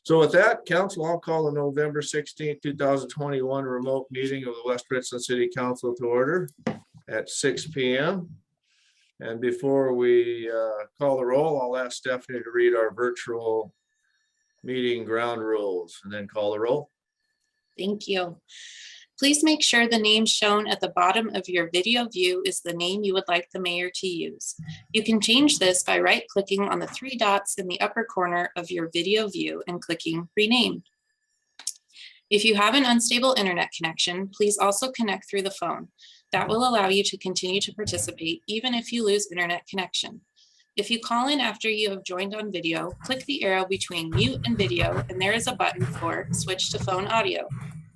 So with that, council, I'll call the November 16th, 2021 remote meeting of the West Richland City Council to order at 6 p.m. And before we call the roll, I'll ask Stephanie to read our virtual meeting ground rules and then call the roll. Thank you. Please make sure the name shown at the bottom of your video view is the name you would like the mayor to use. You can change this by right-clicking on the three dots in the upper corner of your video view and clicking Rename. If you have an unstable internet connection, please also connect through the phone. That will allow you to continue to participate even if you lose internet connection. If you call in after you have joined on video, click the arrow between mute and video, and there is a button for switch to phone audio.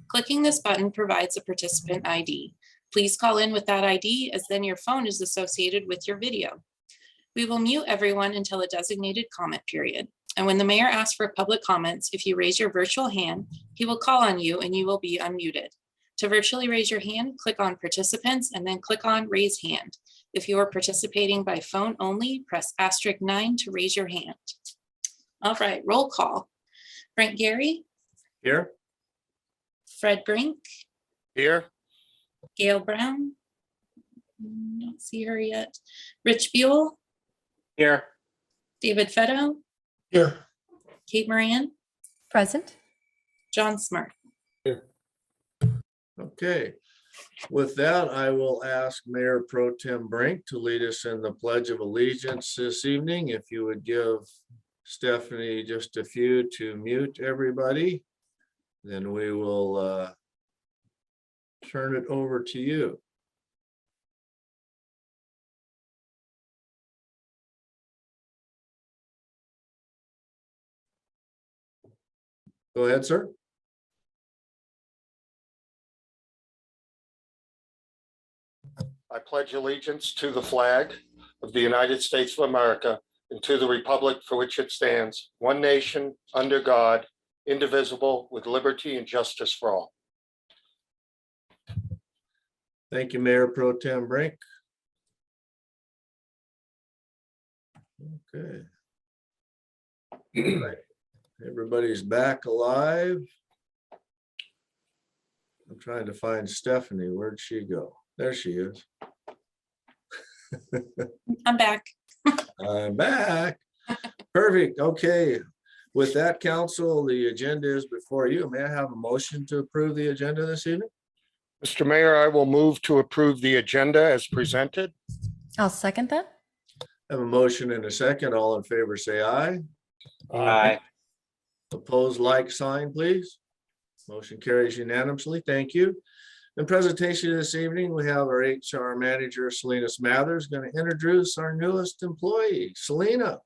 Clicking this button provides a participant ID. Please call in with that ID, as then your phone is associated with your video. We will mute everyone until a designated comment period. And when the mayor asks for public comments, if you raise your virtual hand, he will call on you and you will be unmuted. To virtually raise your hand, click on participants and then click on raise hand. If you are participating by phone only, press *9 to raise your hand. All right, roll call. Brent Gary. Here. Fred Brink. Here. Gail Brown. Don't see her yet. Rich Buell. Here. David Fetto. Here. Kate Moran. Present. John Smart. Here. Okay. With that, I will ask Mayor Pro Tem Brink to lead us in the Pledge of Allegiance this evening. If you would give Stephanie just a few to mute everybody, then we will turn it over to you. Go ahead, sir. I pledge allegiance to the flag of the United States of America and to the republic for which it stands, one nation, under God, indivisible, with liberty and justice for all. Thank you, Mayor Pro Tem Brink. Okay. All right. Everybody's back alive. I'm trying to find Stephanie. Where'd she go? There she is. I'm back. I'm back. Perfect. Okay. With that, council, the agenda is before you. May I have a motion to approve the agenda this evening? Mr. Mayor, I will move to approve the agenda as presented. I'll second that. I have a motion and a second. All in favor, say aye. Aye. Opposed, like sign, please. Motion carries unanimously. Thank you. In presentation this evening, we have our HR manager, Selena Smathers, going to introduce our newest employee, Selena.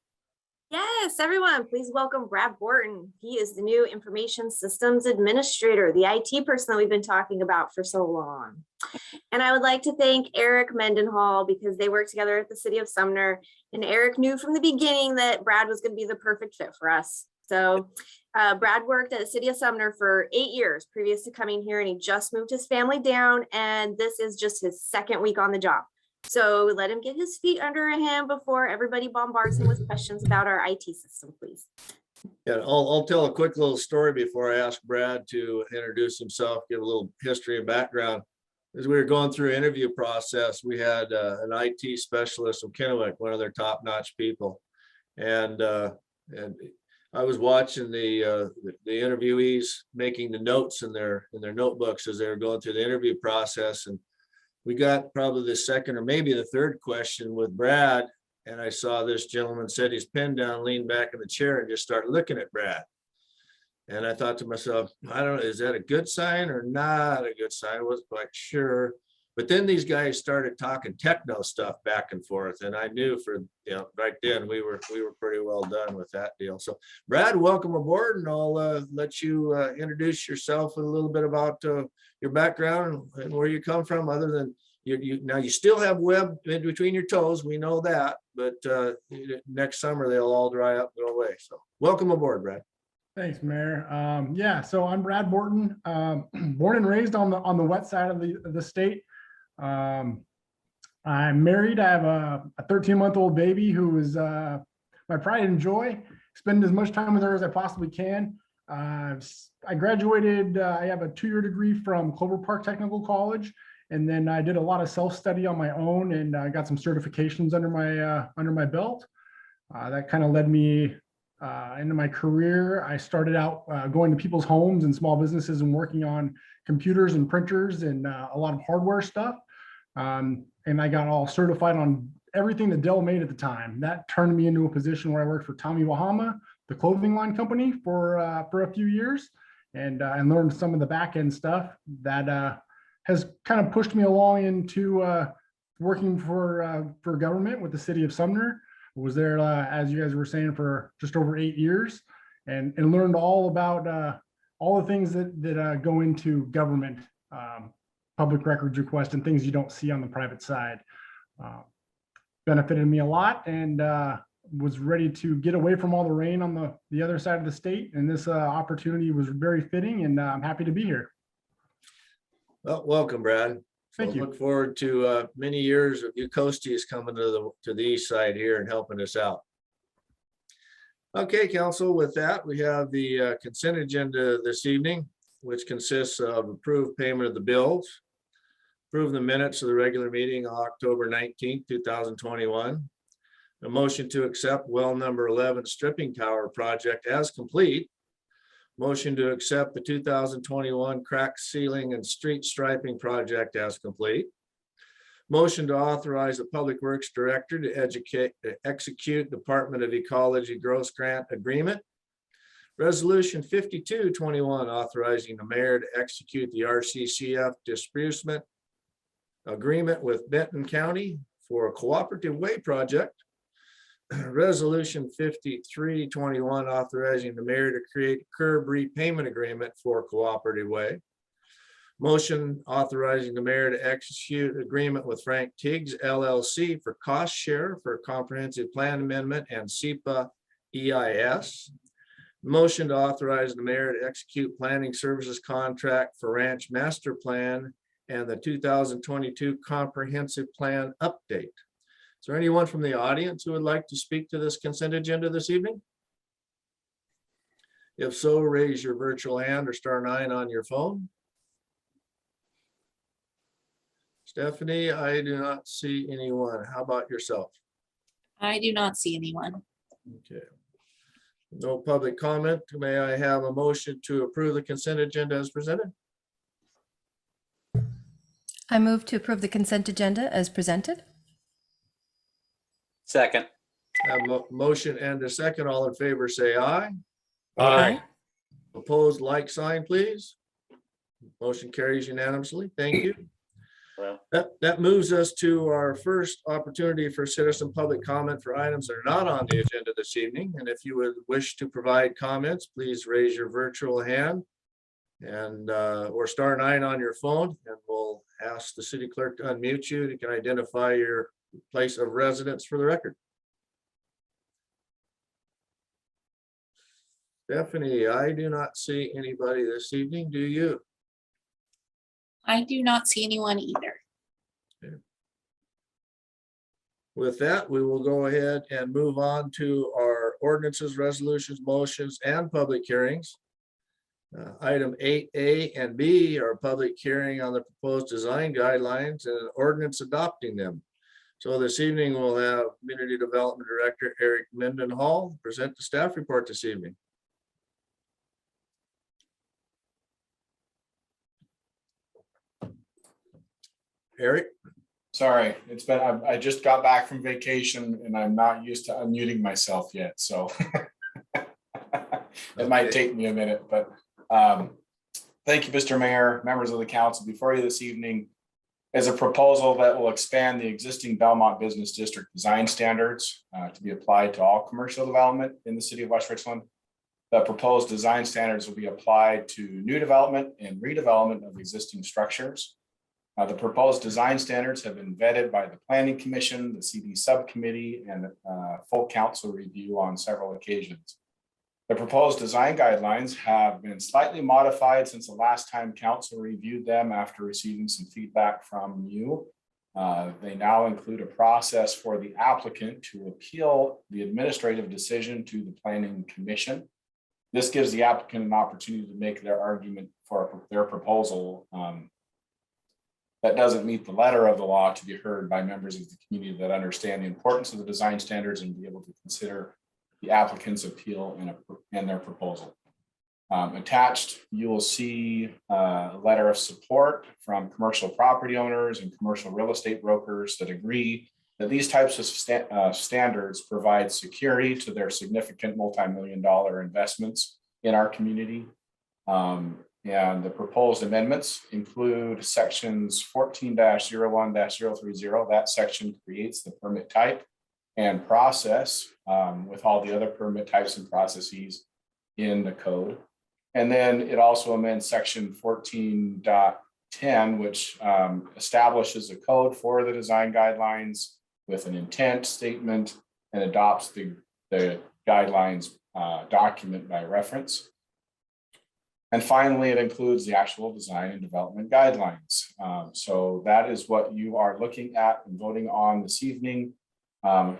Yes, everyone, please welcome Brad Bourton. He is the new Information Systems Administrator, the IT person that we've been talking about for so long. And I would like to thank Eric Mendenhall because they work together at the City of Sumner. And Eric knew from the beginning that Brad was going to be the perfect fit for us. So Brad worked at the City of Sumner for 8 years previous to coming here, and he just moved his family down. And this is just his second week on the job. So let him get his feet under him before everybody bombards him with questions about our IT system, please. Yeah, I'll tell a quick little story before I ask Brad to introduce himself, give a little history and background. As we were going through interview process, we had an IT specialist from Kennewick, one of their top-notch people, and I was watching the interviewees making the notes in their notebooks as they were going through the interview process, and we got probably the second or maybe the third question with Brad, and I saw this gentleman set his pen down, leaned back in the chair, and just start looking at Brad. And I thought to myself, I don't know, is that a good sign or not a good sign? I wasn't quite sure. But then these guys started talking techno stuff back and forth, and I knew right then we were pretty well done with that deal. So Brad, welcome aboard, and I'll let you introduce yourself and a little bit about your background and where you come from. Other than now, you still have web in between your toes. We know that, but next summer they'll all dry up and go away. So welcome aboard, Brad. Thanks, Mayor. Yeah, so I'm Brad Bourton, born and raised on the west side of the state. I'm married. I have a 13-month-old baby who is my pride and joy. Spend as much time with her as I possibly can. I graduated, I have a 2-year degree from Clover Park Technical College. And then I did a lot of self-study on my own, and I got some certifications under my belt. That kind of led me into my career. I started out going to people's homes and small businesses and working on computers and printers and a lot of hardware stuff. And I got all certified on everything that Dell made at the time. That turned me into a position where I worked for Tommy Bahama, the clothing line company, for a few years, and learned some of the back end stuff that has kind of pushed me along into working for government with the city of Sumner. I was there, as you guys were saying, for just over 8 years, and learned all about all the things that go into government, public records requests, and things you don't see on the private side. Benefited me a lot, and was ready to get away from all the rain on the other side of the state. And this opportunity was very fitting, and I'm happy to be here. Well, welcome, Brad. Thank you. Look forward to many years of you coasties coming to the east side here and helping us out. Okay, council, with that, we have the consent agenda this evening, which consists of approved payment of the bills, approve the minutes of the regular meeting on October 19th, 2021, a motion to accept well number 11 stripping tower project as complete, motion to accept the 2021 crack sealing and street striping project as complete. Motion to authorize the Public Works Director to execute Department of Ecology Gross Grant Agreement. Resolution 5221 authorizing the mayor to execute the RCCF disbursement agreement with Benton County for a cooperative way project. Resolution 5321 authorizing the mayor to create a curb repayment agreement for cooperative way. Motion authorizing the mayor to execute agreement with Frank Tiggs LLC for cost share for comprehensive plan amendment and SEPA EIS. Motion to authorize the mayor to execute planning services contract for ranch master plan and the 2022 comprehensive plan update. Is there anyone from the audience who would like to speak to this consent agenda this evening? If so, raise your virtual hand or *9 on your phone. Stephanie, I do not see anyone. How about yourself? I do not see anyone. Okay. No public comment. May I have a motion to approve the consent agenda as presented? I move to approve the consent agenda as presented. Second. Have a motion and a second. All in favor, say aye. Aye. Opposed, like sign, please. Motion carries unanimously. Thank you. Well, That moves us to our first opportunity for citizen public comment for items that are not on the agenda this evening. And if you would wish to provide comments, please raise your virtual hand and or *9 on your phone, and we'll ask the city clerk to unmute you. You can identify your place of residence for the record. Stephanie, I do not see anybody this evening. Do you? I do not see anyone either. Okay. With that, we will go ahead and move on to our ordinances, resolutions, motions, and public hearings. Item 8A and B are public hearing on the proposed design guidelines and an ordinance adopting them. So this evening we'll have Community Development Director Eric Mendenhall present the staff report this evening. Eric? Sorry, it's been, I just got back from vacation and I'm not used to unmuting myself yet, so it might take me a minute, but thank you, Mr. Mayor, members of the council. Before you this evening is a proposal that will expand the existing Belmont Business District design standards to be applied to all commercial development in the city of West Richland. The proposed design standards will be applied to new development and redevelopment of existing structures. The proposed design standards have been vetted by the Planning Commission, the CD Subcommittee, and full council review on several occasions. The proposed design guidelines have been slightly modified since the last time council reviewed them after receiving some feedback from you. They now include a process for the applicant to appeal the administrative decision to the Planning Commission. This gives the applicant an opportunity to make their argument for their proposal that doesn't meet the letter of the law to be heard by members of the community that understand the importance of the design standards and be able to consider the applicant's appeal and their proposal. Attached, you will see a letter of support from commercial property owners and commercial real estate brokers that agree that these types of standards provide security to their significant multi-million-dollar investments in our community. And the proposed amendments include sections 14-01-030. That section creates the permit type and process with all the other permit types and processes in the code. And then it also amends section 14.10, which establishes a code for the design guidelines with an intent statement and adopts the guidelines document by reference. And finally, it includes the actual design and development guidelines. So that is what you are looking at and voting on this evening.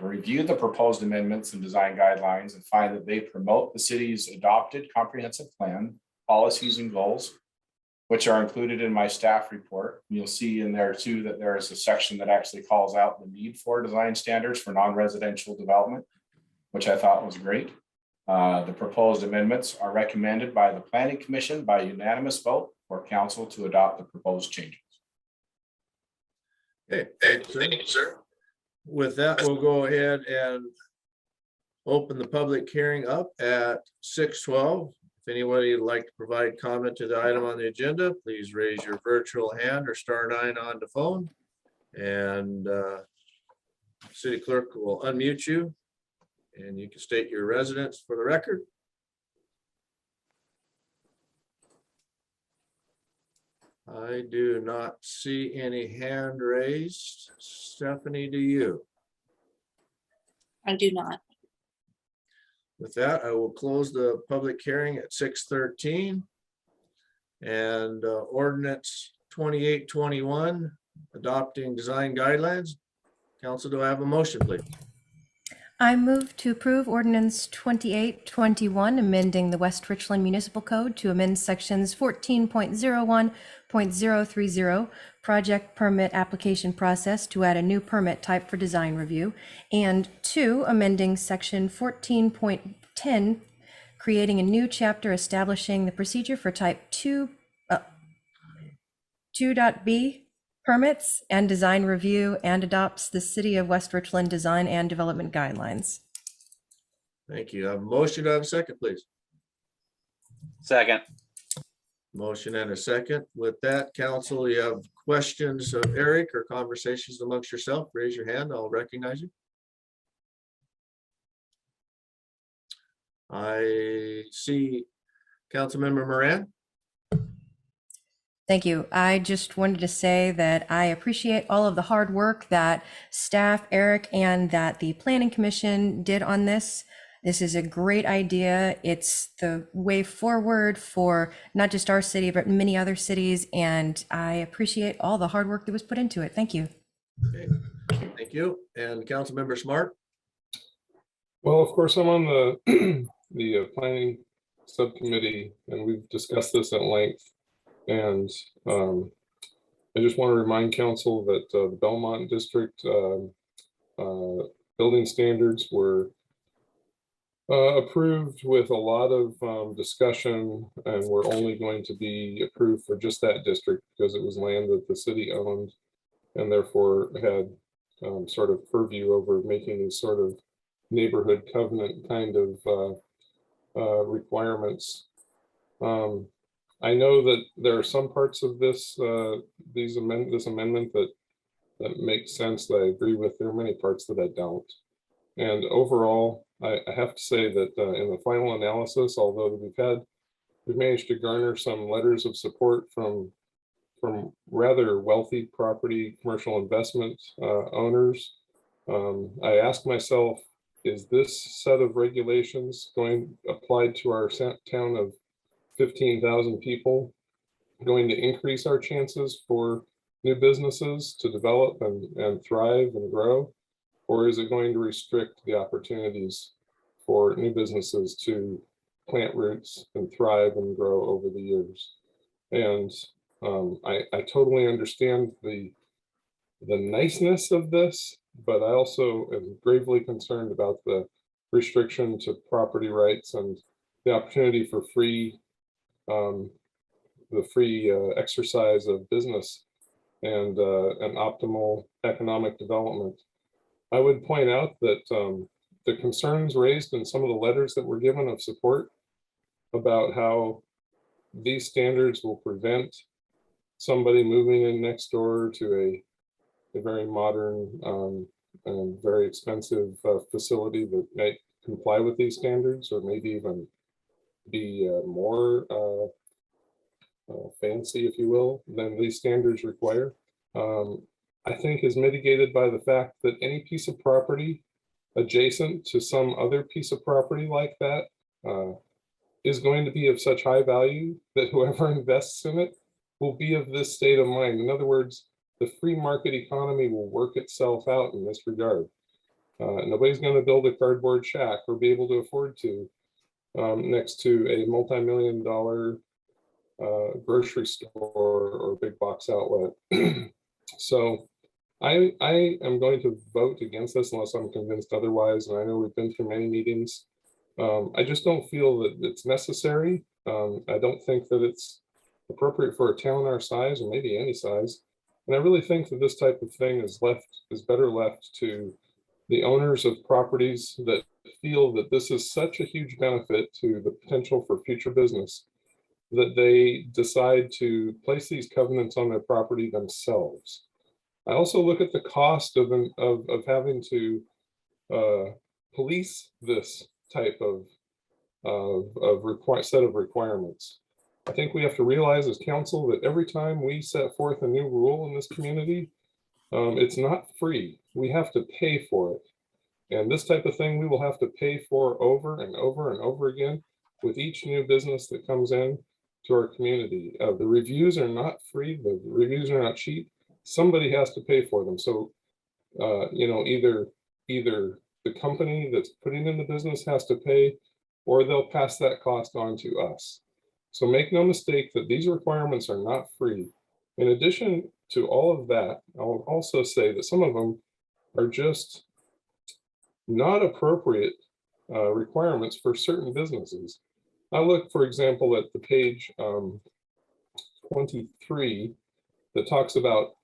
Review the proposed amendments and design guidelines and find that they promote the city's adopted comprehensive plan, policies and goals, which are included in my staff report. You'll see in there too that there is a section that actually calls out the need for design standards for non-residential development, which I thought was great. The proposed amendments are recommended by the Planning Commission by unanimous vote for council to adopt the proposed changes. Okay, thank you, sir. With that, we'll go ahead and open the public hearing up at 6:12. If anybody would like to provide comment to the item on the agenda, please raise your virtual hand or *9 on the phone. And city clerk will unmute you and you can state your residence for the record. I do not see any hand raised. Stephanie, do you? I do not. With that, I will close the public hearing at 6:13. And ordinance 2821, adopting design guidelines. Council, do I have a motion, please? I move to approve ordinance 2821, amending the West Richland Municipal Code to amend sections 14.01.030, project permit application process, to add a new permit type for design review, and 2, amending section 14.10, creating a new chapter establishing the procedure for type 2.b permits and design review, and adopts the City of West Richland Design and Development Guidelines. Thank you. I have a motion. Do I have a second, please? Second. Motion and a second. With that, council, you have questions of Eric or conversations amongst yourself? Raise your hand. I'll recognize you. I see Councilmember Moran. Thank you. I just wanted to say that I appreciate all of the hard work that staff, Eric, and that the Planning Commission did on this. This is a great idea. It's the way forward for not just our city, but many other cities. And I appreciate all the hard work that was put into it. Thank you. Okay. Thank you. And Councilmember Smart. Well, of course, I'm on the planning subcommittee, and we've discussed this at length. And I just want to remind council that the Belmont district building standards were approved with a lot of discussion, and were only going to be approved for just that district because it was land that the city owned and therefore had sort of purview over making these sort of neighborhood covenant kind of requirements. I know that there are some parts of this amendment that make sense, that I agree with. There are many parts that I don't. And overall, I have to say that in the final analysis, although we've managed to garner some letters of support from rather wealthy property commercial investment owners, I ask myself, is this set of regulations applied to our town of 15,000 people going to increase our chances for new businesses to develop and thrive and grow? Or is it going to restrict the opportunities for new businesses to plant roots and thrive and grow over the years. And I totally understand the niceness of this, but I also am gravely concerned about the restriction to property rights and the opportunity for the free exercise of business and an optimal economic development. I would point out that the concerns raised in some of the letters that were given of support about how these standards will prevent somebody moving in next door to a very modern and very expensive facility that might comply with these standards, or maybe even be more fancy, if you will, than these standards require, I think is mitigated by the fact that any piece of property adjacent to some other piece of property like that is going to be of such high value that whoever invests in it will be of this state of mind. In other words, the free market economy will work itself out in this regard. Nobody's going to build a cardboard shack or be able to afford to next to a multi-million-dollar grocery store or big box outlet. So I am going to vote against this unless I'm convinced otherwise. And I know we've been through many meetings. I just don't feel that it's necessary. I don't think that it's appropriate for a town our size, or maybe any size. And I really think that this type of thing is better left to the owners of properties that feel that this is such a huge benefit to the potential for future business that they decide to place these covenants on their property themselves. I also look at the cost of having to police this type of set of requirements. I think we have to realize as council that every time we set forth a new rule in this community, it's not free. We have to pay for it. And this type of thing we will have to pay for over and over and over again with each new business that comes in to our community. The reviews are not free. The reviews are not cheap. Somebody has to pay for them. So, either the company that's putting in the business has to pay, or they'll pass that cost on to us. So make no mistake that these requirements are not free. In addition to all of that, I'll also say that some of them are just not appropriate requirements for certain businesses. I look, for example, at the page 23 that talks about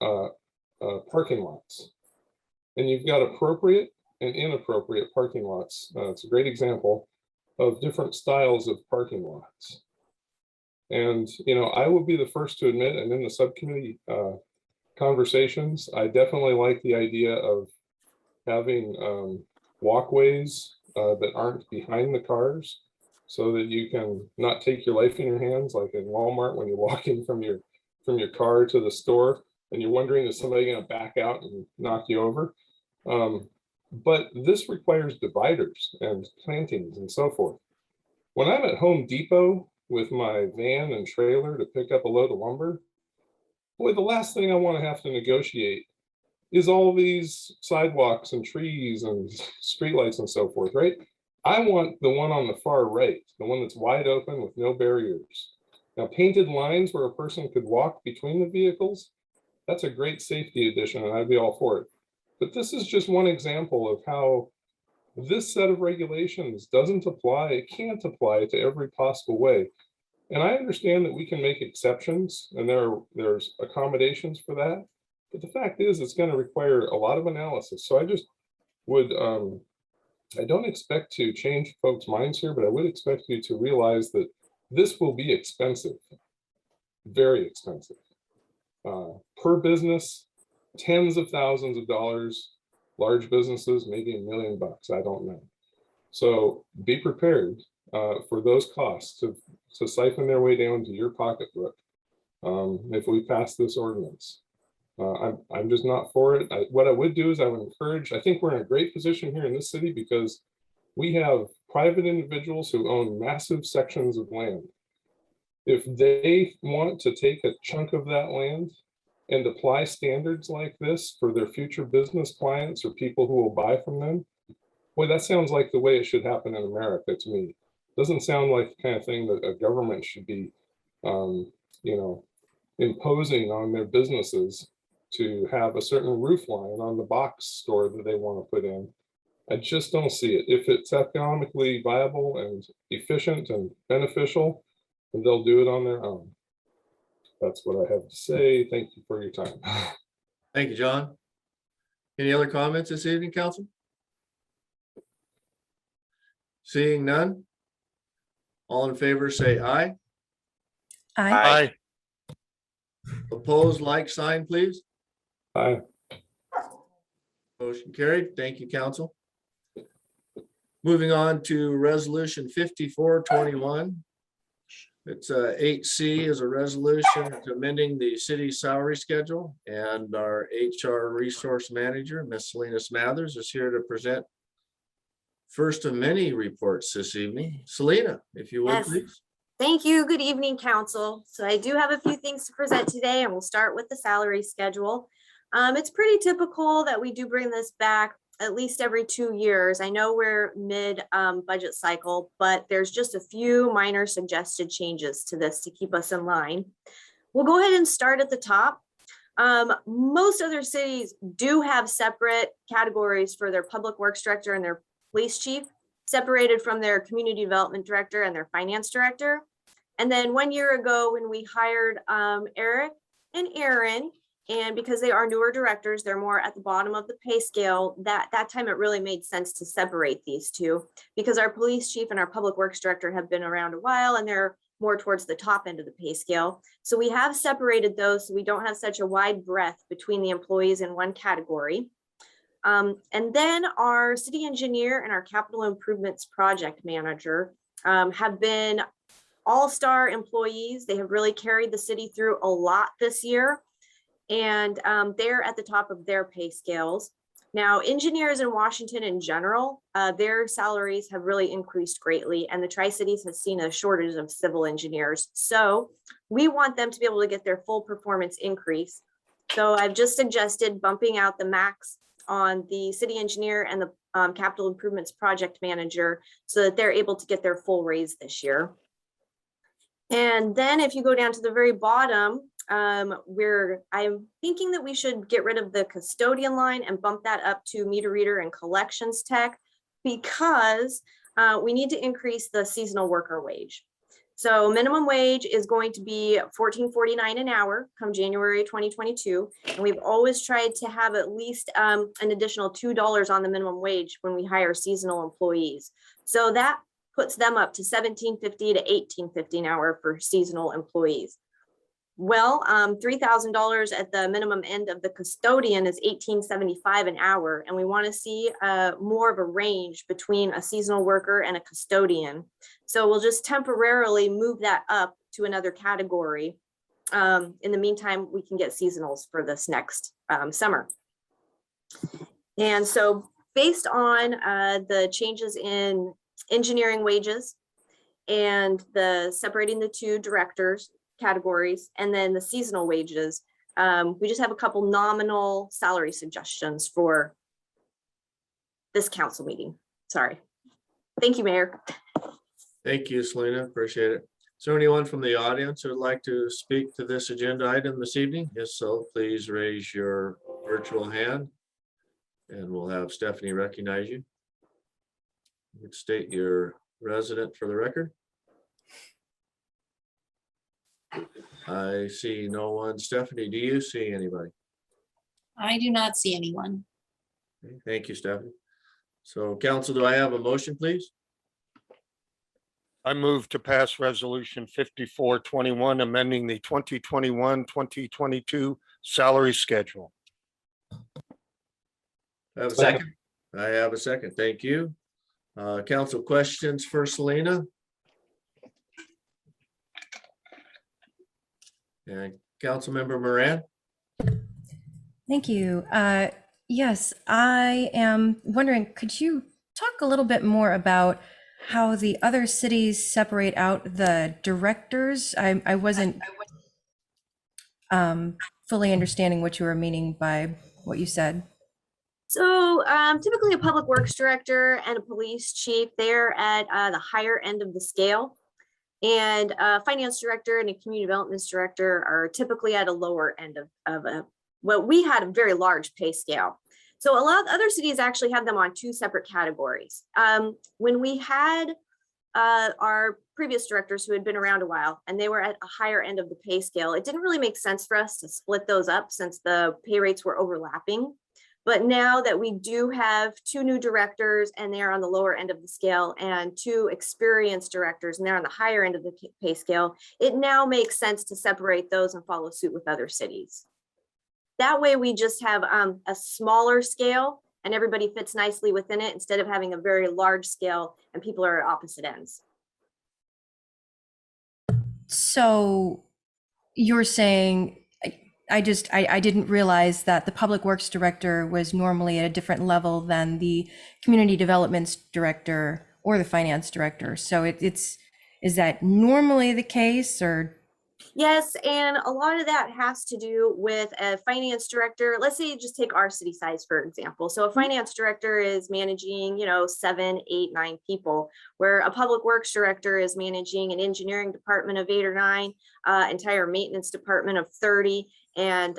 parking lots. And you've got appropriate and inappropriate parking lots. It's a great example of different styles of parking lots. And, I will be the first to admit, and in the subcommittee conversations, I definitely like the idea of having walkways that aren't behind the cars, so that you can not take your life in your hands, like in Walmart when you're walking from your car to the store and you're wondering, is somebody going to back out and knock you over? But this requires dividers and plantings and so forth. When I'm at Home Depot with my van and trailer to pick up a load of lumber, boy, the last thing I want to have to negotiate is all these sidewalks and trees and streetlights and so forth, right? I want the one on the far right, the one that's wide open with no barriers. Now, painted lines where a person could walk between the vehicles, that's a great safety addition, and I'd be all for it. But this is just one example of how this set of regulations doesn't apply, it can't apply to every possible way. And I understand that we can make exceptions, and there's accommodations for that. But the fact is, it's going to require a lot of analysis. So I just would, I don't expect to change folks' minds here, but I would expect you to realize that this will be expensive, very expensive. Per business, tens of thousands of dollars, large businesses, maybe $1 million, I don't know. So be prepared for those costs to siphon their way down to your pocketbook if we pass this ordinance. I'm just not for it. What I would do is I would encourage, I think we're in a great position here in this city because we have private individuals who own massive sections of land. If they want to take a chunk of that land and apply standards like this for their future business clients or people who will buy from them, boy, that sounds like the way it should happen in America to me. Doesn't sound like the kind of thing that a government should be, you know, imposing on their businesses to have a certain roof line on the box store that they want to put in. I just don't see it. If it's economically viable and efficient and beneficial, then they'll do it on their own. That's what I have to say. Thank you for your time. Thank you, John. Any other comments this evening, council? Seeing none? All in favor, say aye. Aye. Opposed, like sign, please. Aye. Motion carried. Thank you, council. Moving on to resolution 5421. It's 8C is a resolution amending the city salary schedule, and our HR resource manager, Ms. Selena Smathers, is here to present first of many reports this evening. Selena, if you would, Yes. please. Thank you. Good evening, council. So I do have a few things to present today, and we'll start with the salary schedule. It's pretty typical that we do bring this back at least every 2 years. I know we're mid budget cycle, but there's just a few minor suggested changes to this to keep us in line. We'll go ahead and start at the top. Most other cities do have separate categories for their public works director and their police chief, separated from their community development director and their finance director. And then 1 year ago, when we hired Eric and Aaron, and because they are newer directors, they're more at the bottom of the pay scale. That time it really made sense to separate these two, because our police chief and our public works director have been around a while and they're more towards the top end of the pay scale. So we have separated those so we don't have such a wide breadth between the employees in one category. And then our city engineer and our capital improvements project manager have been all-star employees. They have really carried the city through a lot this year. And they're at the top of their pay scales. Now, engineers in Washington in general, their salaries have really increased greatly, and the Tri-Cities has seen a shortage of civil engineers. So we want them to be able to get their full performance increase. So I've just suggested bumping out the max on the city engineer and the capital improvements project manager so that they're able to get their full raise this year. And then if you go down to the very bottom, I'm thinking that we should get rid of the custodian line and bump that up to meter reader and collections tech, because we need to increase the seasonal worker wage. So minimum wage is going to be $14.49 an hour come January 2022. And we've always tried to have at least an additional $2 on the minimum wage when we hire seasonal employees. So that puts them up to $17.50 to $18.50 an hour for seasonal employees. Well, $3,000 at the minimum end of the custodian is $18.75 an hour, and we want to see more of a range between a seasonal worker and a custodian. So we'll just temporarily move that up to another category. In the meantime, we can get seasonals for this next summer. And so based on the changes in engineering wages and the separating the two directors categories, and then the seasonal wages, we just have a couple nominal salary suggestions for this council meeting. Sorry. Thank you, Mayor. Thank you, Selena. Appreciate it. Is there anyone from the audience who would like to speak to this agenda item this evening? If so, please raise your virtual hand and we'll have Stephanie recognize you. You could state your resident for the record. I see no one. Stephanie, do you see anybody? I do not see anyone. Okay, thank you, Stephanie. So council, do I have a motion, please? I move to pass resolution 5421, amending the 2021-2022 salary schedule. I have a second. I have a second. Thank you. Council questions for Selena? And Councilmember Moran? Thank you. Yes, I am wondering, could you talk a little bit more about how the other cities separate out the directors? I wasn't fully understanding what you were meaning by what you said. So typically a public works director and a police chief, they're at the higher end of the scale. And a finance director and a community development director are typically at a lower end of well, we had a very large pay scale. So a lot of other cities actually have them on two separate categories. When we had our previous directors who had been around a while and they were at a higher end of the pay scale, it didn't really make sense for us to split those up since the pay rates were overlapping. But now that we do have two new directors and they're on the lower end of the scale and two experienced directors and they're on the higher end of the pay scale, it now makes sense to separate those and follow suit with other cities. That way we just have a smaller scale and everybody fits nicely within it instead of having a very large scale and people are at opposite ends. So you're saying, I didn't realize that the public works director was normally at a different level than the community development director or the finance director. So is that normally the case, or? Yes, and a lot of that has to do with a finance director. Let's say you just take our city size, for example. So a finance director is managing, 7, 8, 9 people, where a public works director is managing an engineering department of 8 or 9, entire maintenance department of 30, and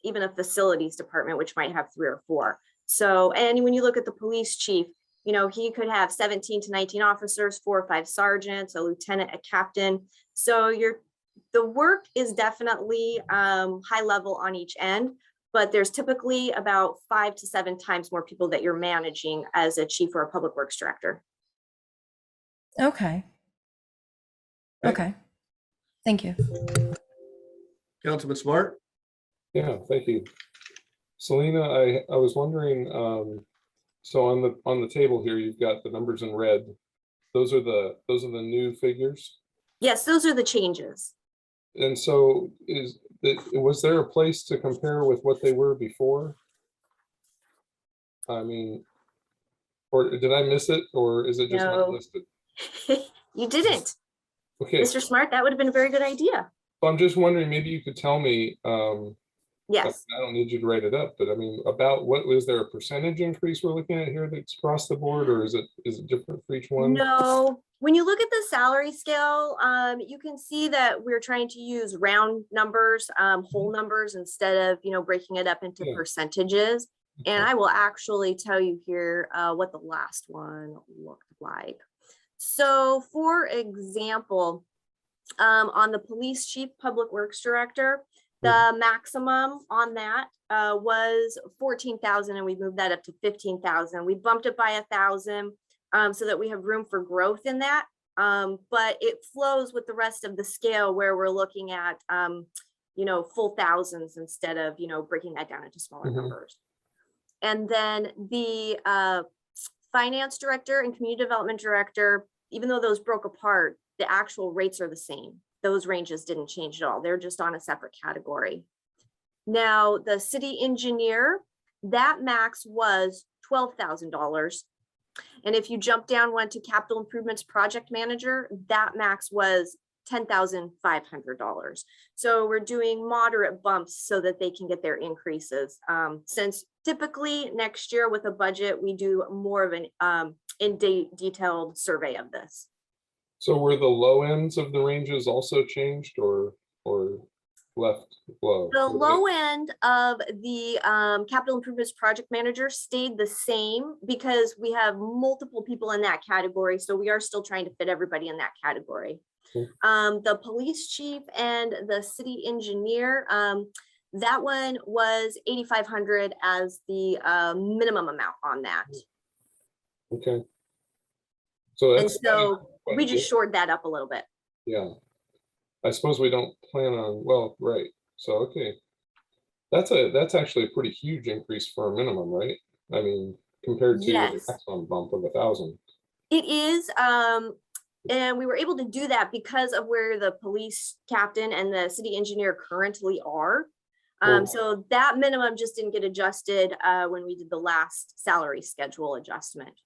even a facilities department, which might have 3 or 4. So, and when you look at the police chief, he could have 17 to 19 officers, 4 or 5 sergeants, a lieutenant, a captain. So the work is definitely high level on each end, but there's typically about 5 to 7 times more people that you're managing as a chief or a public works director. Okay. Okay. Thank you. Councilman Smart? Yeah, thank you. Selena, I was wondering, so on the table here, you've got the numbers in red. Those are the new figures? Yes, those are the changes. And so was there a place to compare with what they were before? I mean, or did I miss it, or is it just not No. listed? You didn't. Okay, Mr. Smart, that would have been a very good idea. so I'm just wondering, maybe you could tell me, Yes. I don't need you to write it up, but I mean, about what was there a percentage increase we're looking at here that's across the board, or is it different for each one? No, when you look at the salary scale, you can see that we're trying to use round numbers, whole numbers, instead of, breaking it up into Yeah. percentages. And Okay. I will actually tell you here what the last one looked like. So for example, on the police chief public works director, the maximum on that was 14,000, and we moved that up to 15,000. We bumped it by 1,000 so that we have room for growth in that. But it flows with the rest of the scale where we're looking at, full thousands instead of, breaking that down into smaller numbers. And then the finance director and community development director, even though those broke apart, the actual rates are the same. Those ranges didn't change at all. They're just on a separate category. Now, the city engineer, that max was $12,000. And if you jump down one to capital improvements project manager, that max was $10,500. So we're doing moderate bumps so that they can get their increases. Since typically next year with a budget, we do more of an detailed survey of this. So were the low ends of the ranges also changed, or left low? The low end of the capital improvements project manager stayed the same because we have multiple people in that category. So we are still trying to fit everybody in that category. The police chief and the city engineer, that one was 8,500 as the minimum amount on that. Okay. So And that's so we quite a just bit. shored that up a little bit. Yeah. I suppose we don't plan on, well, right. So, okay. That's actually a pretty huge increase for a minimum, right? I mean, compared to the Yes. maximum bump of 1,000. It is, and we were able to do that because of where the police captain and the city engineer currently are. Cool. So that minimum just didn't get adjusted when we did the last salary schedule adjustment.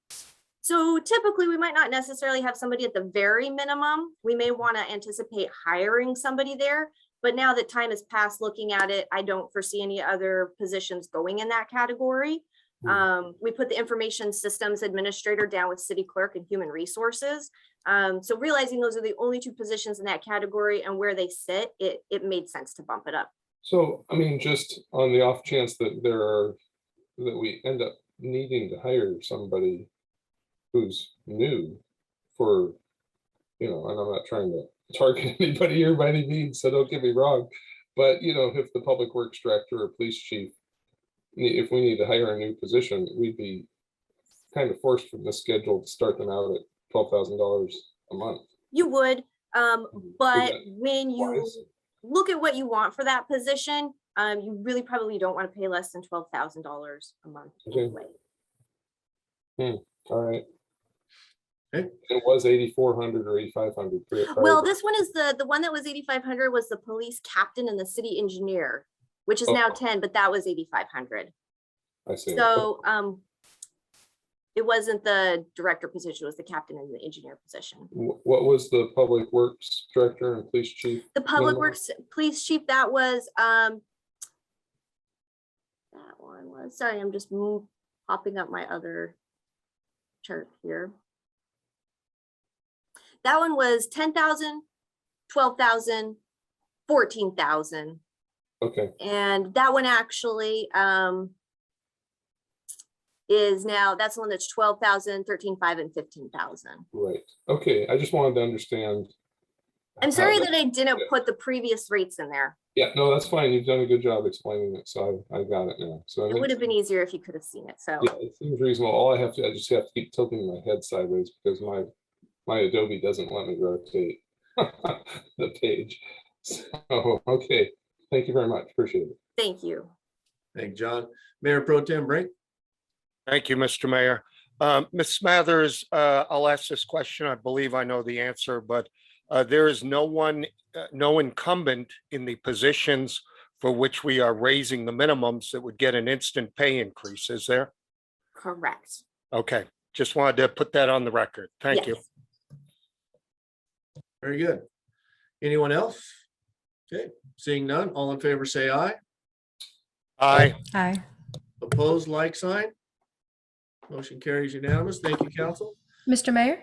So typically we might not necessarily have somebody at the very minimum. We may want to anticipate hiring somebody there, but now that time has passed looking at it, I don't foresee any other positions going in that category. We put the information systems administrator down with city clerk and human resources. So realizing those are the only two positions in that category and where they sit, it made sense to bump it up. So, I mean, just on the off chance that that we end up needing to hire somebody who's new for, and I'm not trying to target anybody here by any means, so don't get me wrong. But, if the public works director or police chief, if we need to hire a new position, we'd be kind of forced from the schedule to start them out at $12,000 a month. You would, but when you Wise. look at what you want for that position, you really probably don't want to pay less than $12,000 a month. Okay. Anyway. All right. Okay. It was 8,400 or 8,500. Well, this one is the one that was 8,500 was the police captain and the city engineer, which is now 10, but that was 8,500. I see. So it wasn't the director position, it was the captain and the engineer position. What was the public works director and police chief? The public number? works police chief, that was that one was, sorry, I'm just popping up my other chart here. That one was 10,000, 12,000, 14,000. Okay. And that one actually is now, that's the one that's 12,000, 13,500, and 15,000. Right. Okay. I just wanted to understand. I'm how sorry that I didn't put the previous rates in there. Yeah, no, that's fine. You've done a good job explaining it. So I got it now. So It would have been easier if you could have seen it. So yeah, it seems reasonable. I just have to keep tilting my head sideways because my Adobe doesn't let me rotate the page. So, okay. Thank you very much. Appreciate it. thank you. Thank you, John. Mayor Pro Tem Brink. Thank you, Mr. Mayor. Ms. Smathers, I'll ask this question. I believe I know the answer, but there is no incumbent in the positions for which we are raising the minimums that would get an instant pay increase, is there? Correct. Okay, just wanted to put that on the record. Thank you. Yes. Very good. Anyone else? Okay, seeing none, all in favor, say aye. Aye. Aye. Opposed, like sign. Motion carries unanimous. Thank you, council. Mr. Mayor?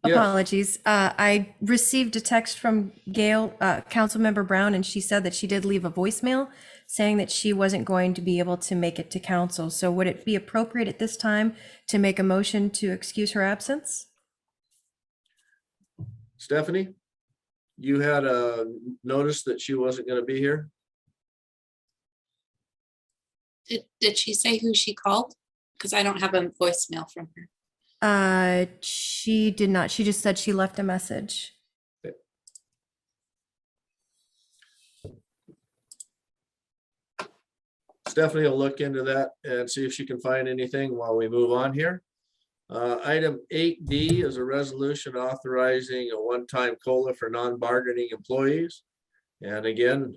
Yes. Apologies. I received a text from Gail, Councilmember Brown, and she said that she did leave a voicemail saying that she wasn't going to be able to make it to council. So would it be appropriate at this time to make a motion to excuse her absence? Stephanie, you had a notice that she wasn't going to be here? Did she say who she called? Because I don't have a voicemail from her. She did not. She just said she left a message. Stephanie will look into that and see if she can find anything while we move on here. Item 8D is a resolution authorizing a one-time COLA for non-bargaining employees. And again,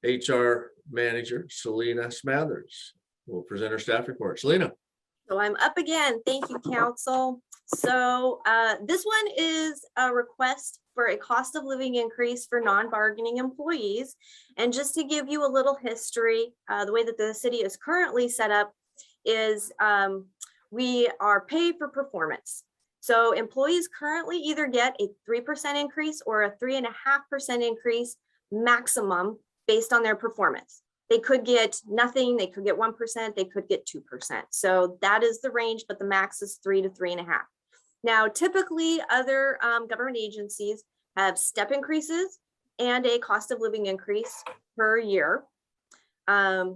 HR Manager Selena Smathers will present her staff report. Selena. So I'm up again. Thank you, council. So this one is a request for a cost of living increase for non-bargaining employees. And just to give you a little history, the way that the city is currently set up is we are paid for performance. So employees currently either get a 3% increase or a 3.5% increase maximum based on their performance. They could get nothing, they could get 1%, they could get 2%. So that is the range, but the max is 3 to 3.5. Now, typically other government agencies have step increases and a cost of living increase per year. And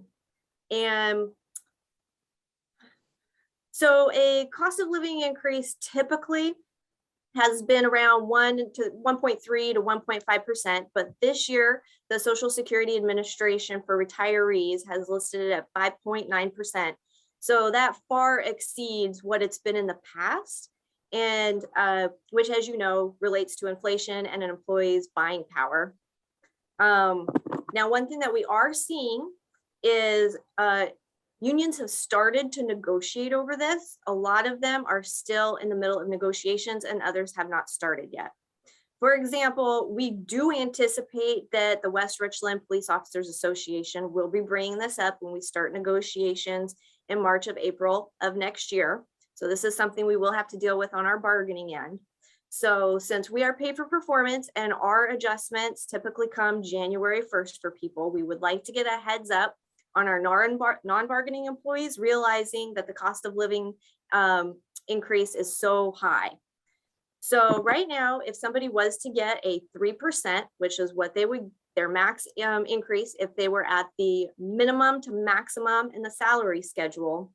so a cost of living increase typically has been around 1 to 1.3 to 1.5%, but this year the Social Security Administration for retirees has listed it at 5.9%. So that far exceeds what it's been in the past, and which, as you know, relates to inflation and an employee's buying power. Now, one thing that we are seeing is unions have started to negotiate over this. A lot of them are still in the middle of negotiations and others have not started yet. For example, we do anticipate that the West Richland Police Officers Association will be bringing this up when we start negotiations in March of April of next year. So this is something we will have to deal with on our bargaining end. So since we are paid for performance and our adjustments typically come January 1st for people, we would like to get a heads up on our non-bargaining employees, realizing that the cost of living increase is so high. So right now, if somebody was to get a 3%, which is what they would, their max increase, if they were at the minimum to maximum in the salary schedule,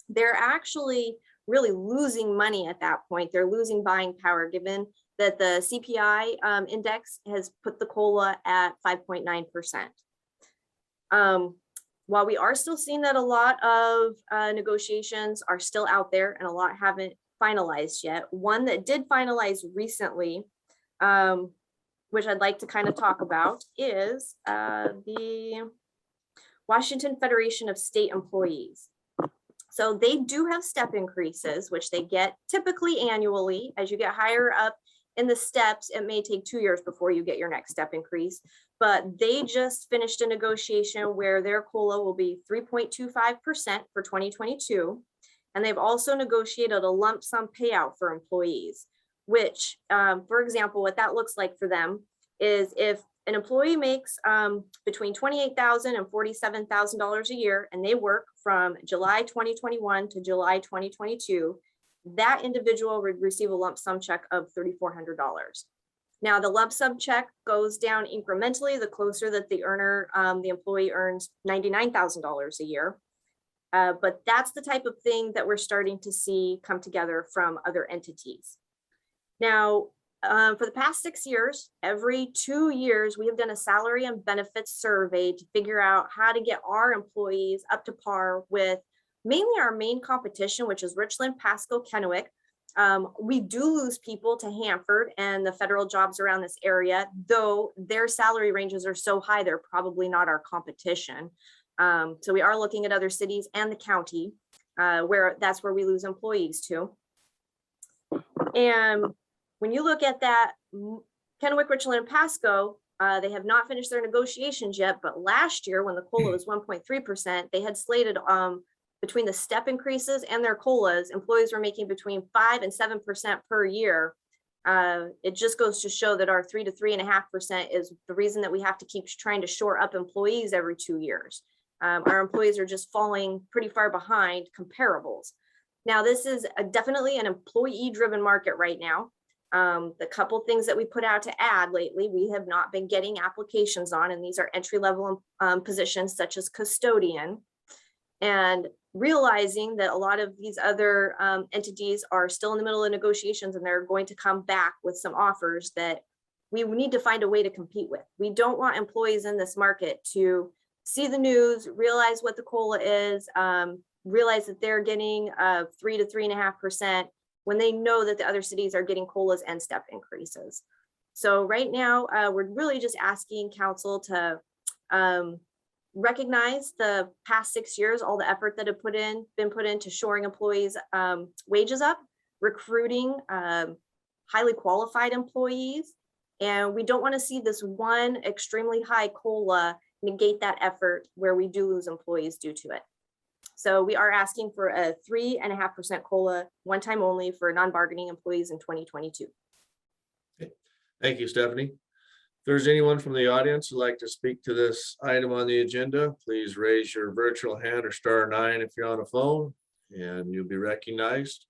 they're actually really losing money at that point. They're losing buying power, given that the CPI index has put the COLA at 5.9%. While we are still seeing that a lot of negotiations are still out there and a lot haven't finalized yet, one that did finalize recently, which I'd like to kind of talk about, is the Washington Federation of State Employees. So they do have step increases, which they get typically annually. As you get higher up in the steps, it may take 2 years before you get your next step increase, but they just finished a negotiation where their COLA will be 3.25% for 2022. And they've also negotiated a lump sum payout for employees, which, for example, what that looks like for them is if an employee makes between $28,000 and $47,000 a year, and they work from July 2021 to July 2022, that individual would receive a lump sum check of $3,400. Now, the lump sum check goes down incrementally the closer that the earner, the employee earns $99,000 a year. But that's the type of thing that we're starting to see come together from other entities. Now, for the past 6 years, every 2 years, we have done a salary and benefits survey to figure out how to get our employees up to par with mainly our main competition, which is Richland, Pasco, Kennewick. We do lose people to Hanford and the federal jobs around this area, though their salary ranges are so high, they're probably not our competition. So we are looking at other cities and the county where that's where we lose employees to. And when you look at that, Kennewick, Richland, and Pasco, they have not finished their negotiations yet, but last year when the COLA was 1.3%, they had slated between the step increases and their COLAs, employees were making between 5% and 7% per year. It just goes to show that our 3 to 3.5% is the reason that we have to keep trying to shore up employees every 2 years. Our employees are just falling pretty far behind comparables. Now, this is definitely an employee-driven market right now. The couple things that we put out to add lately, we have not been getting applications on, and these are entry-level positions such as custodian. And realizing that a lot of these other entities are still in the middle of negotiations and they're going to come back with some offers that we need to find a way to compete with. We don't want employees in this market to see the news, realize what the COLA is, realize that they're getting 3 to 3.5% when they know that the other cities are getting COLAs and step increases. So right now, we're really just asking council to recognize the past 6 years, all the effort that have been put into shoring employees' wages up, recruiting highly qualified employees. And we don't want to see this one extremely high COLA negate that effort where we do lose employees due to it. So we are asking for a 3.5% COLA, one time only for non-bargaining employees in 2022. Okay. Thank you, Stephanie. If there's anyone from the audience who'd like to speak to this item on the agenda, please raise your virtual hand or *9 if you're on a phone, and you'll be recognized.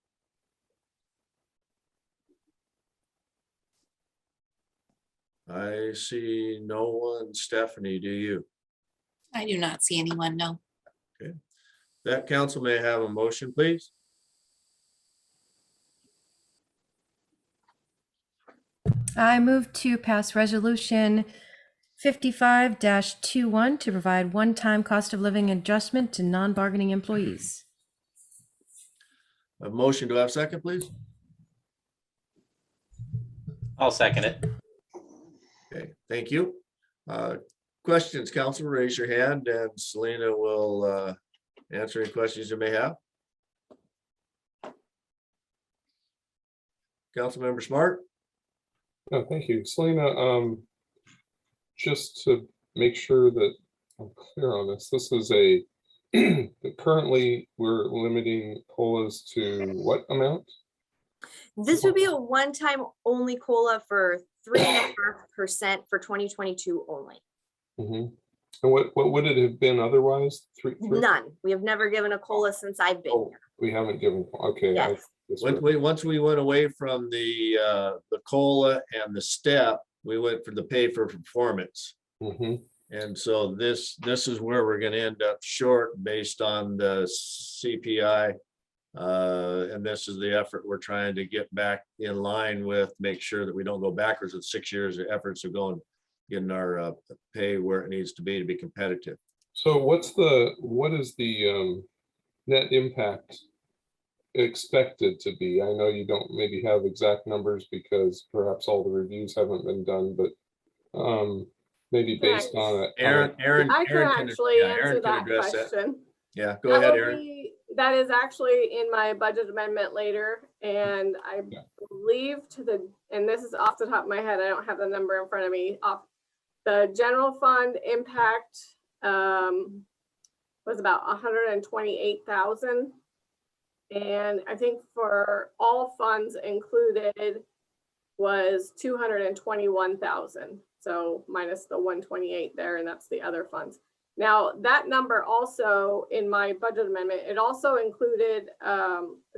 I see no one. Stephanie, do you? I do not see anyone, no. Okay. That council may have a motion, please. I move to pass resolution 55-21 to provide one-time cost of living adjustment to non-bargaining employees. A motion, do I have a second, please? I'll second it. Okay, thank you. Questions, council, raise your hand and Selena will answer any questions you may have. Councilmember Smart? Oh, thank you. Selena, just to make sure that I'm clear on this, this is a, currently we're limiting COLAs to what amount? This would be a one-time only COLA for 3.5% for 2022 only. Mhm. And what would it have been otherwise? Three? None. We have never given a COLA since I've been Oh, here. we haven't given, okay. Yes. Once we went away from the COLA and the step, we went for the pay for performance. Mhm. And so this is where we're gonna end up short based on the CPI. And this is the effort we're trying to get back in line with, make sure that we don't go backwards with 6 years of efforts of getting our pay where it needs to be competitive. So what is the net impact expected to be? I know you don't maybe have exact numbers because perhaps all the reviews haven't been done, but maybe based on it. Aaron I can actually answer that address that. question. Yeah, go ahead, Aaron. That is actually in my budget amendment later, and I Yeah. believe and this is off the top of my head, I don't have the number in front of me, off the general fund impact was about 128,000. And I think for all funds included was 221,000. So minus the 128 there, and that's the other funds. Now that number also in my budget amendment, it also included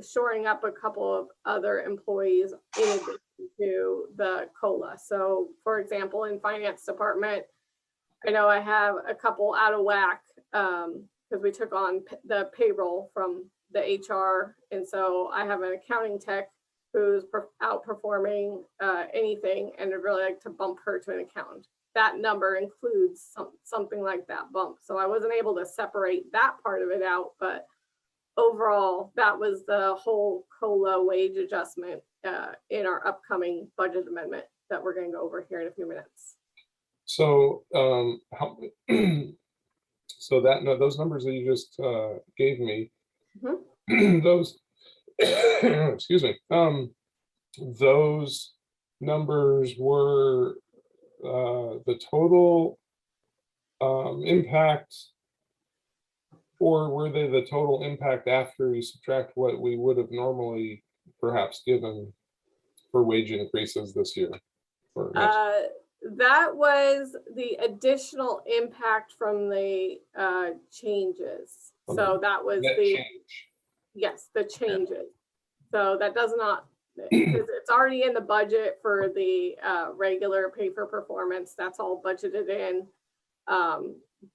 shoring up a couple of other employees in addition to the COLA. So for example, in finance department, I know I have a couple out of whack because we took on the payroll from the HR. And so I have an accounting tech who's outperforming anything, and I'd really like to bump her to an accountant. That number includes something like that bump. So I wasn't able to separate that part of it out, but overall, that was the whole COLA wage adjustment in our upcoming budget amendment that we're going to go over here in a few minutes. So so those numbers that you just gave me, those excuse me, those numbers were the total impact, or were they the total impact after you subtract what we would have normally perhaps given for wage increases this year? Or next year? That was the additional impact from the changes. So that was Net the change. yes, the changes. So that does not, because it's already in the budget for the regular pay for performance. That's all budgeted in.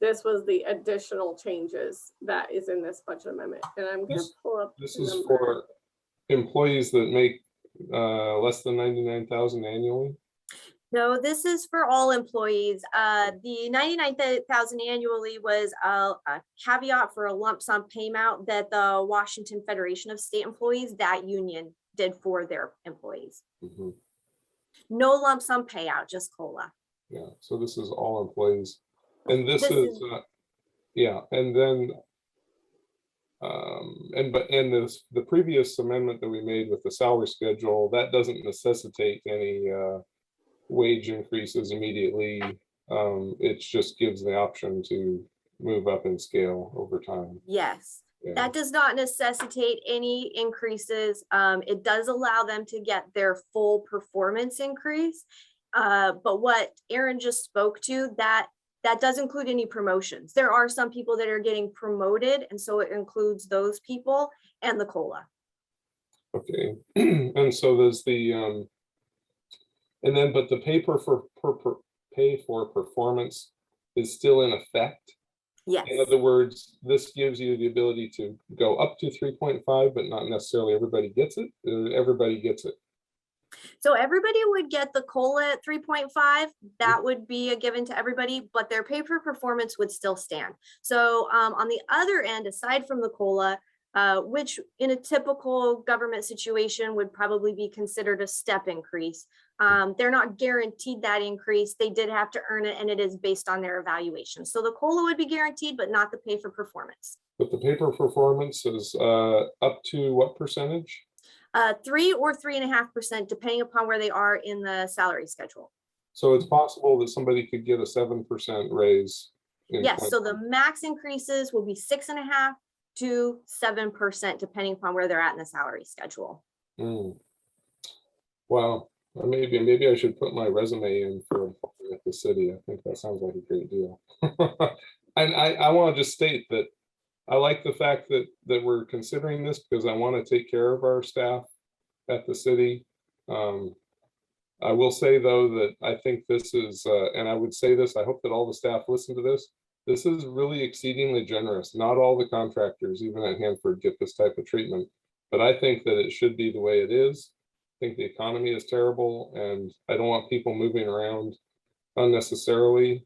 This was the additional changes that is in this budget amendment. And I'm going to pull up. This the is number. for employees that make less than 99,000 annually. No, this is for all employees. The 99,000 annually was a caveat for a lump sum payment that the Washington Federation of State Employees, that union, did for their employees. Mhm. No lump sum payout, just COLA. Yeah, so this is all employees, and this This is is- yeah, and then the previous amendment that we made with the salary schedule, that doesn't necessitate any wage increases immediately. It just gives the option to move up in scale over time. Yes. Yeah. That does not necessitate any increases. It does allow them to get their full performance increase. But what Aaron just spoke to, that does include any promotions. There are some people that are getting promoted, and so it includes those people and the COLA. Okay, and so there's the and then, but the pay for performance is still in effect. Yes. In other words, this gives you the ability to go up to 3.5, but not necessarily everybody gets it. Everybody gets it. So everybody would get the COLA at 3.5. That would be a given to everybody, but their pay for performance would still stand. So on the other end, aside from the COLA, which in a typical government situation would probably be considered a step increase. They're not guaranteed that increase. They did have to earn it, and it is based on their evaluation. So the COLA would be guaranteed, but not the pay for performance. But the pay for performance is up to what percentage? 3 or 3.5%, depending upon where they are in the salary schedule. So it's possible that somebody could get a 7% raise. Yes, so the max increases will be 6.5 to 7%, depending upon where they're at in the salary schedule. Well, maybe I should put my resume in for at the city. I think that sounds like a great deal. And I want to just state that I like the fact that we're considering this because I want to take care of our staff at the city. I will say though that I think this is, and I would say this, I hope that all the staff listen to this. This is really exceedingly generous. Not all the contractors, even at Hanford, get this type of treatment, but I think that it should be the way it is. I think the economy is terrible and I don't want people moving around unnecessarily.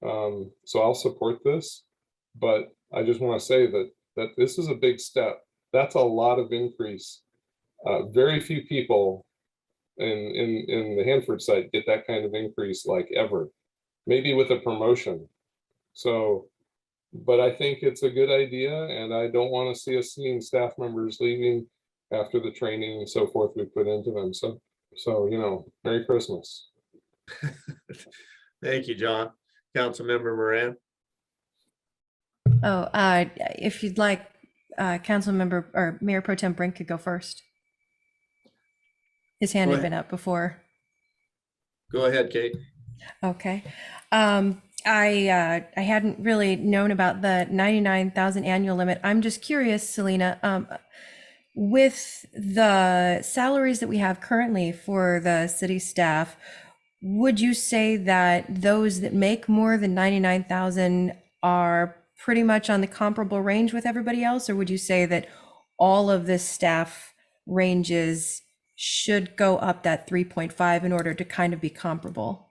So I'll support this, but I just want to say that this is a big step. That's a lot of increase. Very few people in the Hanford site get that kind of increase like ever, maybe with a promotion. So, but I think it's a good idea and I don't want to see us seeing staff members leaving after the training and so forth we put into them. So, Merry Christmas. Thank you, John. Councilmember Moran. Oh, if you'd like, Councilmember or Mayor Pro Tem Brink could go first. His hand Go had ahead. been up before. Go ahead, Kate. Okay. I hadn't really known about the 99,000 annual limit. I'm just curious, Selena, with the salaries that we have currently for the city staff, would you say that those that make more than 99,000 are pretty much on the comparable range with everybody else? Or would you say that all of the staff ranges should go up that 3.5 in order to kind of be comparable?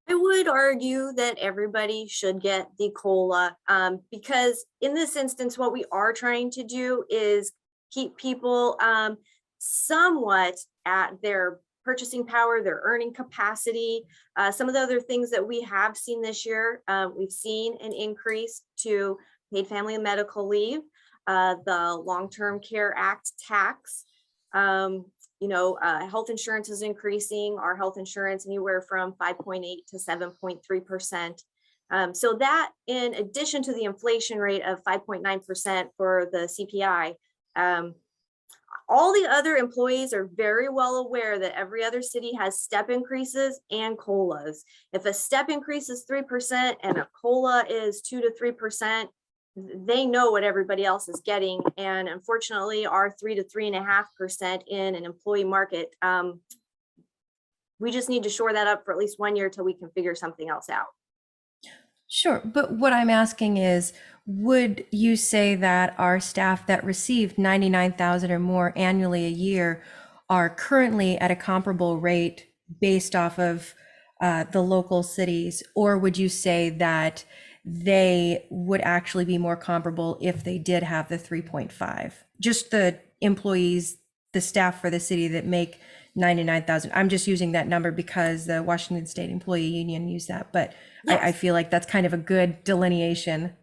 I would argue that everybody should get the COLA because in this instance, what we are trying to do is keep people somewhat at their purchasing power, their earning capacity. Some of the other things that we have seen this year, we've seen an increase to paid family and medical leave, the Long-Term Care Act tax. Health insurance is increasing, our health insurance anywhere from 5.8 to 7.3%. So that, in addition to the inflation rate of 5.9% for the CPI, all the other employees are very well aware that every other city has step increases and COLAs. If a step increase is 3% and a COLA is 2 to 3%, they know what everybody else is getting. And unfortunately, our 3 to 3.5% in an employee market, we just need to shore that up for at least 1 year till we can figure something else out. Sure, but what I'm asking is, would you say that our staff that received 99,000 or more annually a year are currently at a comparable rate based off of the local cities? Or would you say that they would actually be more comparable if they did have the 3.5? Just the employees, the staff for the city that make 99,000. I'm just using that number because the Washington State Employee Union used that, but Yes. I feel like that's kind of a good delineation.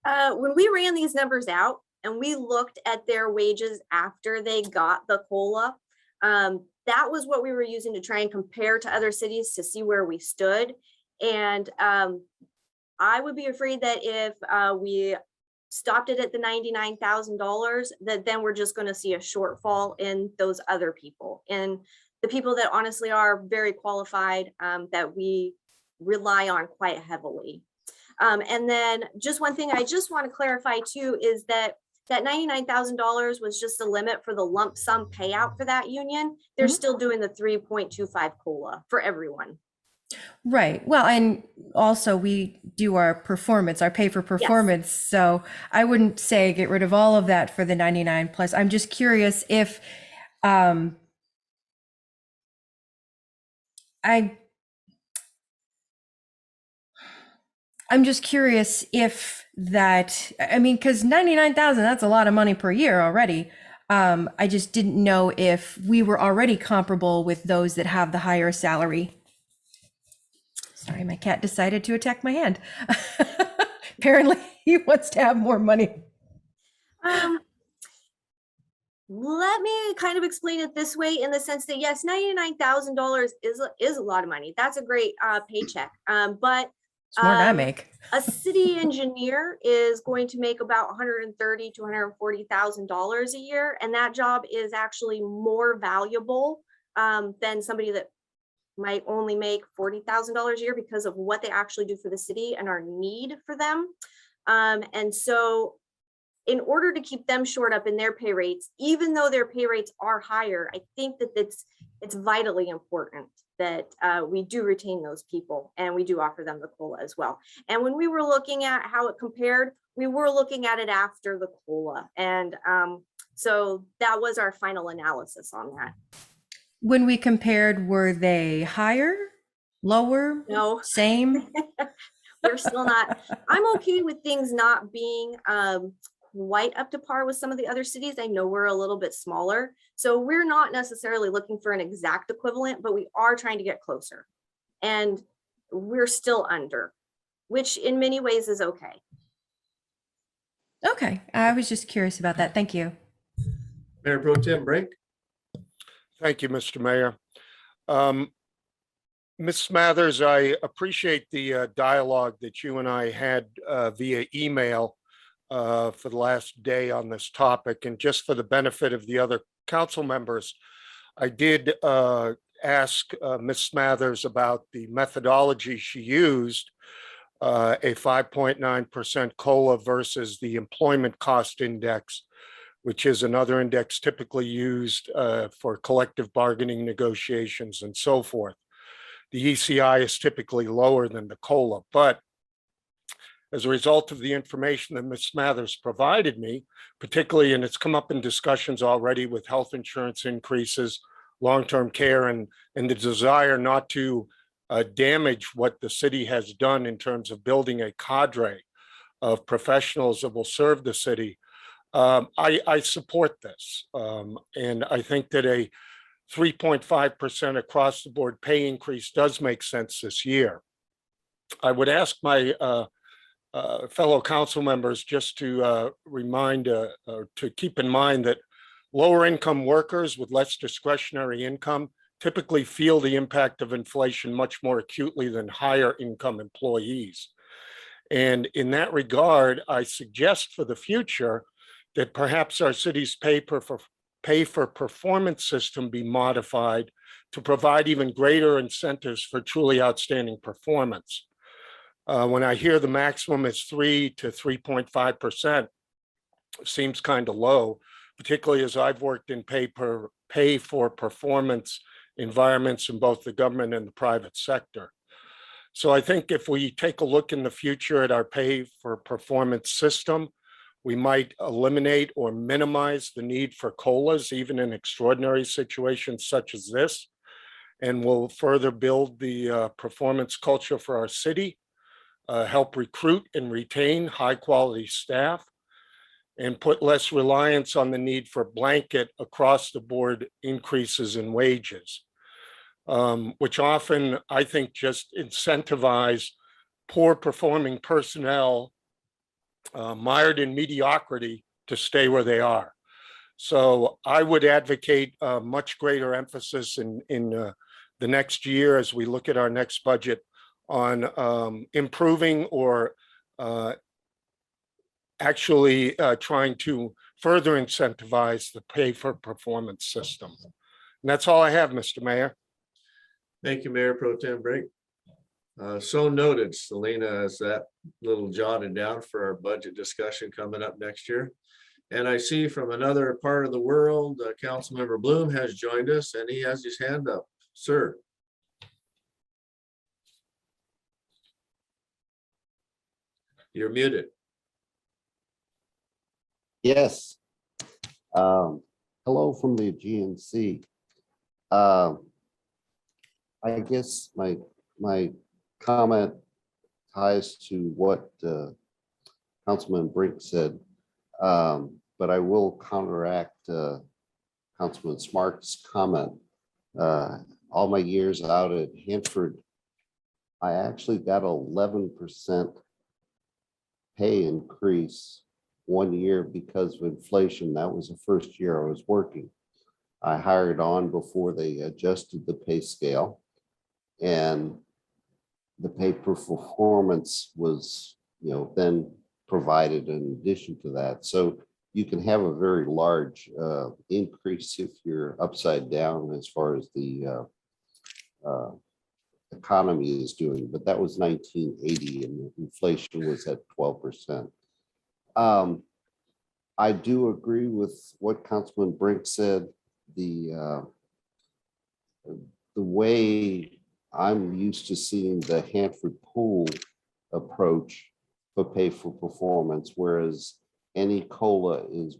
When we ran these numbers out and we looked at their wages after they got the COLA, that was what we were using to try and compare to other cities to see where we stood. And I would be afraid that if we stopped it at the $99,000, that then we're just going to see a shortfall in those other people and the people that honestly are very qualified, that we rely on quite heavily. And then just one thing I just want to clarify too is that $99,000 was just a limit for the lump sum payout for that union. They're still doing the 3.25 COLA for everyone. Right. Well, and also we do our performance, our pay for performance. Yes. So I wouldn't say get rid of all of that for the 99 plus. I'm just curious if I'm just curious if that, I mean, because 99,000, that's a lot of money per year already. I just didn't know if we were already comparable with those that have the higher salary. Sorry, my cat decided to attack my hand. Apparently he wants to have more money. let me kind of explain it this way, in the sense that yes, $99,000 is a lot of money. That's a great paycheck. But It's more than I make. a city engineer is going to make about $130,000 to $140,000 a year, and that job is actually more valuable than somebody that might only make $40,000 a year, because of what they actually do for the city and our need for them. And so in order to keep them shored up in their pay rates, even though their pay rates are higher, I think that it's vitally important that we do retain those people, and we do offer them the COLA as well. And when we were looking at how it compared, we were looking at it after the COLA. And so that was our final analysis on that. When we compared, were they higher, lower, No, same? we're still not. I'm okay with things not being quite up to par with some of the other cities. I know we're a little bit smaller, so we're not necessarily looking for an exact equivalent, but we are trying to get closer. And we're still under, which in many ways is okay. Okay, I was just curious about that. Thank you. Mayor Pro Tem Brink. Thank you, Mr. Mayor. Ms. Smathers, I appreciate the dialogue that you and I had via email for the last day on this topic. And just for the benefit of the other council members, I did ask Ms. Smathers about the methodology she used, a 5.9% COLA versus the employment cost index, which is another index typically used for collective bargaining negotiations and so forth. The ECI is typically lower than the COLA, but as a result of the information that Ms. Smathers provided me, particularly, and it's come up in discussions already with health insurance increases, long-term care, and the desire not to damage what the city has done in terms of building a cadre of professionals that will serve the city. I support this. And I think that a 3.5% across the board pay increase does make sense this year. I would ask my fellow council members just to remind or to keep in mind that lower income workers with less discretionary income typically feel the impact of inflation much more acutely than higher income employees. And in that regard, I suggest for the future that perhaps our city's pay for performance system be modified to provide even greater incentives for truly outstanding performance. When I hear the maximum is 3 to 3.5%, seems kind of low, particularly as I've worked in pay for performance environments in both the government and the private sector. So I think if we take a look in the future at our pay for performance system, we might eliminate or minimize the need for COLAs, even in extraordinary situations such as this, and will further build the performance culture for our city, help recruit and retain high quality staff, and put less reliance on the need for blanket across the board increases in wages, which often I think just incentivize poor performing personnel mired in mediocrity to stay where they are. So I would advocate a much greater emphasis in the next year as we look at our next budget on improving or actually trying to further incentivize the pay for performance system. And that's all I have, Mr. Mayor. Thank you, Mayor Pro Tem Brink. So noted. Selena has that little jotted down for our budget discussion coming up next year. And I see from another part of the world, Councilmember Bloom has joined us and he has his hand up. Sir. You're muted. Yes. Hello from the GNC. I guess my comment ties to what Councilman Brink said, but I will counteract Councilman Smart's comment. All my years out at Hanford, I actually got 11% pay increase 1 year because of inflation. That was the first year I was working. I hired on before they adjusted the pay scale, and the pay per performance was, then provided in addition to that. So you can have a very large increase if you're upside down as far as the economy is doing, but that was 1980 and inflation was at 12%. I do agree with what Councilman Brink said. The way I'm used to seeing the Hanford Pool approach for pay for performance, whereas any COLA is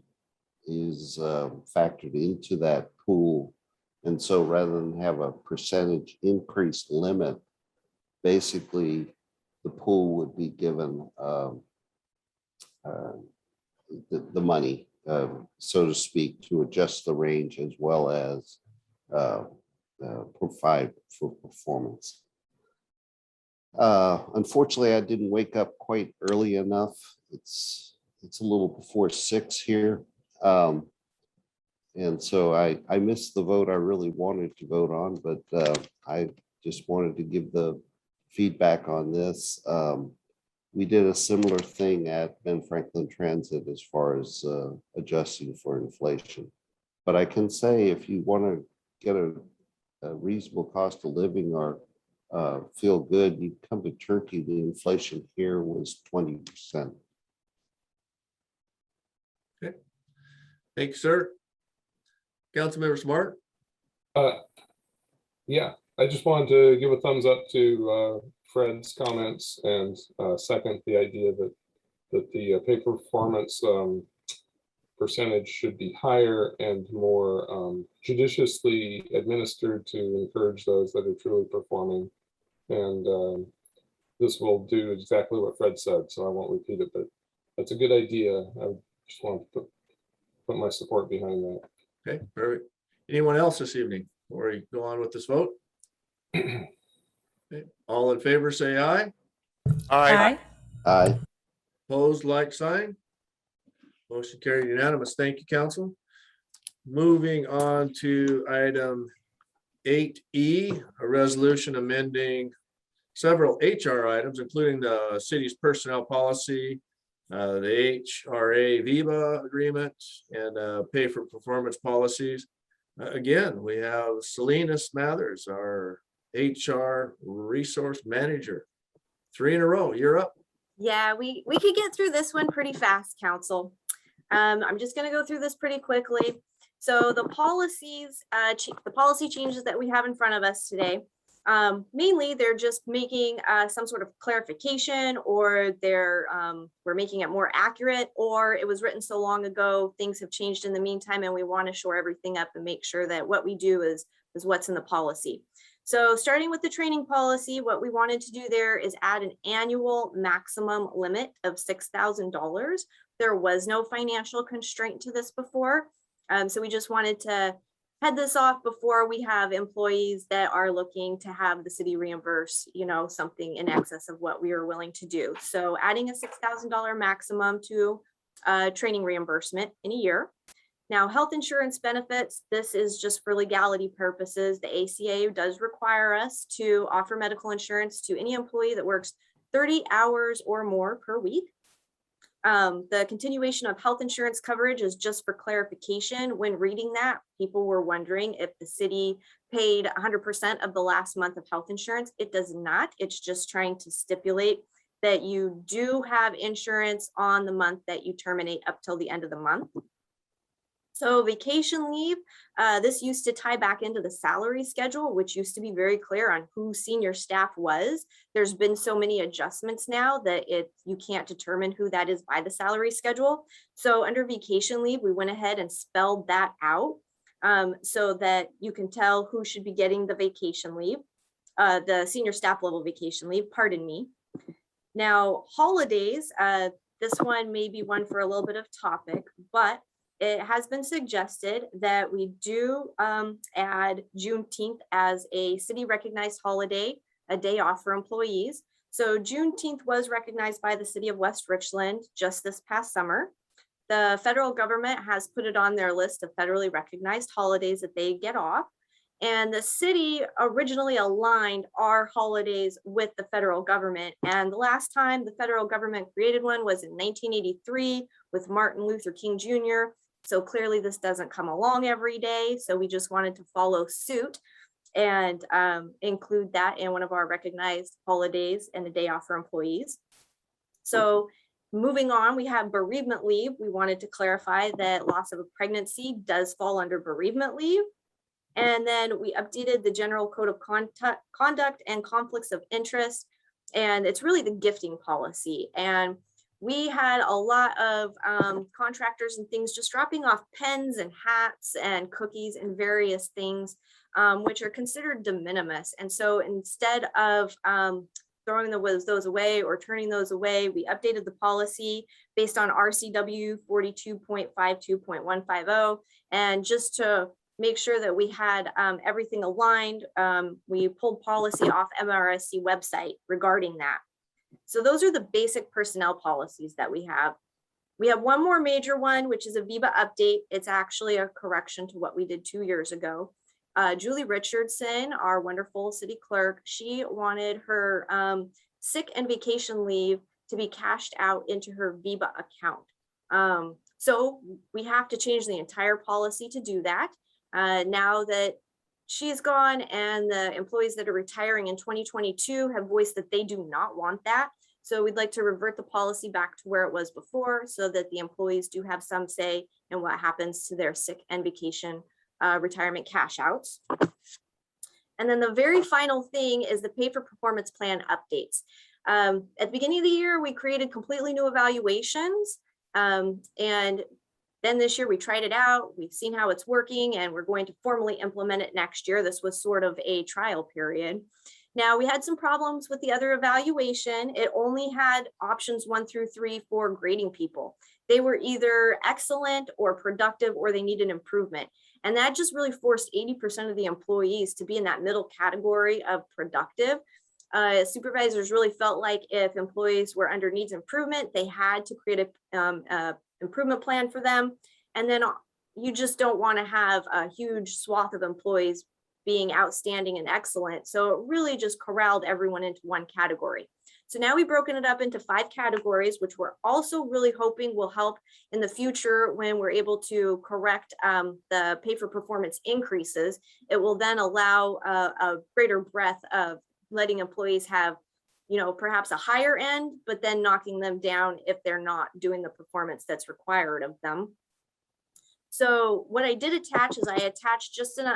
factored into that pool. And so rather than have a percentage increase limit, basically the pool would be given the money, so to speak, to adjust the range as well as provide for performance. Unfortunately, I didn't wake up quite early enough. It's a little before 6 here. And so I missed the vote I really wanted to vote on, but I just wanted to give the feedback on this. We did a similar thing at Ben Franklin Transit as far as adjusting for inflation. But I can say if you want to get a reasonable cost of living or feel good, you come to Turkey. The inflation here was 20%. Okay. Thank you, sir. Councilmember Smart. Yeah, I just wanted to give a thumbs up to Fred's comments and second the idea that the pay performance percentage should be higher and more judiciously administered to encourage those that are truly performing. And this will do exactly what Fred said, so I won't repeat it, but that's a good idea. I just want to put my support behind that. Okay, perfect. Anyone else this evening before we go on with this vote? Okay. All in favor, say aye. Aye. Aye. Opposed, like sign. Motion carried unanimous. Thank you, council. Moving on to item 8E, a resolution amending several HR items, including the city's personnel policy, the HRA Viva agreement, and pay for performance policies. Again, we have Selena Smathers, our HR resource manager. 3 in a row. You're up. Yeah, we could get through this one pretty fast, council. I'm just going to go through this pretty quickly. So the policies, the policy changes that we have in front of us today, mainly they're just making some sort of clarification, or we're making it more accurate, or it was written so long ago, things have changed in the meantime, and we want to shore everything up and make sure that what we do is what's in the policy. So starting with the training policy, what we wanted to do there is add an annual maximum limit of $6,000. There was no financial constraint to this before. So we just wanted to head this off before we have employees that are looking to have the city reimburse, something in excess of what we are willing to do. So adding a $6,000 maximum to training reimbursement in a year. Now, health insurance benefits, this is just for legality purposes. The ACA does require us to offer medical insurance to any employee that works 30 hours or more per week. The continuation of health insurance coverage is just for clarification. When reading that, people were wondering if the city paid 100% of the last month of health insurance. It does not. It's just trying to stipulate that you do have insurance on the month that you terminate up till the end of the month. So vacation leave, this used to tie back into the salary schedule, which used to be very clear on who senior staff was. There's been so many adjustments now that you can't determine who that is by the salary schedule. So under vacation leave, we went ahead and spelled that out so that you can tell who should be getting the vacation leave, the senior staff level vacation leave, pardon me. Now, holidays, this one may be one for a little bit of topic, but it has been suggested that we do add Juneteenth as a city recognized holiday, a day off for employees. So Juneteenth was recognized by the city of West Richland just this past summer. the federal government has put it on their list of federally recognized holidays that they get off. And the city originally aligned our holidays with the federal government. And the last time the federal government created one was in 1983 with Martin Luther King Jr. So clearly this doesn't come along every day. So we just wanted to follow suit and include that in one of our recognized holidays and a day off for employees. So moving on, we have bereavement leave. We wanted to clarify that loss of a pregnancy does fall under bereavement leave. And then we updated the general code of conduct and conflicts of interest. And it's really the gifting policy. And we had a lot of contractors and things just dropping off pens and hats and cookies and various things, which are considered de minimis. And so instead of throwing those away or turning those away, we updated the policy based on RCW 42.52.150. And just to make sure that we had everything aligned, we pulled policy off MRSC website regarding that. So those are the basic personnel policies that we have. We have one more major one, which is a Viva update. It's actually a correction to what we did 2 years ago. Julie Richardson, our wonderful city clerk, she wanted her sick and vacation leave to be cashed out into her Viva account. So we have to change the entire policy to do that. Now that she's gone and the employees that are retiring in 2022 have voiced that they do not want that. So we'd like to revert the policy back to where it was before so that the employees do have some say in what happens to their sick and vacation retirement cash outs. And then the very final thing is the pay for performance plan updates. At the beginning of the year, we created completely new evaluations. And then this year we tried it out, we've seen how it's working, and we're going to formally implement it next year. This was sort of a trial period. Now, we had some problems with the other evaluation. It only had options 1 through 3 for grading people. They were either excellent or productive, or they needed improvement. And that just really forced 80% of the employees to be in that middle category of productive. Supervisors really felt like if employees were under needs improvement, they had to create a improvement plan for them. And then you just don't want to have a huge swath of employees being outstanding and excellent. So it really just corralled everyone into one category. So now we've broken it up into 5 categories, which we're also really hoping will help in the future when we're able to correct the pay for performance increases. It will then allow a greater breadth of letting employees have, you know, perhaps a higher end, but then knocking them down if they're not doing the performance that's required of them. So what I did attach is I attached just an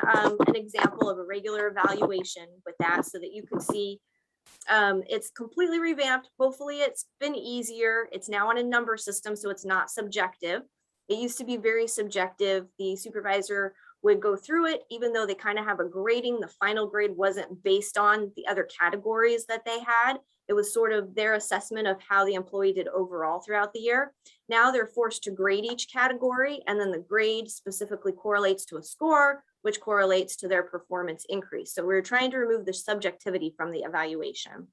example of a regular evaluation with that so that you could see it's completely revamped. Hopefully it's been easier. It's now on a number system, so it's not subjective. It used to be very subjective. The supervisor would go through it, even though they kind of have a grading. The final grade wasn't based on the other categories that they had. It was sort of their assessment of how the employee did overall throughout the year. Now they're forced to grade each category, and then the grade specifically correlates to a score, which correlates to their performance increase. So we're trying to remove the subjectivity from the evaluation.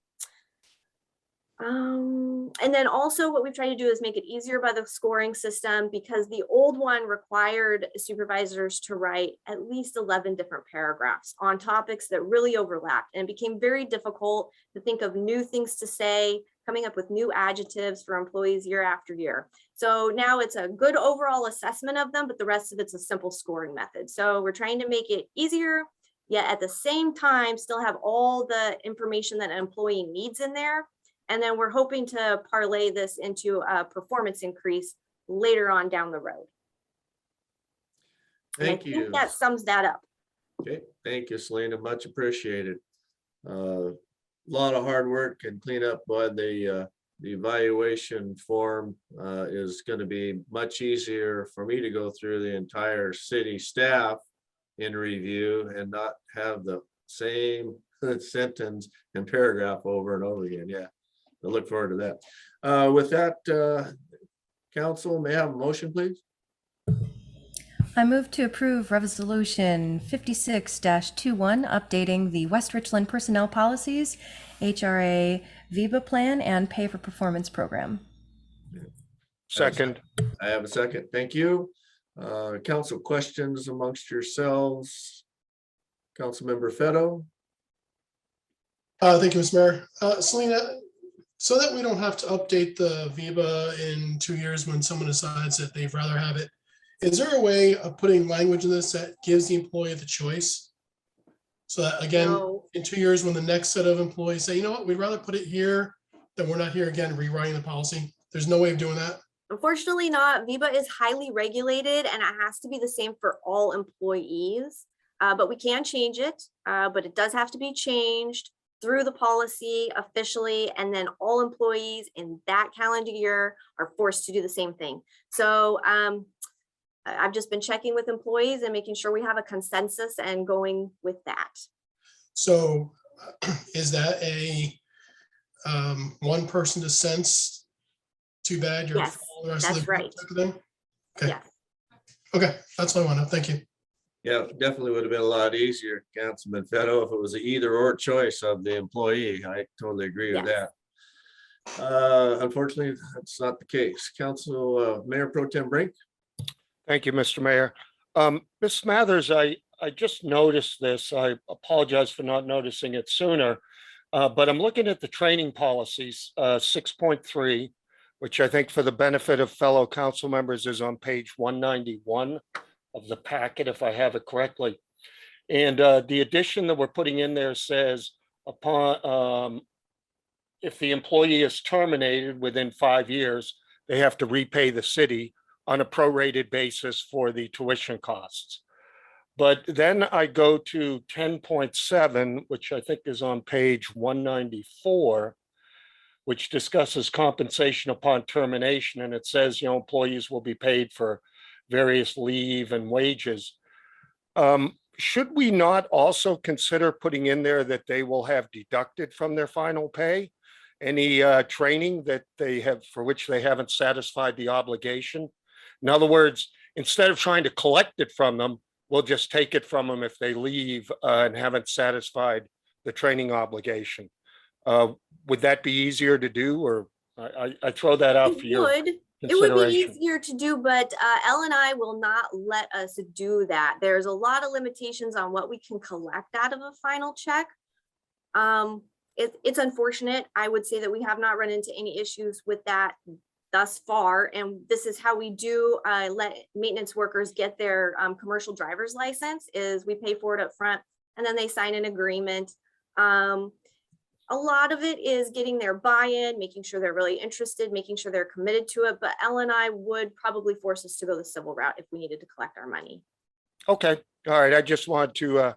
And then also what we've tried to do is make it easier by the scoring system, because the old one required supervisors to write at least 11 different paragraphs on topics that really overlapped, and it became very difficult to think of new things to say, coming up with new adjectives for employees year after year. So now it's a good overall assessment of them, but the rest of it's a simple scoring method. So we're trying to make it easier, yet at the same time still have all the information that an employee needs in there. And then we're hoping to parlay this into a performance increase later on down the road. Thank I you. think that sums that up. Okay, thank you, Selena. Much appreciated. A lot of hard work and cleanup, but the evaluation form is going to be much easier for me to go through the entire city staff in review and not have the same sentence and paragraph over and over again. Yeah. I look forward to that. With that, council, may I have a motion, please? I move to approve Resolution 56-21, updating the West Richland personnel policies, HRA Viva plan, and pay for performance program. Second. I have a second. Thank you. Council questions amongst yourselves. Councilmember Fetto. Thank you, Mr. Mayor. Selena, so that we don't have to update the Viva in 2 years when someone decides that they'd rather have it, is there a way of putting language in this that gives the employee the choice? So that, again, No. in 2 years, when the next set of employees say, you know what, we'd rather put it here, then we're not here again rewriting the policy. There's no way of doing that. Unfortunately not. Viva is highly regulated and it has to be the same for all employees. But we can change it, but it does have to be changed through the policy officially, and then all employees in that calendar year are forced to do the same thing. So I've just been checking with employees and making sure we have a consensus and going with that. So is that a one person dissents? Too bad. You're Yes, all the rest of that's the group right. took them? Okay. Yes. Okay, that's what I want to know. Thank you. Yeah, definitely would have been a lot easier, Councilman Fetto, if it was an either or choice of the employee. I totally agree with Yes. that. Unfortunately, that's not the case. Council Mayor Pro Tem Brink. Thank you, Mr. Mayor. Ms. Smathers, I just noticed this. I apologize for not noticing it sooner. But I'm looking at the training policies, 6.3, which I think for the benefit of fellow council members is on page 191 of the packet, if I have it correctly. And the addition that we're putting in there says upon if the employee is terminated within 5 years, they have to repay the city on a prorated basis for the tuition costs. But then I go to 10.7, which I think is on page 194, which discusses compensation upon termination. And it says, employees will be paid for various leave and wages. Should we not also consider putting in there that they will have deducted from their final pay any training that they have for which they haven't satisfied the obligation? In other words, instead of trying to collect it from them, we'll just take it from them if they leave and haven't satisfied the training obligation. Would that be easier to do, or I throw that out for your It would be consideration? easier to do, but L&I will not let us do that. There's a lot of limitations on what we can collect out of a final check. It's unfortunate. I would say that we have not run into any issues with that thus far. And this is how we do let maintenance workers get their commercial driver's license, is we pay for it up front and then they sign an agreement. A lot of it is getting their buy-in, making sure they're really interested, making sure they're committed to it. But L&I would probably force us to go the civil route if we needed to collect our money. Okay, all right. I just wanted to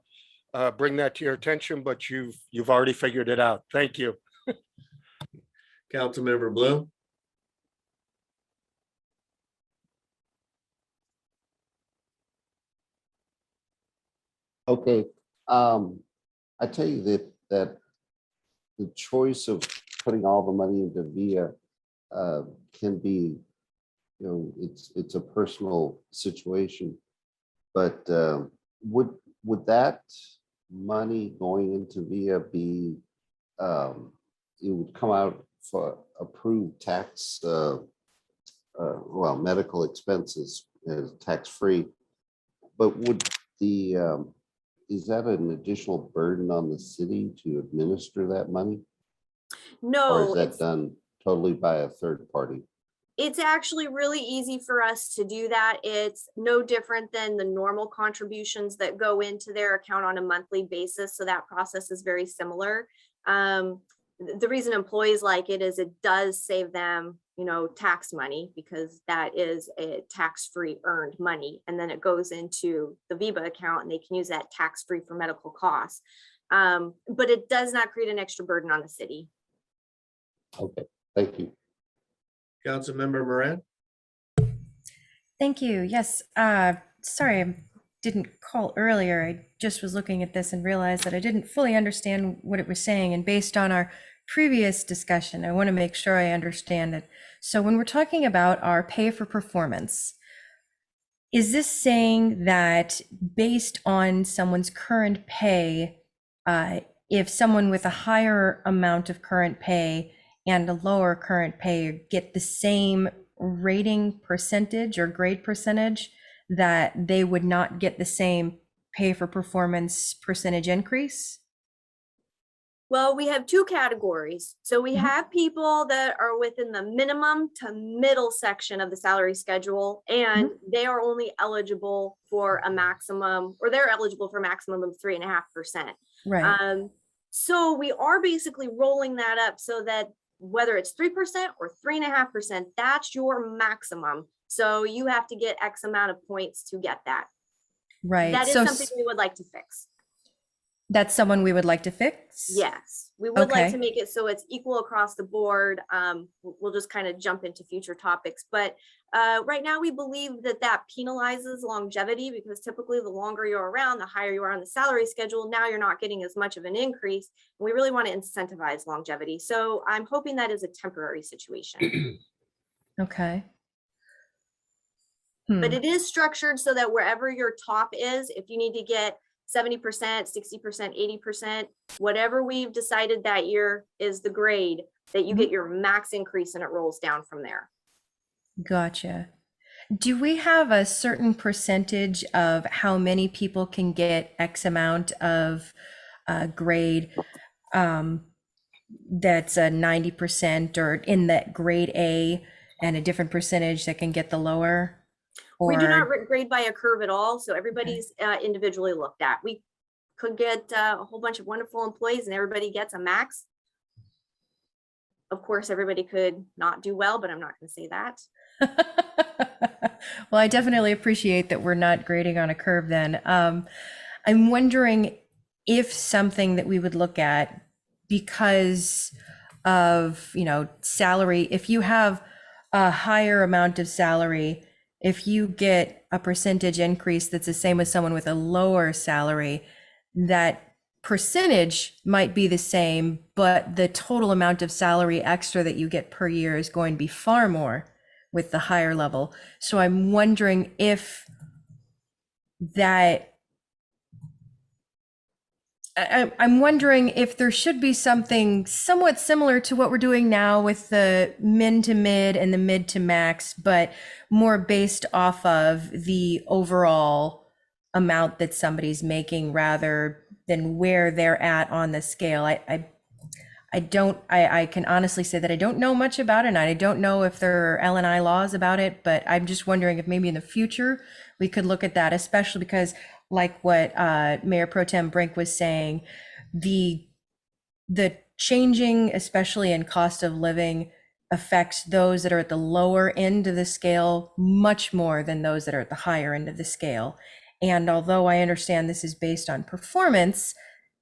bring that to your attention, but you've already figured it out. Thank you. Councilmember Bloom. Okay, I tell you that the choice of putting all the money into VIA can be, it's a personal situation. But would that money going into VIA be, it would come out for approved tax, well, medical expenses as tax-free, but would the, is that an additional burden on the city to administer that money? Or No, is that done totally by a third party? it's actually really easy for us to do that. It's no different than the normal contributions that go into their account on a monthly basis. So that process is very similar. The reason employees like it is it does save them, tax money, because that is a tax-free earned money. And then it goes into the Viva account and they can use that tax-free for medical costs. But it does not create an extra burden on the city. Okay, thank you. Councilmember Moran. Thank you. Yes, sorry, I didn't call earlier. I just was looking at this and realized that I didn't fully understand what it was saying. And based on our previous discussion, I want to make sure I understand it. So when we're talking about our pay for performance, is this saying that based on someone's current pay, if someone with a higher amount of current pay and a lower current pay get the same rating percentage or grade percentage, that they would not get the same pay for performance percentage increase? Well, we have two categories. So we Mhm. have people that are within the minimum to middle section of the salary schedule, and they are only eligible for a maximum, or they're eligible for a maximum of 3.5%. Right. So we are basically rolling that up so that whether it's 3% or 3.5%, that's your maximum. So you have to get X amount of points to get that. Right. That is So something we would like to fix. that's someone we would like to fix? Yes, we would like to Okay. make it so it's equal across the board. We'll just kind of jump into future topics, but right now we believe that that penalizes longevity, because typically the longer you're around, the higher you are on the salary schedule. Now you're not getting as much of an increase. And we really want to incentivize longevity. So I'm hoping that is a temporary situation. Okay. But it is structured so that wherever your top is, if you need to get 70%, 60%, 80%, whatever we've decided that year is the grade, that you get your max increase and it rolls down from there. Gotcha. Do we have a certain percentage of how many people can get X amount of grade that's a 90% or in that grade A, and a different percentage that can get the lower? We do not Or grade by a curve at all, so everybody's individually looked at. We could get a whole bunch of wonderful employees and everybody gets a max. Of course, everybody could not do well, but I'm not going to say that. well, I definitely appreciate that we're not grading on a curve then. I'm wondering if something that we would look at, because of, salary, if you have a higher amount of salary, if you get a percentage increase that's the same as someone with a lower salary, that percentage might be the same, but the total amount of salary extra that you get per year is going to be far more with the higher level. So I'm wondering if I'm wondering if there should be something somewhat similar to what we're doing now with the min to mid and the mid to max, but more based off of the overall amount that somebody's making rather than where they're at on the scale. I can honestly say that I don't know much about it, and I don't know if there are L&I laws about it, but I'm just wondering if maybe in the future we could look at that, especially because, like what Mayor Pro Tem Brink was saying, the changing, especially in cost of living, affects those that are at the lower end of the scale much more than those that are at the higher end of the scale. And although I understand this is based on performance,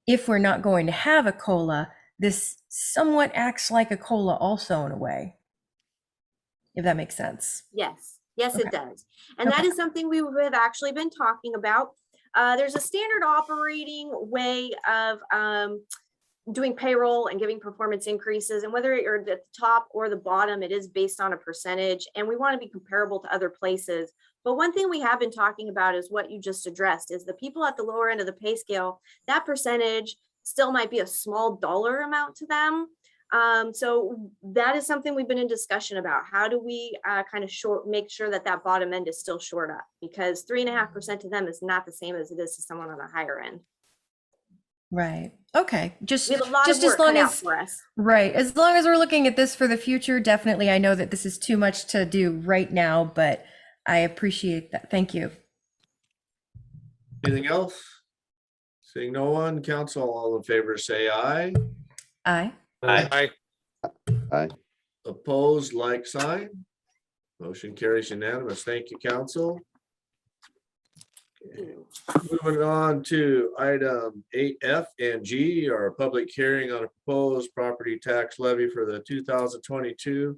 if we're not going to have a COLA, this somewhat acts like a COLA also in a way, if that makes sense. Yes, yes, it Okay. does. And that Okay. is something we have actually been talking about. There's a standard operating way of doing payroll and giving performance increases, and whether you're at the top or the bottom, it is based on a percentage, and we want to be comparable to other places. But one thing we have been talking about is what you just addressed, is the people at the lower end of the pay scale, that percentage still might be a small dollar amount to them. So that is something we've been in discussion about. How do we kind of make sure that that bottom end is still shored up? Because 3.5% to them is not the same as it is to someone on the higher end. Right. Okay. Just We have a lot just of work as long cut out as for us. right, as long as we're looking at this for the future, definitely. I know that this is too much to do right now, but I appreciate that. Thank you. Anything else? Seeing no one, council, all in favor, say aye. Aye. Aye. Aye. Opposed, like sign. Motion carries unanimous. Thank you, council. Okay. Moving on to item 8F and G, our public hearing on a proposed property tax levy for the 2022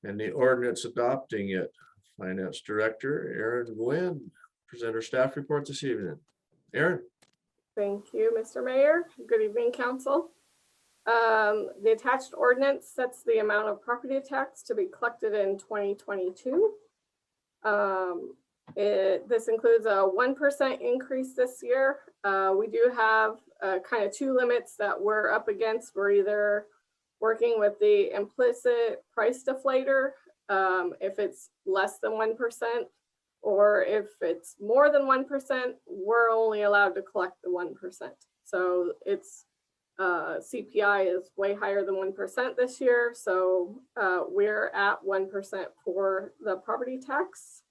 and the ordinance adopting it. Finance Director Aaron Gwynn, presenter staff report this evening. Aaron. Thank you, Mr. Mayor. Good evening, council. The attached ordinance sets the amount of property tax to be collected in 2022. This includes a 1% increase this year. We do have kind of two limits that we're up against. We're either working with the implicit price deflator if it's less than 1%, or if it's more than 1%, we're only allowed to collect the 1%. So it's CPI is way higher than 1% this year. So we're at 1% for the property tax.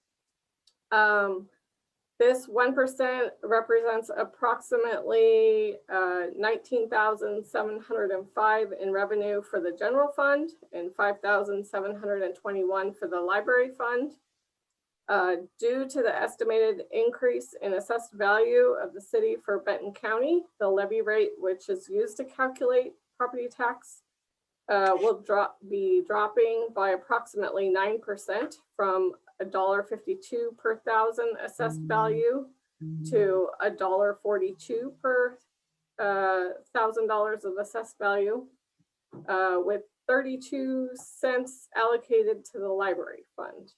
This 1% represents approximately 19,705 in revenue for the general fund and 5,721 for the library fund. Due to the estimated increase in assessed value of the city for Benton County, the levy rate, which is used to calculate property tax, will be dropping by approximately 9% from $1.52 per thousand assessed value to $1.42 per $1,000 of assessed value, with 32 cents allocated to the library fund.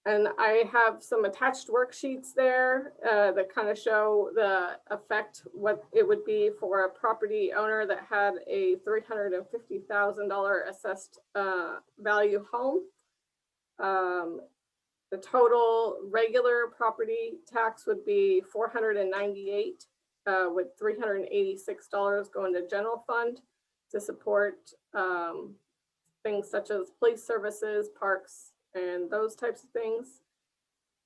And I have some attached worksheets there that kind of show the effect, what it would be for a property owner that had a $350,000 assessed value home. The total regular property tax would be $498, with $386 going to general fund to support things such as police services, parks, and those types of things.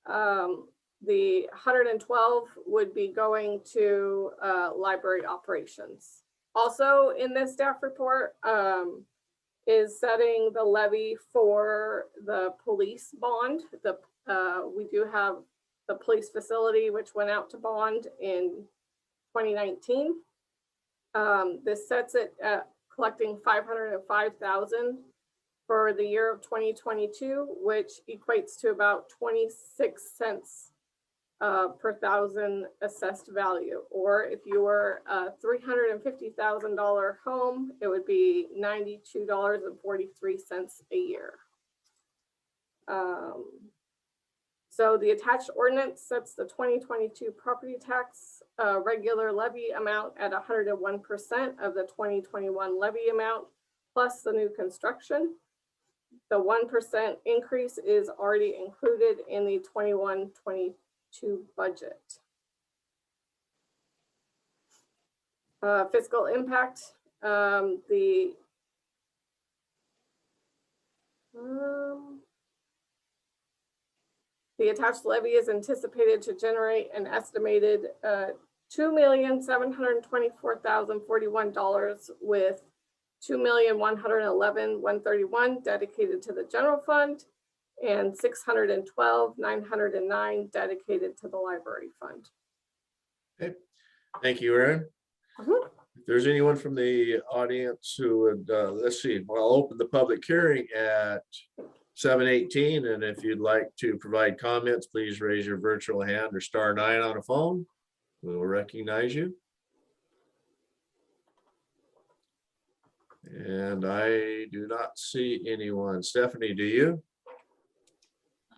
The 112 would be going to library operations. Also in this staff report is setting the levy for the police bond. We do have the police facility, which went out to bond in 2019. This sets it at collecting $505,000 for the year of 2022, which equates to about 26 cents per thousand assessed value. Or if you were a $350,000 home, it would be $92.43 a year. So the attached ordinance sets the 2022 property tax regular levy amount at 101% of the 2021 levy amount, plus the new construction. The 1% increase is already included in the 21-22 budget. Fiscal impact, the attached levy is anticipated to generate an estimated $2,724,041, with $2,111,131 dedicated to the general fund and $612,909 dedicated to the library fund. Okay, thank you, Erin. If there's anyone from the audience who would, let's see, well, I'll open the public hearing at 7:18, and if you'd like to provide comments, please raise your virtual hand or *9 on a phone. We'll recognize you. And I do not see anyone. Stephanie, do you?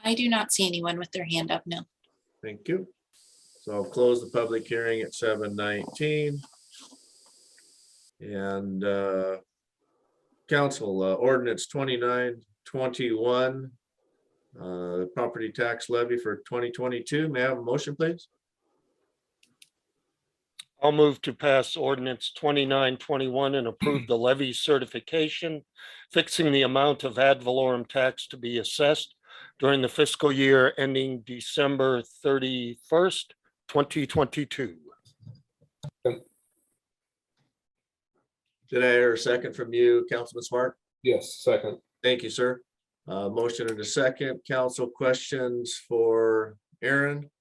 I do not see anyone with their hand up, no. Thank you. So I'll close the public hearing at 7:19. And council, ordinance 2921, property tax levy for 2022. May I have a motion, please? I'll move to pass ordinance 2921 and approve the levy certification, fixing the amount of ad valorem tax to be assessed during the fiscal year ending December 31st, 2022. Did I hear a second from you, Councilman Smart? Yes, second. Thank you, sir. Motion and a second. Council questions for Erin?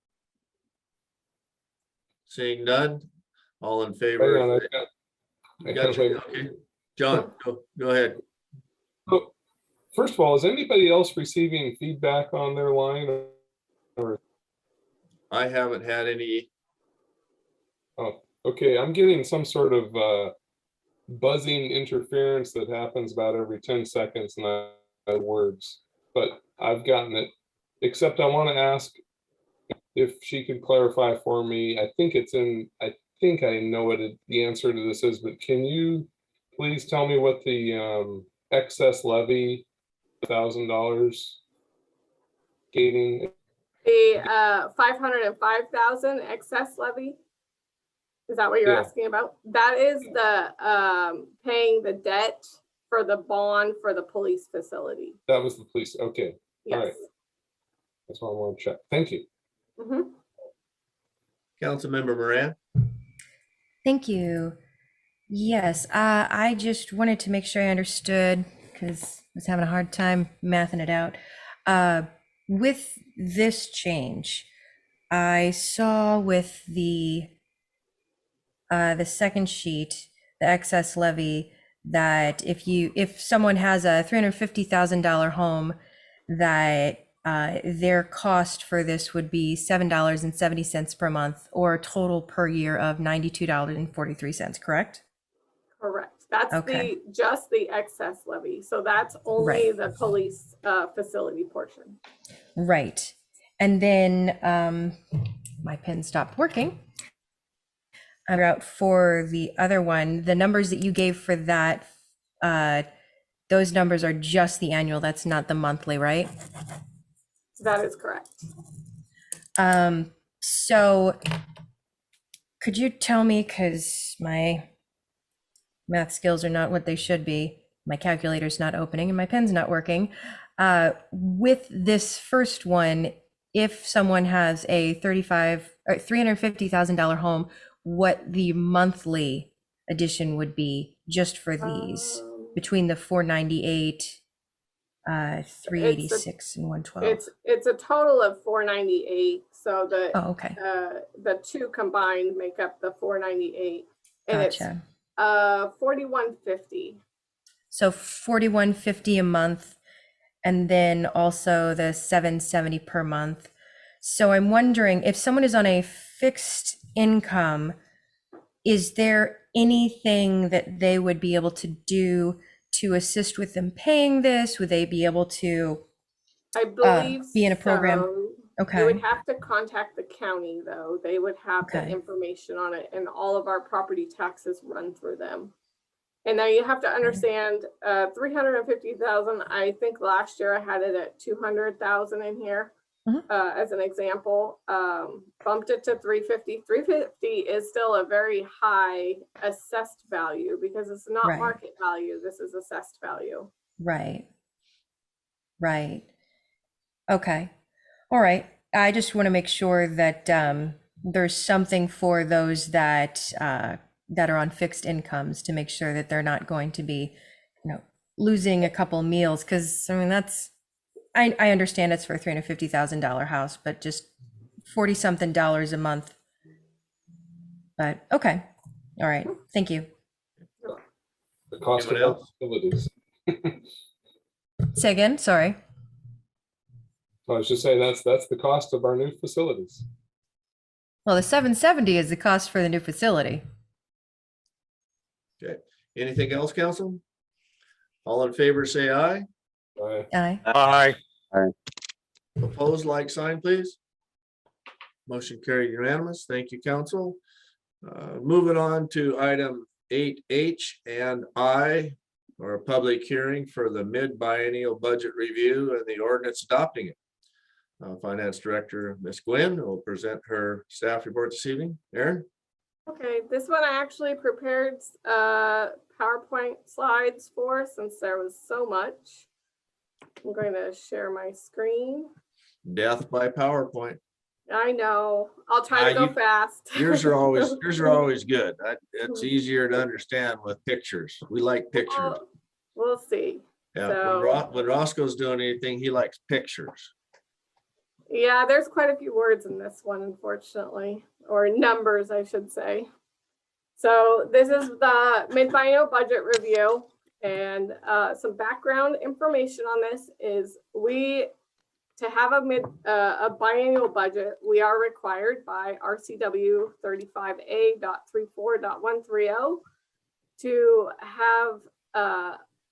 Seeing none. All in favor? Hang on, I got Gotcha. Okay. John, go ahead. So, first of all, is anybody else receiving feedback on their line? Or I haven't had any. oh, okay, I'm getting some sort of buzzing interference that happens about every 10 seconds, not words, but I've gotten it. Except I want to ask if she could clarify for me. I think it's in, I think I know what the answer to this is, but can you please tell me what the excess levy, $1,000 gating? The 505,000 excess levy. Is that what you're Yeah. asking about? That is the paying the debt for the bond for the police facility. That was the police. Okay, all right. Yes. That's what I want to check. Thank you. Mhm. Councilmember Moran. Thank you. Yes, I just wanted to make sure I understood because I was having a hard time mathing it out. With this change, I saw with the second sheet, the excess levy, that if someone has a $350,000 home, that their cost for this would be $7.70 per month, or a total per year of $92.43, correct? Correct. That's Okay. just the excess levy. So that's only the police facility portion. Right. And then my pen stopped working. I'm out for the other one. The numbers that you gave for that, those numbers are just the annual. That's not the monthly, right? That is correct. So could you tell me, because my math skills are not what they should be, my calculator's not opening and my pen's not working. With this first one, if someone has a $350,000 home, what the monthly addition would be just for these, between the 498, 386 and 112. It's a total of 498. So Oh, okay. the two combined make up the 498, and Gotcha. it's 4150. So 4150 a month, and then also the 770 per month. So I'm wondering if someone is on a fixed income, is there anything that they would be able to do to assist with them paying this? Would they be able to I believe be in a program? so. Okay. You would have to contact the county, though. They would have the Okay. information on it, and all of our property taxes run through them. And now you have to understand, 350,000, I think last year I had it at 200,000 in here. As an example, bumped it to 350. 350 is still a very high assessed value because it's not Right. market value. This is assessed value. Right. Right. Okay. All right. I just want to make sure that there's something for those that that are on fixed incomes, to make sure that they're not going to be, losing a couple meals. Because I mean, I understand it's for a $350,000 house, but just $40-something a month. But okay. All right. Thank you. The cost of Anyone our else? facilities. Say again. Sorry. I was just saying that's the cost of our new facilities. Well, the 770 is the cost for the new facility. Okay. Anything else, council? All in favor, say aye. Aye. Aye. Opposed, like sign, please. Motion carried unanimous. Thank you, council. Moving on to item 8H and I, or a public hearing for the mid-biennial budget review and the ordinance adopting it. Finance Director, Ms. Gwynn, will present her staff report this evening. Aaron? Okay, this one I actually prepared PowerPoint slides for, since there was so much. I'm going to share my screen. Death by PowerPoint. I know. I'll try to go fast. Yours are always good. It's easier to understand with pictures. We like pictures. We'll see. Yeah, So, when Roscoe's doing anything, he likes pictures. yeah, there's quite a few words in this one, unfortunately, or numbers, I should say. So this is the mid-biennial budget review, and some background information on this is to have a biennial budget, we are required by RCW 35A.34.130 to have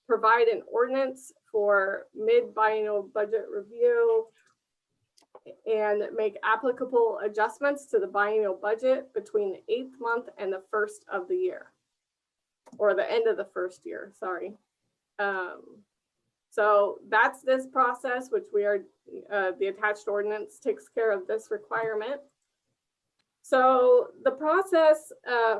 provide an ordinance for mid-biennial budget review and make applicable adjustments to the biennial budget between the 8th month and the 1st of the year. or the end of the first year, sorry. So that's this process, which we are, the attached ordinance takes care of this requirement. So the process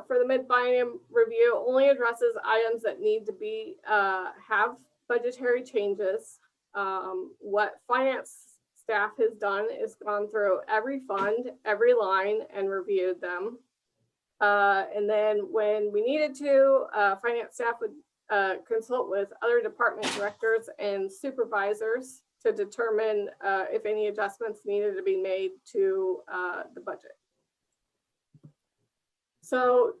for the mid-biennium review only addresses items that need to be, have budgetary changes. What finance staff has done is gone through every fund, every line, and reviewed them. And then when we needed to, finance staff would consult with other department directors and supervisors to determine if any adjustments needed to be made to the budget. So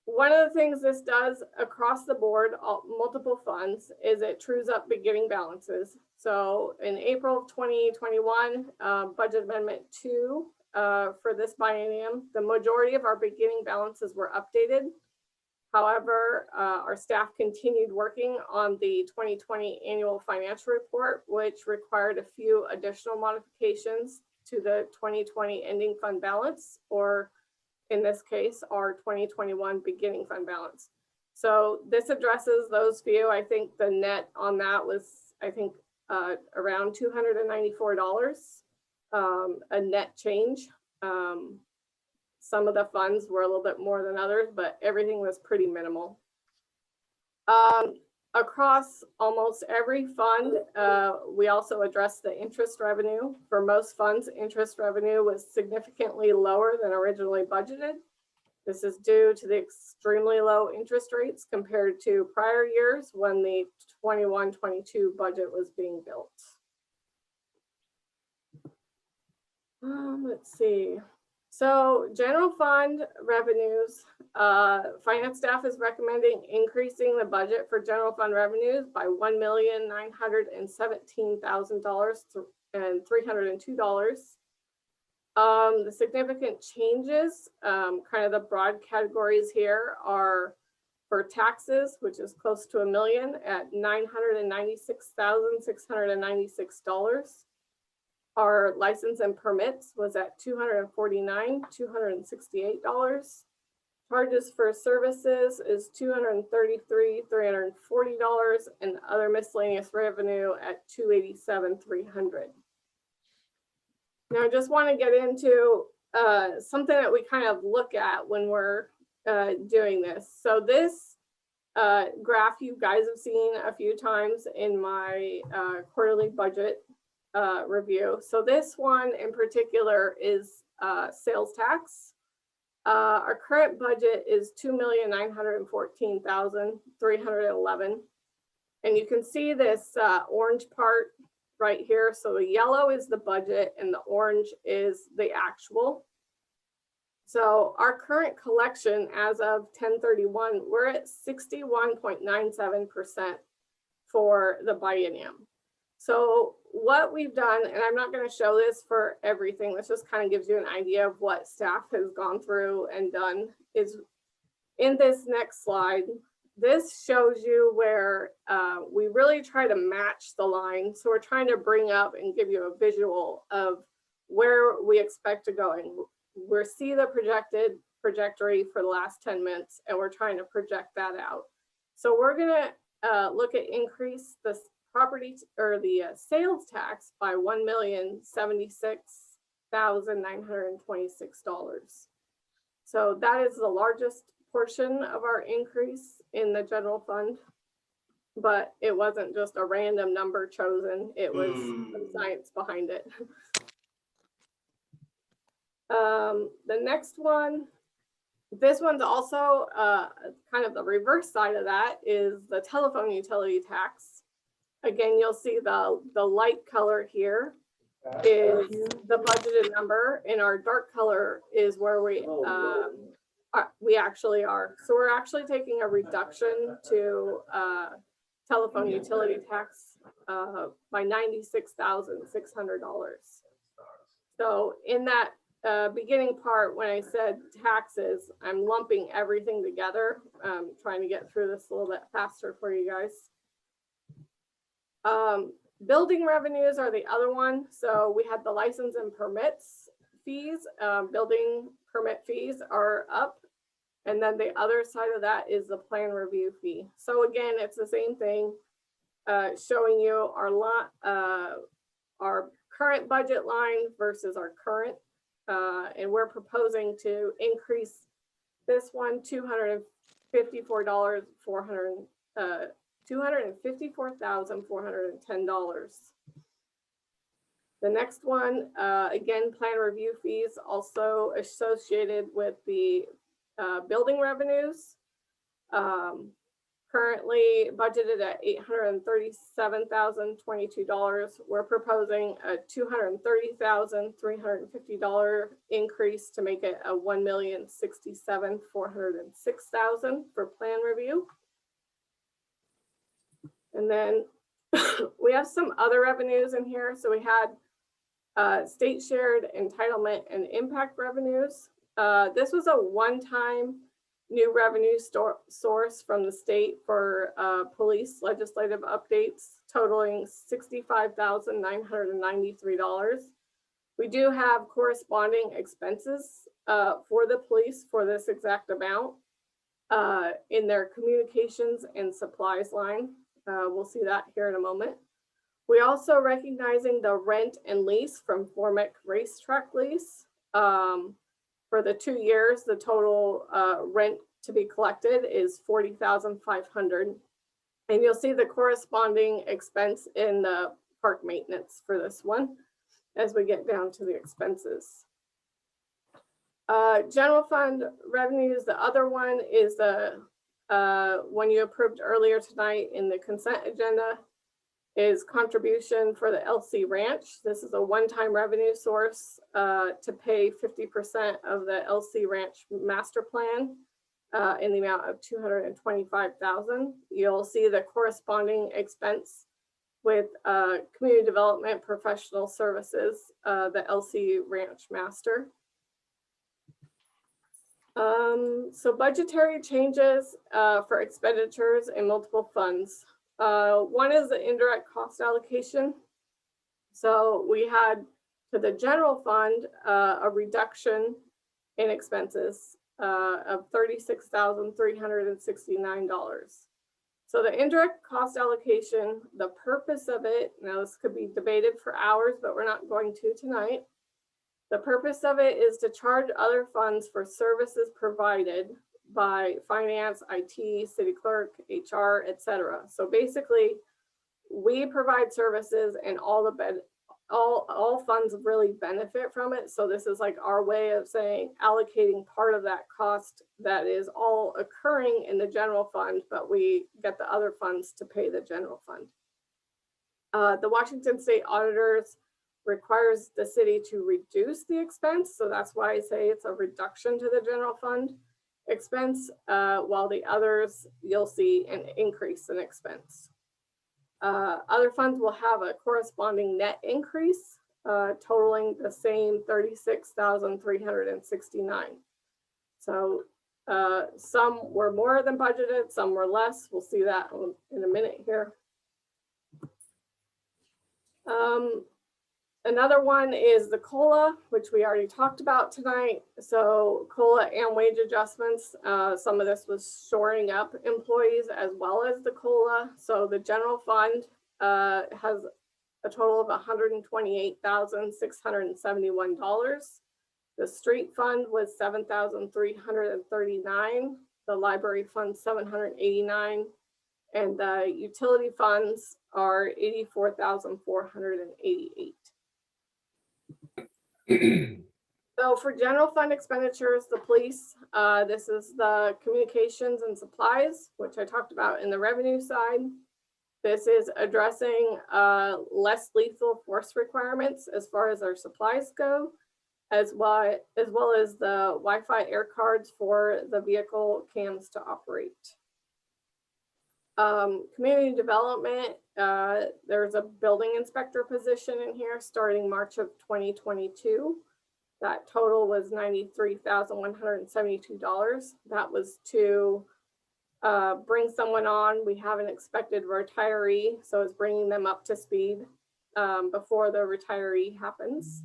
one of the things this does across the board, multiple funds, is it trues up beginning balances. So in April of 2021, Budget Amendment 2 for this biennium, the majority of our beginning balances were updated. However, our staff continued working on the 2020 annual financial report, which required a few additional modifications to the 2020 ending fund balance, or in this case, our 2021 beginning fund balance. So this addresses those few. I think the net on that was, I think, around $294, a net change. Some of the funds were a little bit more than others, but everything was pretty minimal. Across almost every fund, we also addressed the interest revenue. For most funds, interest revenue was significantly lower than originally budgeted. This is due to the extremely low interest rates compared to prior years when the 21-22 budget was being built. Let's see. So general fund revenues, finance staff is recommending increasing the budget for general fund revenues by $1,917,302. The significant changes, kind of the broad categories here, are for taxes, which is close to $1 million at $996,696. Our license and permits was at $249,268. Charges for services is $233,340, and other miscellaneous revenue at $287,300. Now, I just want to get into something that we kind of look at when we're doing this. So this graph you guys have seen a few times in my quarterly budget review. So this one in particular is sales tax. Our current budget is $2,914,311. And you can see this orange part right here. So the yellow is the budget and the orange is the actual. So our current collection as of 10/31, we're at 61.97% for the biennium. So what we've done, and I'm not going to show this for everything, this just kind of gives you an idea of what staff has gone through and done, is in this next slide, this shows you where we really try to match the line. So we're trying to bring up and give you a visual of where we expect to go. And we see the projected trajectory for the last 10 minutes, and we're trying to project that out. So we're going to look at increase the property or the sales tax by $1,076,926. So that is the largest portion of our increase in the general fund, but it wasn't just a random number chosen. It was some science behind it. The next one, this one's also kind of the reverse side of that, is the telephone utility tax. Again, you'll see the light color here is the budgeted number, and our dark color is where we actually are. So we're actually taking a reduction to telephone utility tax by $96,600. So in that beginning part, when I said taxes, I'm lumping everything together, trying to get through this a little bit faster for you guys. Building revenues are the other one. So we had the license and permits fees. Building permit fees are up And then the other side of that is the plan review fee. So again, it's the same thing, showing you our current budget line versus our current. And we're proposing to increase this one $254,410. The next one, again, plan review fees also associated with the building revenues. Currently budgeted at $837,022. We're proposing a $230,350 increase to make it a $1,067,406,000 for plan review. And then we have some other revenues in here. So we had state shared entitlement and impact revenues. This was a one-time new revenue source from the state for police legislative updates totaling $65,993. We do have corresponding expenses for the police for this exact amount in their communications and supplies line. We'll see that here in a moment. We also recognizing the rent and lease from Formic racetrack lease. For the 2 years, the total rent to be collected is $40,500. And you'll see the corresponding expense in the park maintenance for this one as we get down to the expenses. General fund revenues, the other one is the one you approved earlier tonight in the consent agenda, is contribution for the LC Ranch. This is a one-time revenue source to pay 50% of the LC Ranch master plan in the amount of $225,000. You'll see the corresponding expense with community development professional services, the LC Ranch master. So budgetary changes for expenditures in multiple funds. One is the indirect cost allocation. So we had to the general fund a reduction in expenses of $36,369. So the indirect cost allocation, the purpose of it, now this could be debated for hours, but we're not going to tonight. The purpose of it is to charge other funds for services provided by finance, IT, city clerk, HR, etc. So basically, we provide services and all funds really benefit from it. So this is like our way of saying allocating part of that cost that is all occurring in the general fund, but we get the other funds to pay the general fund. The Washington State Auditors requires the city to reduce the expense. So that's why I say it's a reduction to the general fund expense, while the others, you'll see an increase in expense. Other funds will have a corresponding net increase, totaling the same $36,369. So some were more than budgeted, some were less. We'll see that in a minute here. Another one is the COLA, which we already talked about tonight. So COLA and wage adjustments. Some of this was shoring up employees as well as the COLA. So the general fund has a total of $128,671. The street fund was $7,339. The library fund $789. And the utility funds are $84,488. So for general fund expenditures, the police, this is the communications and supplies, which I talked about in the revenue side. This is addressing less lethal force requirements as far as our supplies go, as well as the Wi-Fi air cards for the vehicle cams to operate. Community development, there's a building inspector position in here starting March of 2022. That total was $93,172. That was to bring someone on. We have an expected retiree, so it's bringing them up to speed before the retiree happens.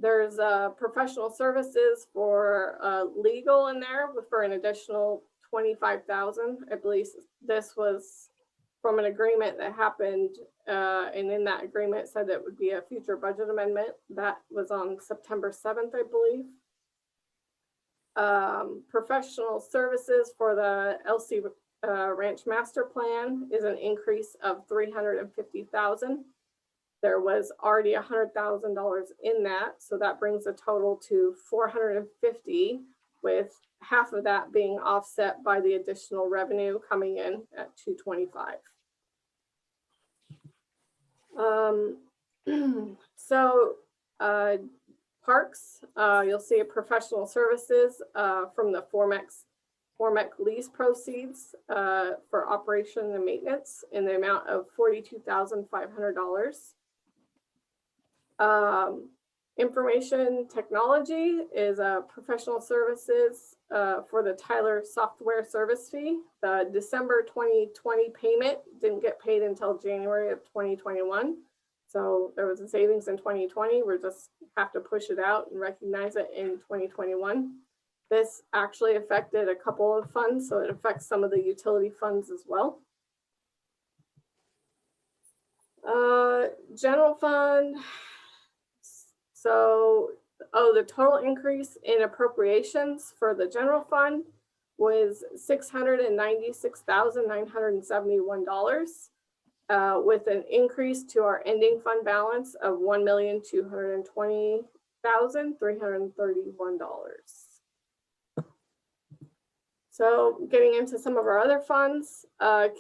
There's professional services for legal in there for an additional 25,000. I believe this was from an agreement that happened, and in that agreement said it would be a future budget amendment. That was on September 7th, I believe. Professional services for the LC Ranch Master Plan is an increase of 350,000. There was already $100,000 in that, so that brings the total to 450, with half of that being offset by the additional revenue coming in at 225. Parks, you'll see a professional services from the Formex lease proceeds for operation and maintenance in the amount of $42,500. Information technology is a professional services for the Tyler software service fee. The December 2020 payment didn't get paid until January of 2021. So there was a savings in 2020. We're just have to push it out and recognize it in 2021. This actually affected a couple of funds, so it affects some of the utility funds as well. General fund. So, the total increase in appropriations for the general fund was $696,971, with an increase to our ending fund balance of $1,220,331. So getting into some of our other funds,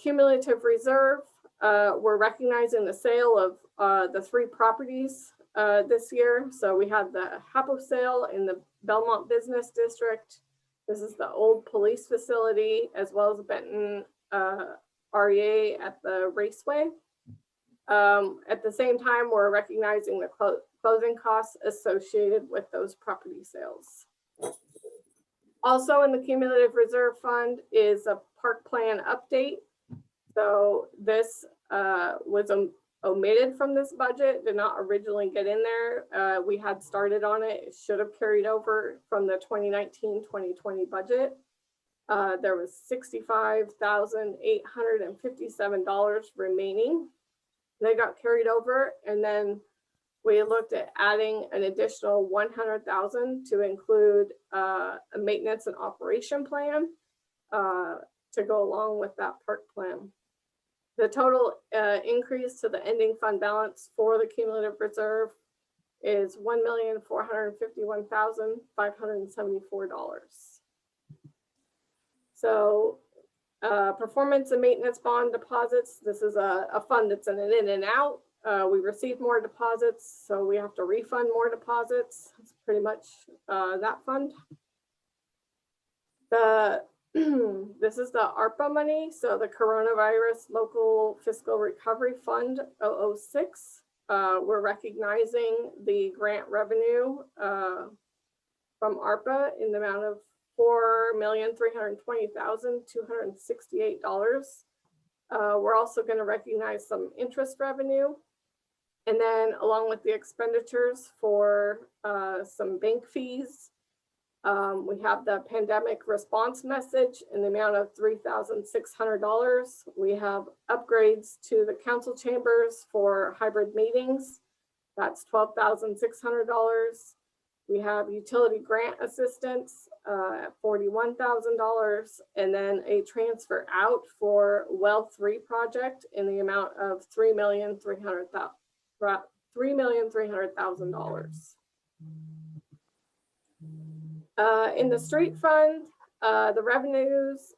cumulative reserve, we're recognizing the sale of the 3 properties this year. So we had the Hapo sale in the Belmont Business District. This is the old police facility, as well as Benton REA at the Raceway. At the same time, we're recognizing the closing costs associated with those property sales. Also in the cumulative reserve fund is a park plan update. So this was omitted from this budget, did not originally get in there. We had started on it. It should have carried over from the 2019-2020 budget. There was $65,857 remaining. They got carried over, and then we looked at adding an additional $100,000 to include a maintenance and operation plan to go along with that park plan. The total increase to the ending fund balance for the cumulative reserve is $1,451,574. So performance and maintenance bond deposits. This is a fund that's in and out. We received more deposits, so we have to refund more deposits. It's pretty much that fund. This is the ARPA money, so the Coronavirus Local Fiscal Recovery Fund 006. We're recognizing the grant revenue from ARPA in the amount of $4,320,268. We're also going to recognize some interest revenue. And then along with the expenditures for some bank fees, we have the pandemic response message in the amount of $3,600. We have upgrades to the council chambers for hybrid meetings. That's $12,600. We have utility grant assistance at $41,000, and then a transfer out for Well 3 project in the amount of $3,300,000. In the street fund, the revenues,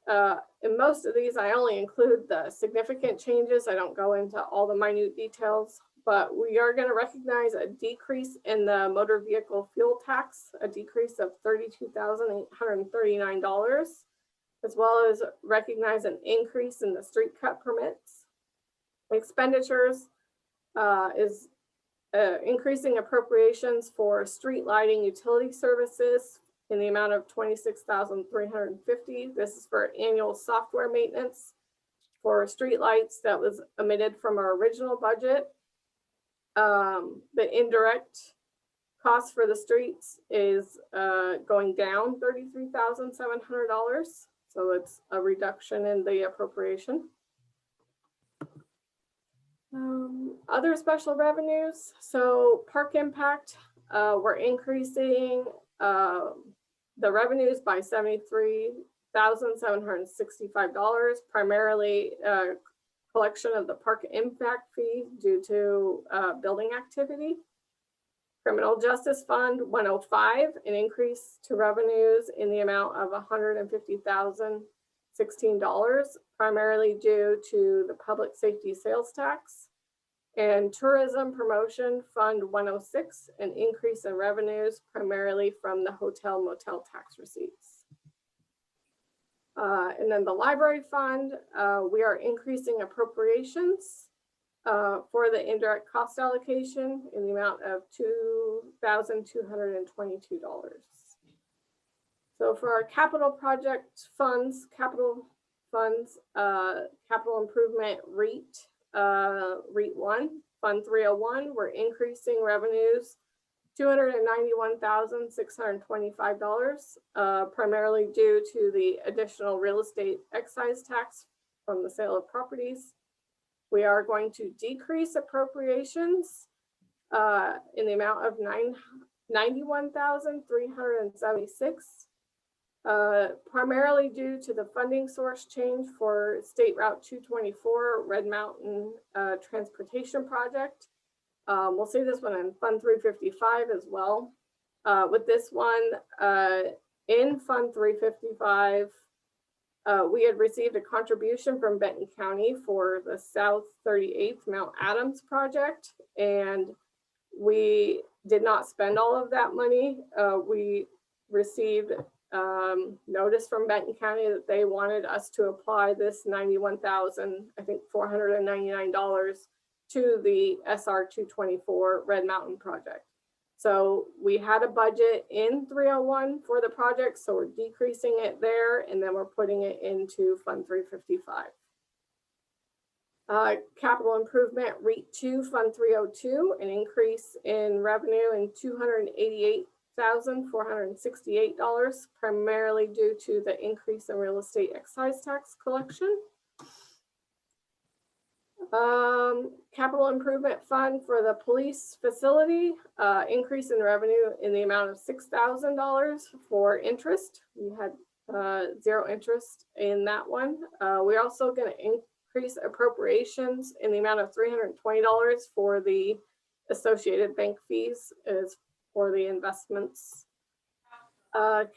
in most of these, I only include the significant changes. I don't go into all the minute details, but we are going to recognize a decrease in the motor vehicle fuel tax, a decrease of $32,839, as well as recognize an increase in the street cut permits. Expenditures is increasing appropriations for street lighting utility services in the amount of $26,350. This is for annual software maintenance for street lights that was omitted from our original budget. The indirect Cost for the streets is going down $33,700. So it's a reduction in the appropriation. Other special revenues. So park impact, we're increasing the revenues by $73,765, primarily collection of the park impact fee due to building activity. Criminal Justice Fund 105, an increase to revenues in the amount of $150,016, primarily due to the public safety sales tax. And Tourism Promotion Fund 106, an increase in revenues primarily from the hotel motel tax receipts. And then the Library Fund, we are increasing appropriations for the indirect cost allocation in the amount of $2,222. So for our capital project funds, capital improvement REIT, REIT 1, Fund 301, we're increasing revenues $291,625, primarily due to the additional real estate excise tax from the sale of properties. We are going to decrease appropriations in the amount of $91,376, primarily due to the funding source change for State Route 224 Red Mountain Transportation Project. We'll see this one in Fund 355 as well. With this one, in Fund 355, we had received a contribution from Benton County for the South 38th Mount Adams project, and we did not spend all of that money. We received notice from Benton County that they wanted us to apply this $91,499 to the SR 224 Red Mountain project. So we had a budget in 301 for the project, so we're decreasing it there, and then we're putting it into Fund 355. Capital Improvement REIT 2, Fund 302, an increase in revenue in $288,468, primarily due to the increase in real estate excise tax collection. Capital Improvement Fund for the police facility, increase in revenue in the amount of $6,000 for interest. We had zero interest in that one. We're also going to increase appropriations in the amount of $320 for the associated bank fees as for the investments.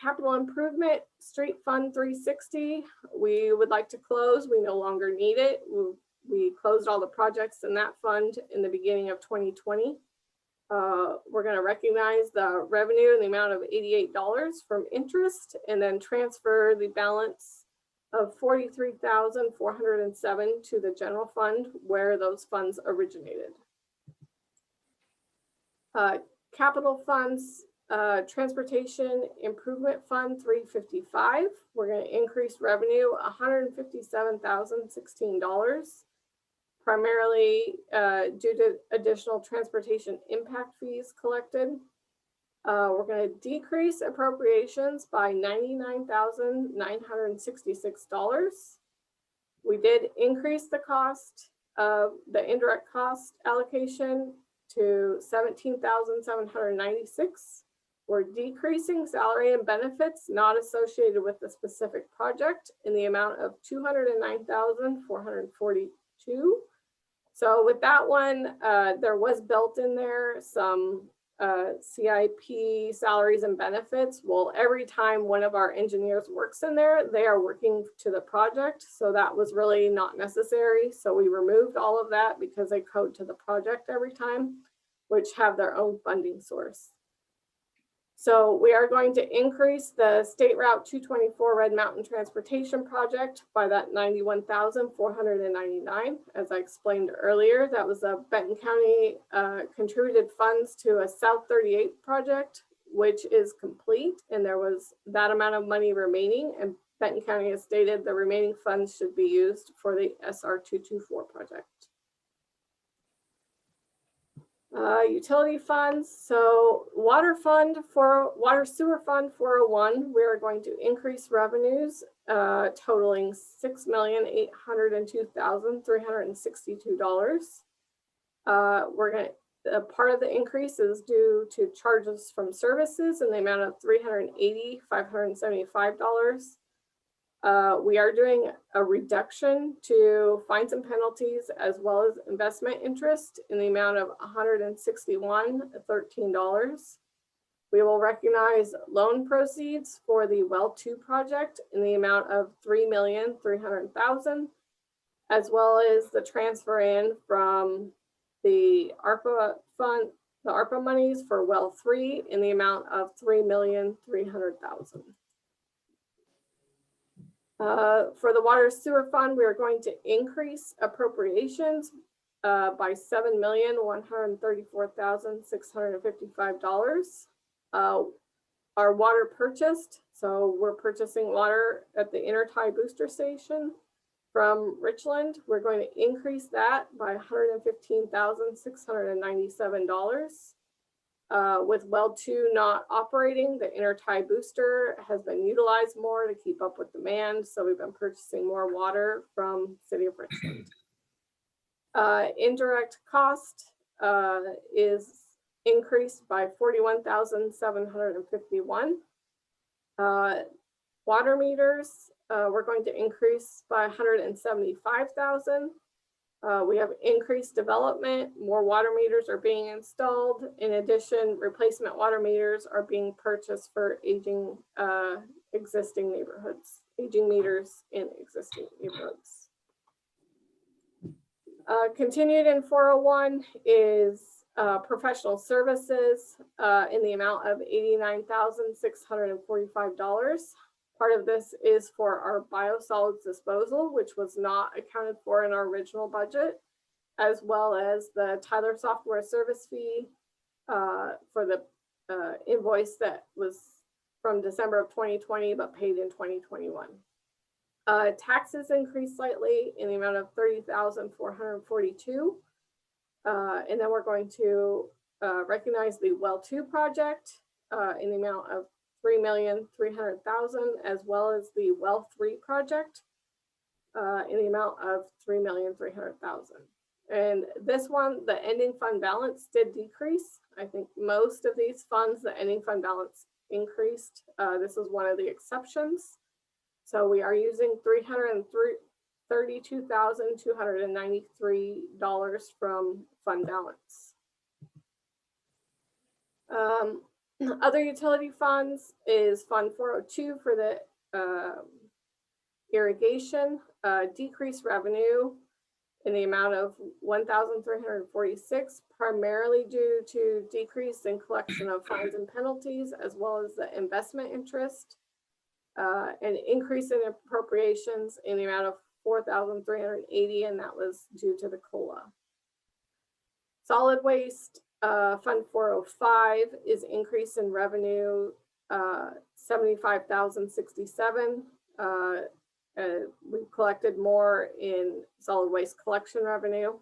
Capital Improvement Street Fund 360, we would like to close. We no longer need it. We closed all the projects in that fund in the beginning of 2020. We're going to recognize the revenue in the amount of $88 from interest and then transfer the balance of $43,407 to the general fund where those funds originated. Capital funds, Transportation Improvement Fund 355. We're going to increase revenue $157,016. Primarily due to additional transportation impact fees collected. We're going to decrease appropriations by $99,966. We did increase the cost of the indirect cost allocation to $17,796. We're decreasing salary and benefits not associated with the specific project in the amount of $209,442. So with that one, there was built in there some CIP salaries and benefits. Well, every time one of our engineers works in there, they are working to the project. So that was really not necessary. So we removed all of that because they code to the project every time, which have their own funding source. So we are going to increase the State Route 224 Red Mountain Transportation Project by that $91,499. As I explained earlier, that was a Benton County contributed funds to a South 38 project, which is complete. And there was that amount of money remaining. And Benton County has stated the remaining funds should be used for the SR 224 project. Utility funds, so water sewer fund 401, we are going to increase revenues totaling $6,802,362. We're going to, part of the increase is due to charges from services in the amount of $380,575. We are doing a reduction to fines and penalties as well as investment interest in the amount of $161.13. We will recognize loan proceeds for the Well 2 project in the amount of $3,300,000, as well as the transfer in from the ARPA fund, the ARPA monies for Well 3 in the amount of $3,300,000. For the water sewer fund, we are going to increase appropriations by $7,134,655. Our water purchased, so we're purchasing water at the Intertie Booster Station from Richland. We're going to increase that by $115,697. With Well 2 not operating, the Intertie booster has been utilized more to keep up with demand. So we've been purchasing more water from City of Richland. Indirect cost is increased by $41,751. Water meters, we're going to increase by $175,000. We have increased development, more water meters are being installed. In addition, replacement water meters are being purchased for aging existing neighborhoods, aging meters in existing neighborhoods. Continued in 401 is professional services in the amount of $89,645. Part of this is for our biosolids disposal, which was not accounted for in our original budget, as well as the Tyler software service fee for the invoice that was from December of 2020, but paid in 2021. Taxes increased slightly in the amount of $30,442. And then we're going to recognize the Well 2 project in the amount of $3,300,000, as well as the Well 3 project in the amount of $3,300,000. And this one, the ending fund balance did decrease. I think most of these funds, the ending fund balance increased. This is one of the exceptions. So we are using $332,293 from fund balance. Other utility funds is Fund 402 for the irrigation, decreased revenue in the amount of $1,346, primarily due to decrease in collection of fines and penalties, as well as the investment interest, an increase in appropriations in the amount of $4,380, and that was due to the COLA. Solid waste, Fund 405 is increase in revenue, $75,067. We've collected more in solid waste collection revenue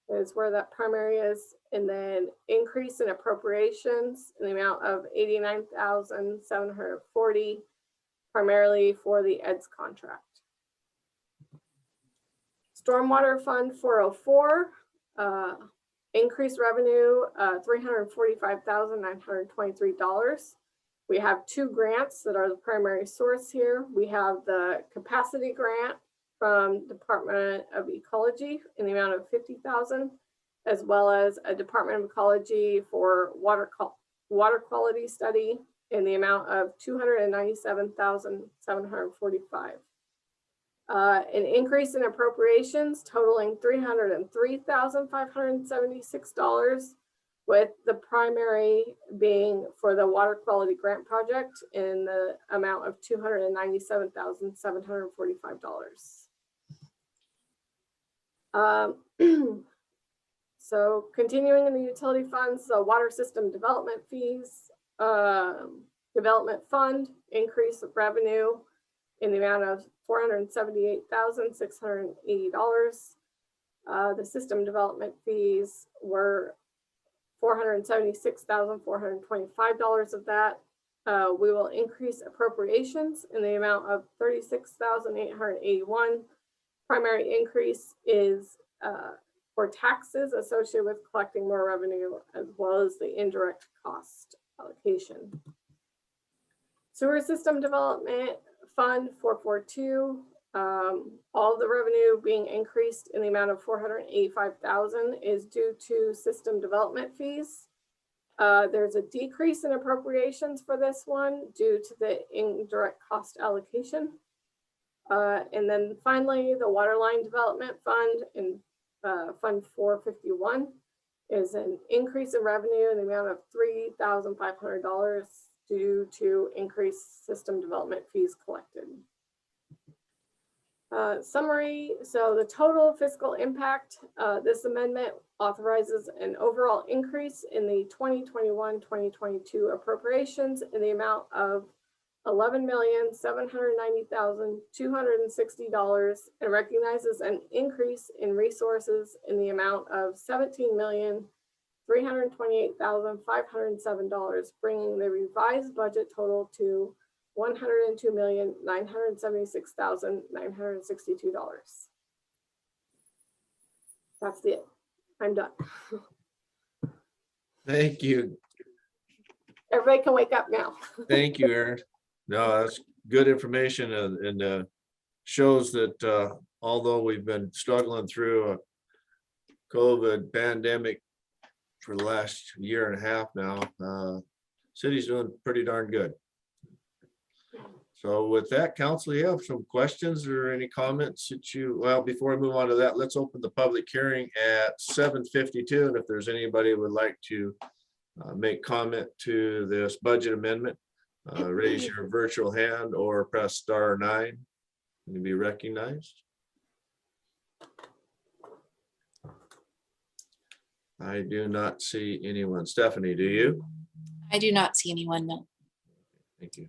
is where that primary is. And then increase in appropriations in the amount of $89,740, primarily for the EDS contract. Stormwater Fund 404, increased revenue, $345,923. We have two grants that are the primary source here. We have the capacity grant from Department of Ecology in the amount of $50,000, as well as a Department of Ecology for water quality study in the amount of $297,745. An increase in appropriations totaling $303,576, with the primary being for the water quality grant project in the amount of $297,745. So continuing in the utility funds, the water system development fees, development fund, increase of revenue in the amount of $478,680. The system development fees were $476,425 of that. We will increase appropriations in the amount of $36,881. Primary increase is for taxes associated with collecting more revenue, as well as the indirect cost allocation. Sewer System Development Fund 442. All the revenue being increased in the amount of $485,000 is due to system development fees. There's a decrease in appropriations for this one due to the indirect cost allocation. And then finally, the Waterline Development Fund in Fund 451 is an increase in revenue in the amount of $3,500 due to increased system development fees collected. Summary, so the total fiscal impact, this amendment authorizes an overall increase in the 2021-2022 appropriations in the amount of $11,790,260 and recognizes an increase in resources in the amount of $17,328,507, bringing the revised budget total to $102,976,962. That's it. I'm done. Thank you. Everybody can wake up now. Thank you, Aaron. No, that's good information and shows that although we've been struggling through a COVID pandemic for the last year and a half now, city's doing pretty darn good. So with that, council, you have some questions or any comments that you, well, before we move on to that, let's open the public hearing at 7:52. And if there's anybody who would like to make comment to this budget amendment, raise your virtual hand or press *9 and be recognized. I do not see anyone. Stephanie, do you? I do not see anyone, no. Thank you.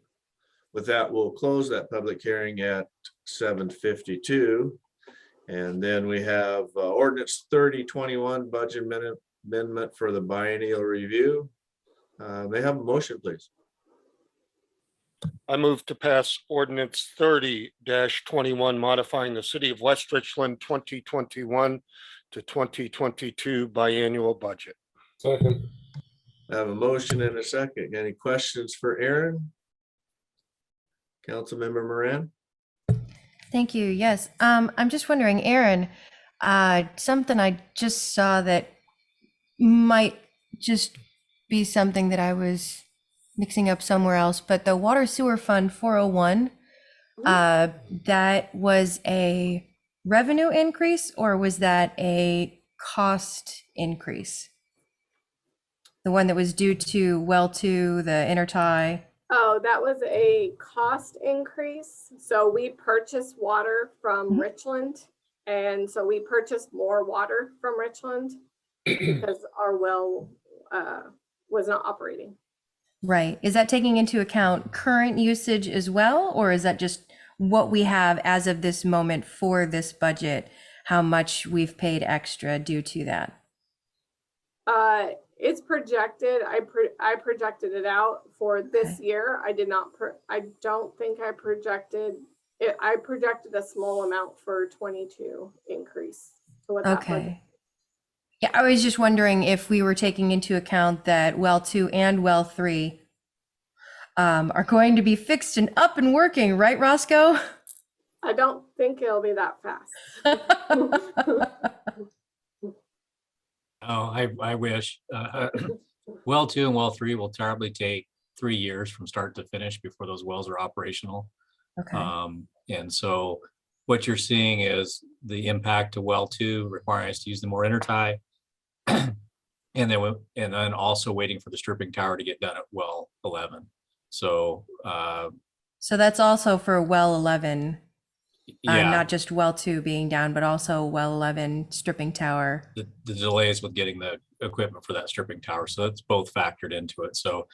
With that, we'll close that public hearing at 7:52. And then we have ordinance 3021 budget amendment for the biennial review. May I have a motion, please? I move to pass ordinance 30-21 modifying the city of West Richland 2021 to 2022 biannual budget. Second. I have a motion and a second. Any questions for Aaron? Councilmember Moran? Thank you. Yes. I'm just wondering, Aaron, something I just saw that might just be something that I was mixing up somewhere else, but the Water Sewer Fund 401, that was a revenue increase or was that a cost increase? The one that was due to well to the intertie? Oh, that was a cost increase. So we purchased water from Richland. And so we purchased more water from Richland because our well was not operating. Right. Is that taking into account current usage as well? Or is that just what we have as of this moment for this budget, how much we've paid extra due to that? It's projected. I projected it out for this year. I did not. I don't think I projected it. I projected a small amount for 22 increase. To what that budget. Yeah, I was just wondering if we were taking into account that well 2 and well 3 are going to be fixed and up and working, right, Roscoe? I don't think it'll be that fast. Oh, I wish. Well 2 and well 3 will probably take 3 years from start to finish before those wells are operational. Okay. And so what you're seeing is the impact to well 2 requiring us to use the more intertie. and then also waiting for the stripping tower to get done at well 11. So so that's also for well 11. Yeah, Not just well 2 being down, but also well 11 stripping tower. the delays with getting the equipment for that stripping tower. So that's both factored into it. So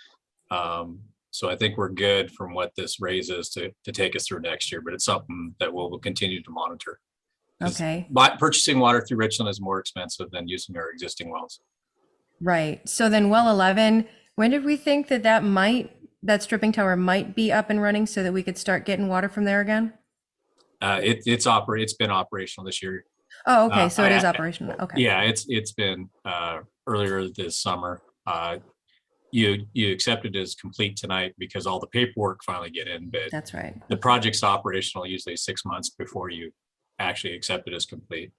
so I think we're good from what this raises to take us through next year, but it's something that we'll continue to monitor. Okay. But purchasing water through Richland is more expensive than using our existing wells. Right. So then well 11, when did we think that that stripping tower might be up and running so that we could start getting water from there again? It's been operational this year. Oh, okay. So it is I- operational. Okay. Yeah, it's been earlier this summer. You accepted as complete tonight because all the paperwork finally get in, but That's right. the project's operational usually 6 months before you actually accept it as complete.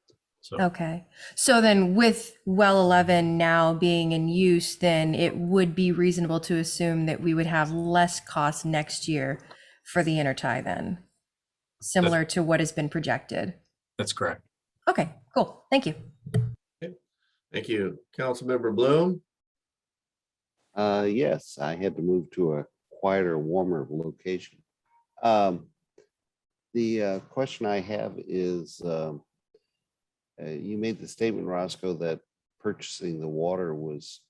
So Okay. So then with well 11 now being in use, then it would be reasonable to assume that we would have less cost next year for the intertie then, similar to what has been projected. that's correct. Okay, cool. Thank you. Thank you. Councilmember Bloom. Yes, I had to move to a quieter, warmer location. The question I have is, you made the statement, Roscoe, that purchasing the water was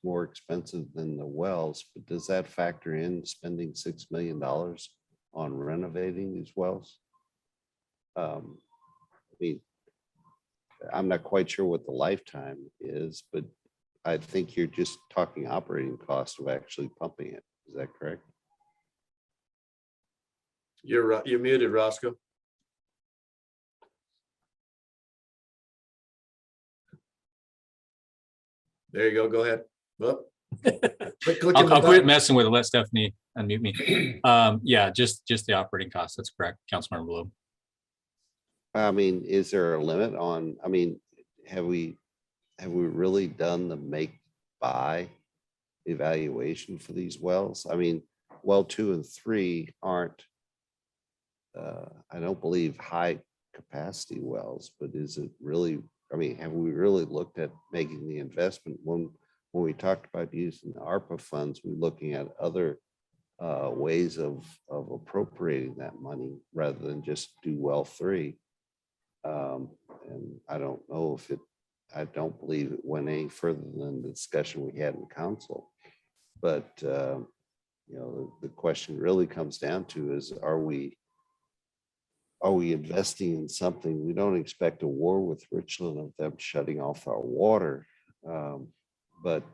more expensive than the wells, but does that factor in spending $6 million on renovating these wells? I mean, I'm not quite sure what the lifetime is, but I think you're just talking operating cost of actually pumping it. Is that correct? You're muted, Roscoe. There you go. Go ahead. Well, I'll quit messing with it. Let Stephanie unmute me. Yeah, just the operating cost. That's correct, Councilmember Bloom. I mean, is there a limit on, I mean, have we really done the make buy evaluation for these wells? I mean, well 2 and 3 aren't, I don't believe high capacity wells, but is it really, I mean, have we really looked at making the investment? When we talked about using the ARPA funds, we're looking at other ways of appropriating that money rather than just do well 3. And I don't know if I don't believe it went any further than the discussion we had in council. But, you know, the question really comes down to is, are we investing in something? We don't expect a war with Richland of them shutting off our water. But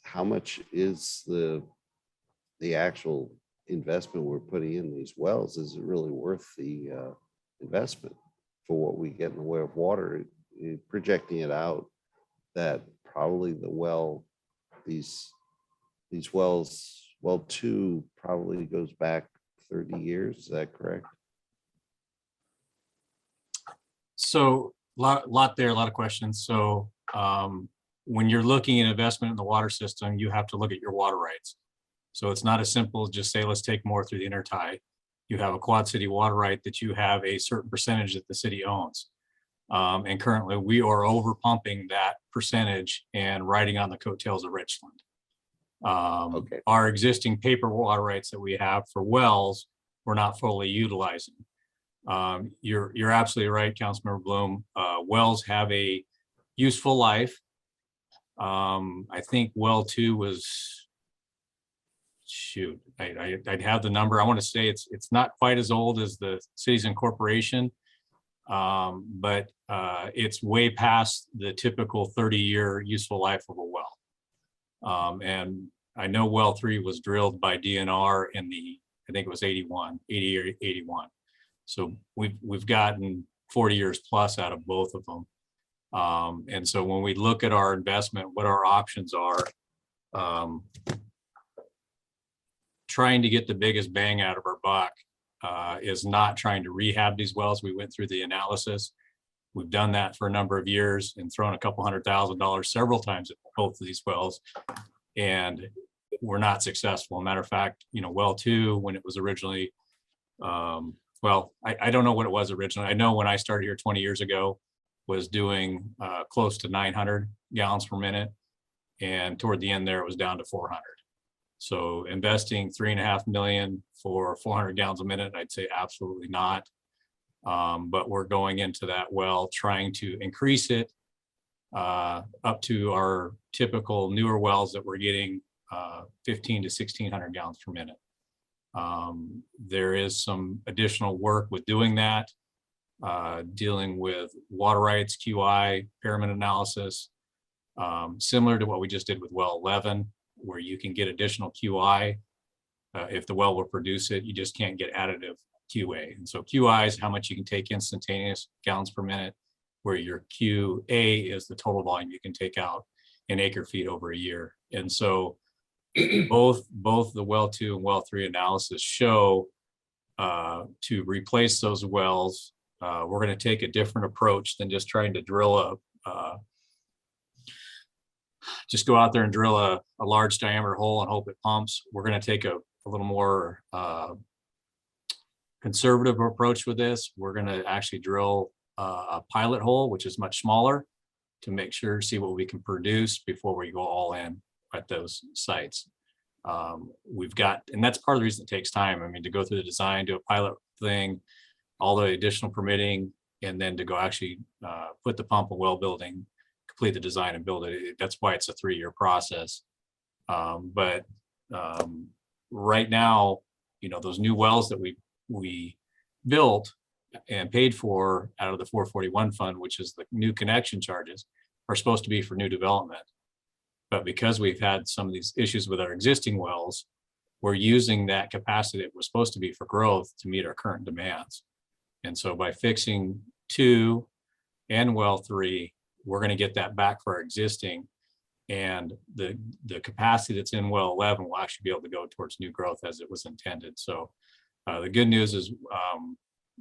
how much is the actual investment we're putting in these wells? Is it really worth the investment for what we get in the way of water? Projecting it out that probably these wells, well 2 probably goes back 30 years. Is that correct? So a lot there, a lot of questions. So when you're looking at investment in the water system, you have to look at your water rights. So it's not as simple as just say, let's take more through the intertie. You have a Quad City water right that you have a certain percentage that the city owns. And currently we are over pumping that percentage and riding on the coattails of Richland. Okay. Our existing paper water rights that we have for wells, we're not fully utilizing. You're absolutely right, Councilmember Bloom. Wells have a useful life. I think well 2 was, shoot, I'd have the number. I want to say it's not quite as old as the city's incorporation, but it's way past the typical 30-year useful life of a well. And I know well 3 was drilled by DNR in I think it was 80 or 81. So we've gotten 40 years plus out of both of them. And so when we look at our investment, what our options are, trying to get the biggest bang out of our buck is not trying to rehab these wells. We went through the analysis. We've done that for a number of years and thrown a couple $100,000 several times at both of these wells, and we're not successful. Matter of fact, you know, well 2, when it was originally, well, I don't know what it was originally. I know when I started here 20 years ago, was doing close to 900 gallons per minute. And toward the end there, it was down to 400. So investing $3.5 million for 400 gallons a minute, I'd say absolutely not. But we're going into that well, trying to increase it up to our typical newer wells that we're getting 15 to 1600 gallons per minute. There is some additional work with doing that, dealing with water rights, QI, pyramid analysis, Similar to what we just did with well 11, where you can get additional QI. If the well will produce it, you just can't get additive QA. And so QI is how much you can take instantaneous gallons per minute, where your QA is the total volume you can take out in acre feet over a year. And so both the well 2 and well 3 analysis show to replace those wells, we're going to take a different approach than just trying to drill just go out there and drill a large diameter hole and hope it pumps. We're going to take a little more conservative approach with this. We're going to actually drill a pilot hole, which is much smaller, to make sure, see what we can produce before we go all in at those sites. We've got, and that's part of the reason it takes time. I mean, to go through the design, do a pilot thing, all the additional permitting, and then to go actually put the pump and well building, complete the design and build it. That's why it's a 3-year process. But right now, you know, those new wells that we built and paid for out of the 441 fund, which is the new connection charges, are supposed to be for new development. But because we've had some of these issues with our existing wells, we're using that capacity that was supposed to be for growth to meet our current demands. And so by fixing 2 and well 3, we're going to get that back for our existing, and the capacity that's in well 11 will actually be able to go towards new growth as it was intended. So the good news is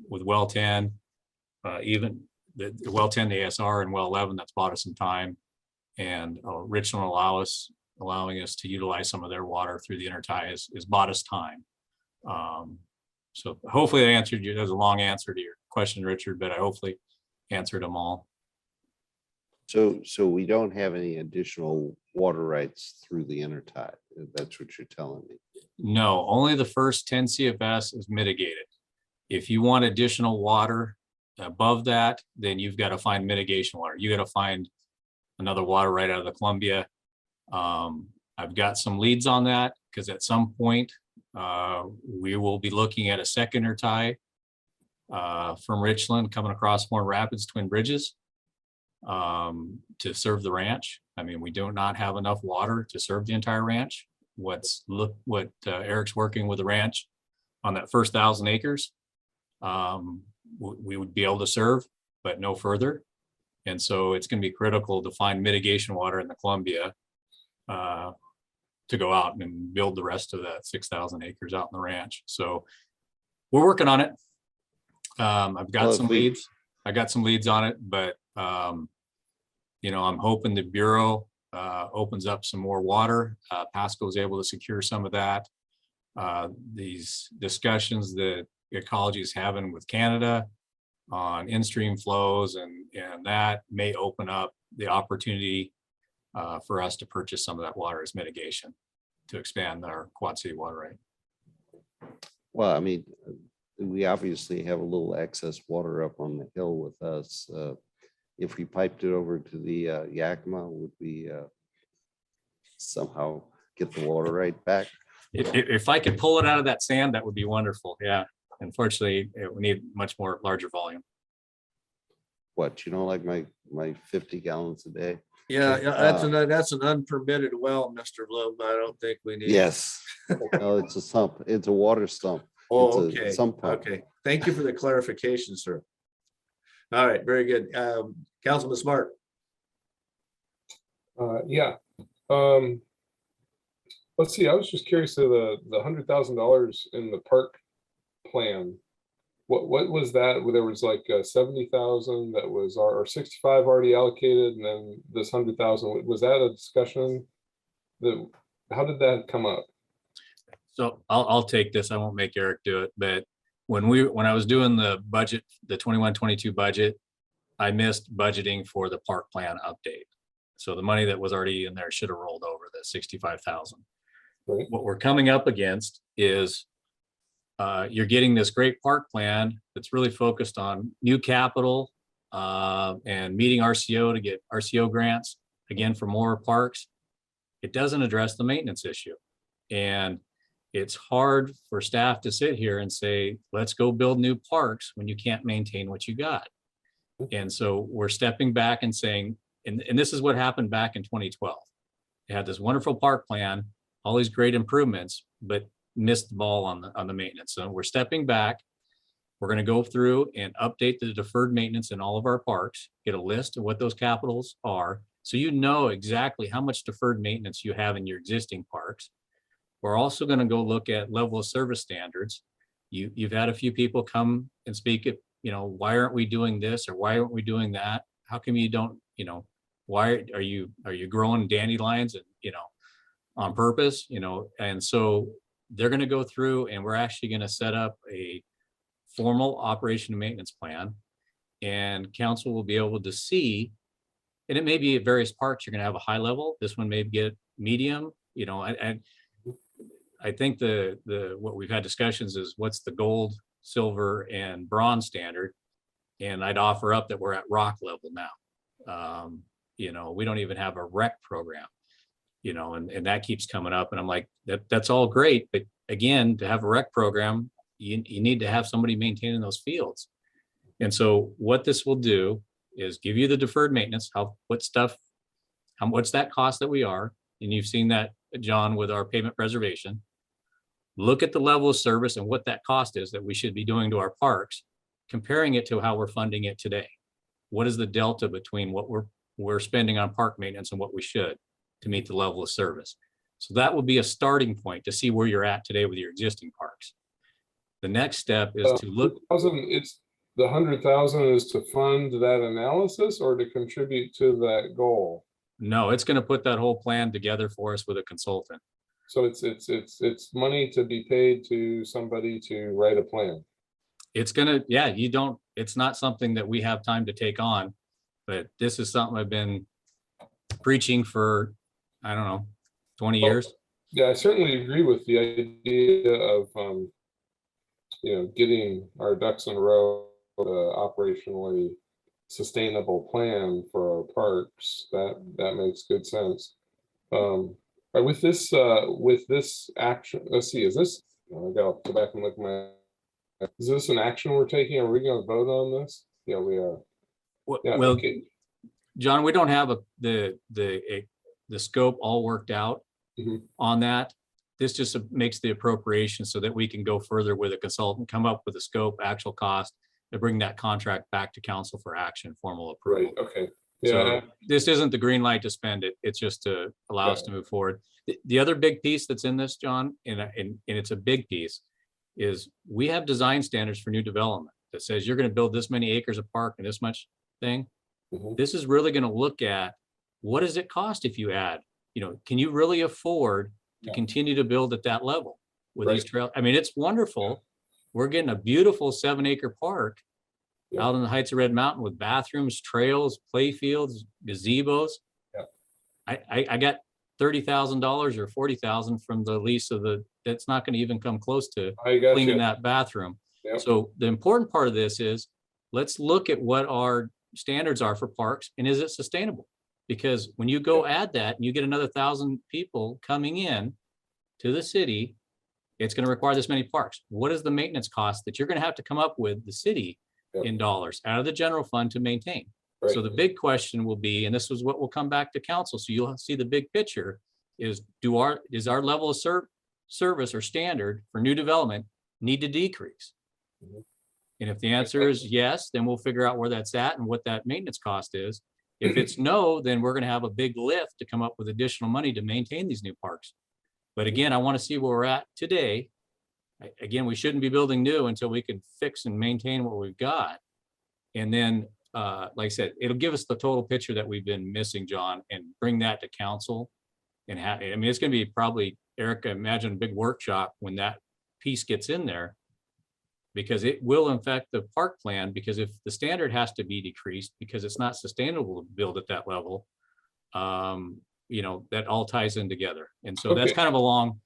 with well 10, even the well 10, the ASR, and well 11, that's bought us some time, and Richland allowing us to utilize some of their water through the intertie is bought us time. So hopefully I answered you. There's a long answer to your question, Richard, but I hopefully answered them all. So we don't have any additional water rights through the intertie. That's what you're telling me. No, only the first 10 CFS is mitigated. If you want additional water above that, then you've got to find mitigation water. You got to find another water right out of the Columbia. I've got some leads on that, because at some point we will be looking at a second intertie from Richland coming across Horn Rapids, Twin Bridges, to serve the ranch. I mean, we do not have enough water to serve the entire ranch. What Eric's working with the ranch on that first 1,000 acres, we would be able to serve, but no further. And so it's going to be critical to find mitigation water in the Columbia to go out and build the rest of that 6,000 acres out in the ranch. So we're working on it. I've got some leads. I got some leads on it, but you know, I'm hoping the Bureau opens up some more water. Pasco was able to secure some of that. These discussions that ecology is having with Canada on in-stream flows and that may open up the opportunity for us to purchase some of that water as mitigation to expand our Quad City water right. Well, I mean, we obviously have a little excess water up on the hill with us. If we piped it over to the Yakima, would we somehow get the water right back? If I could pull it out of that sand, that would be wonderful. Yeah. Unfortunately, we need much more larger volume. What, you know, like my 50 gallons a day? Yeah, that's an unpermitted well, Mr. Bloom. I don't think we need. Yes. No, it's a sump. It's a water sump. Oh, It's a okay. sump pump. Okay. Thank you for the clarification, sir. All right, very good. Councilman Smart. Yeah. Let's see, I was just curious to the $100,000 in the park plan. What was that? There was like 70,000 that was or 65 already allocated, and then this 100,000. Was that a discussion? How did that come up? So I'll take this. I won't make Eric do it, but when I was doing the budget, the 21-22 budget, I missed budgeting for the park plan update. So the money that was already in there should have rolled over, the 65,000. Right. What we're coming up against is you're getting this great park plan that's really focused on new capital and meeting RCO to get RCO grants, again, for more parks. It doesn't address the maintenance issue. And it's hard for staff to sit here and say, let's go build new parks when you can't maintain what you got. And so we're stepping back and saying, and this is what happened back in 2012. They had this wonderful park plan, all these great improvements, but missed the ball on the maintenance. So we're stepping back. We're going to go through and update the deferred maintenance in all of our parks, get a list of what those capitals are, so you know exactly how much deferred maintenance you have in your existing parks. We're also going to go look at level of service standards. You've had a few people come and speak at, why aren't we doing this, or why aren't we doing that? How come you don't, why are you growing dandelions and, on purpose, and so they're going to go through, and we're actually going to set up a formal operation and maintenance plan, and council will be able to see, and it may be at various parks, you're going to have a high level. This one may get medium, and I think what we've had discussions is what's the gold, silver, and bronze standard. And I'd offer up that we're at rock level now. We don't even have a rec program, and that keeps coming up. And I'm like, that's all great. But again, to have a rec program, you need to have somebody maintaining those fields. And so what this will do is give you the deferred maintenance, what's that cost that we are. And you've seen that, John, with our pavement preservation. Look at the level of service and what that cost is that we should be doing to our parks, comparing it to how we're funding it today. What is the delta between what we're spending on park maintenance and what we should to meet the level of service? So that will be a starting point to see where you're at today with your existing parks. The next step is to look. It's the 100,000 is to fund that analysis or to contribute to that goal? No, it's going to put that whole plan together for us with a consultant. So it's money to be paid to somebody to write a plan. It's not something that we have time to take on, but this is something I've been preaching for, 20 years. Yeah, I certainly agree with the idea of, getting our ducks in a row, operationally sustainable plan for our parks. That makes good sense. With this action, let's see, is this, I gotta go back and look at is this an action we're taking? Are we going to vote on this? Yeah, we are. Yeah, well, okay. John, we don't have the scope all worked out on that. This just makes the appropriation so that we can go further with a consultant, come up with a scope, actual cost, and bring that contract back to council for action, formal approval. Right, okay. So this isn't the green light to spend it. It's just to allow us to move forward. The other big piece that's in this, John, and it's a big piece, is we have design standards for new development that says you're going to build this many acres of park and this much thing. This is really going to look at what does it cost if you add, can you really afford to continue to build at that level with these trails? I mean, it's wonderful. We're getting a beautiful 7-acre park out in the heights of Red Mountain with bathrooms, trails, play fields, gazebos. I got $30,000 or $40,000 from the lease of that's not going to even come close to cleaning that bathroom. So the important part of this is let's look at what our standards are for parks and is it sustainable? Because when you go add that and you get another 1,000 people coming in to the city, it's going to require this many parks. What is the maintenance cost that you're going to have to come up with the city in dollars out of the general fund to maintain? So the big question will be, and this is what will come back to council, so you'll see the big picture, is our level of service or standard for new development need to decrease? And if the answer is yes, then we'll figure out where that's at and what that maintenance cost is. If it's no, then we're going to have a big lift to come up with additional money to maintain these new parks. But again, I want to see where we're at today. Again, we shouldn't be building new until we can fix and maintain what we've got. And then, like I said, it'll give us the total picture that we've been missing, John, and bring that to council. And it's going to be probably, Eric, I imagine a big workshop when that piece gets in there, because it will affect the park plan, because if the standard has to be decreased because it's not sustainable to build at that level, that all ties in together. And so that's kind of a long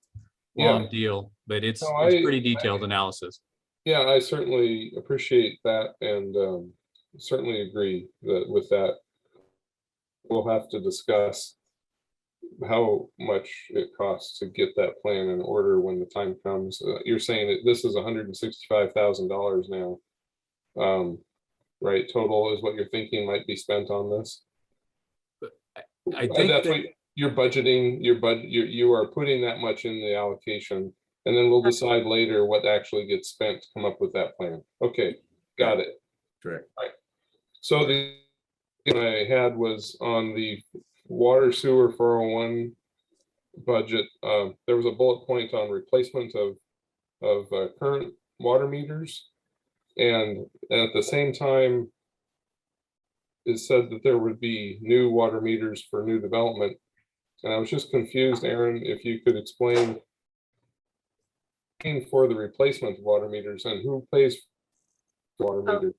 deal, but it's pretty detailed analysis. Yeah, I certainly appreciate that, and certainly agree with that. We'll have to discuss how much it costs to get that plan in order when the time comes. You're saying that this is $165,000 now, right? Total is what you're thinking might be spent on this? I think That's that- what you're budgeting, you are putting that much in the allocation. And then we'll decide later what actually gets spent to come up with that plan. Okay, got it. Correct. So the one I had was on the water sewer 401 budget. There was a bullet point on replacement of current water meters. And at the same time, it said that there would be new water meters for new development. And I was just confused, Aaron, if you could explain for the replacement of water meters and who pays for water meters.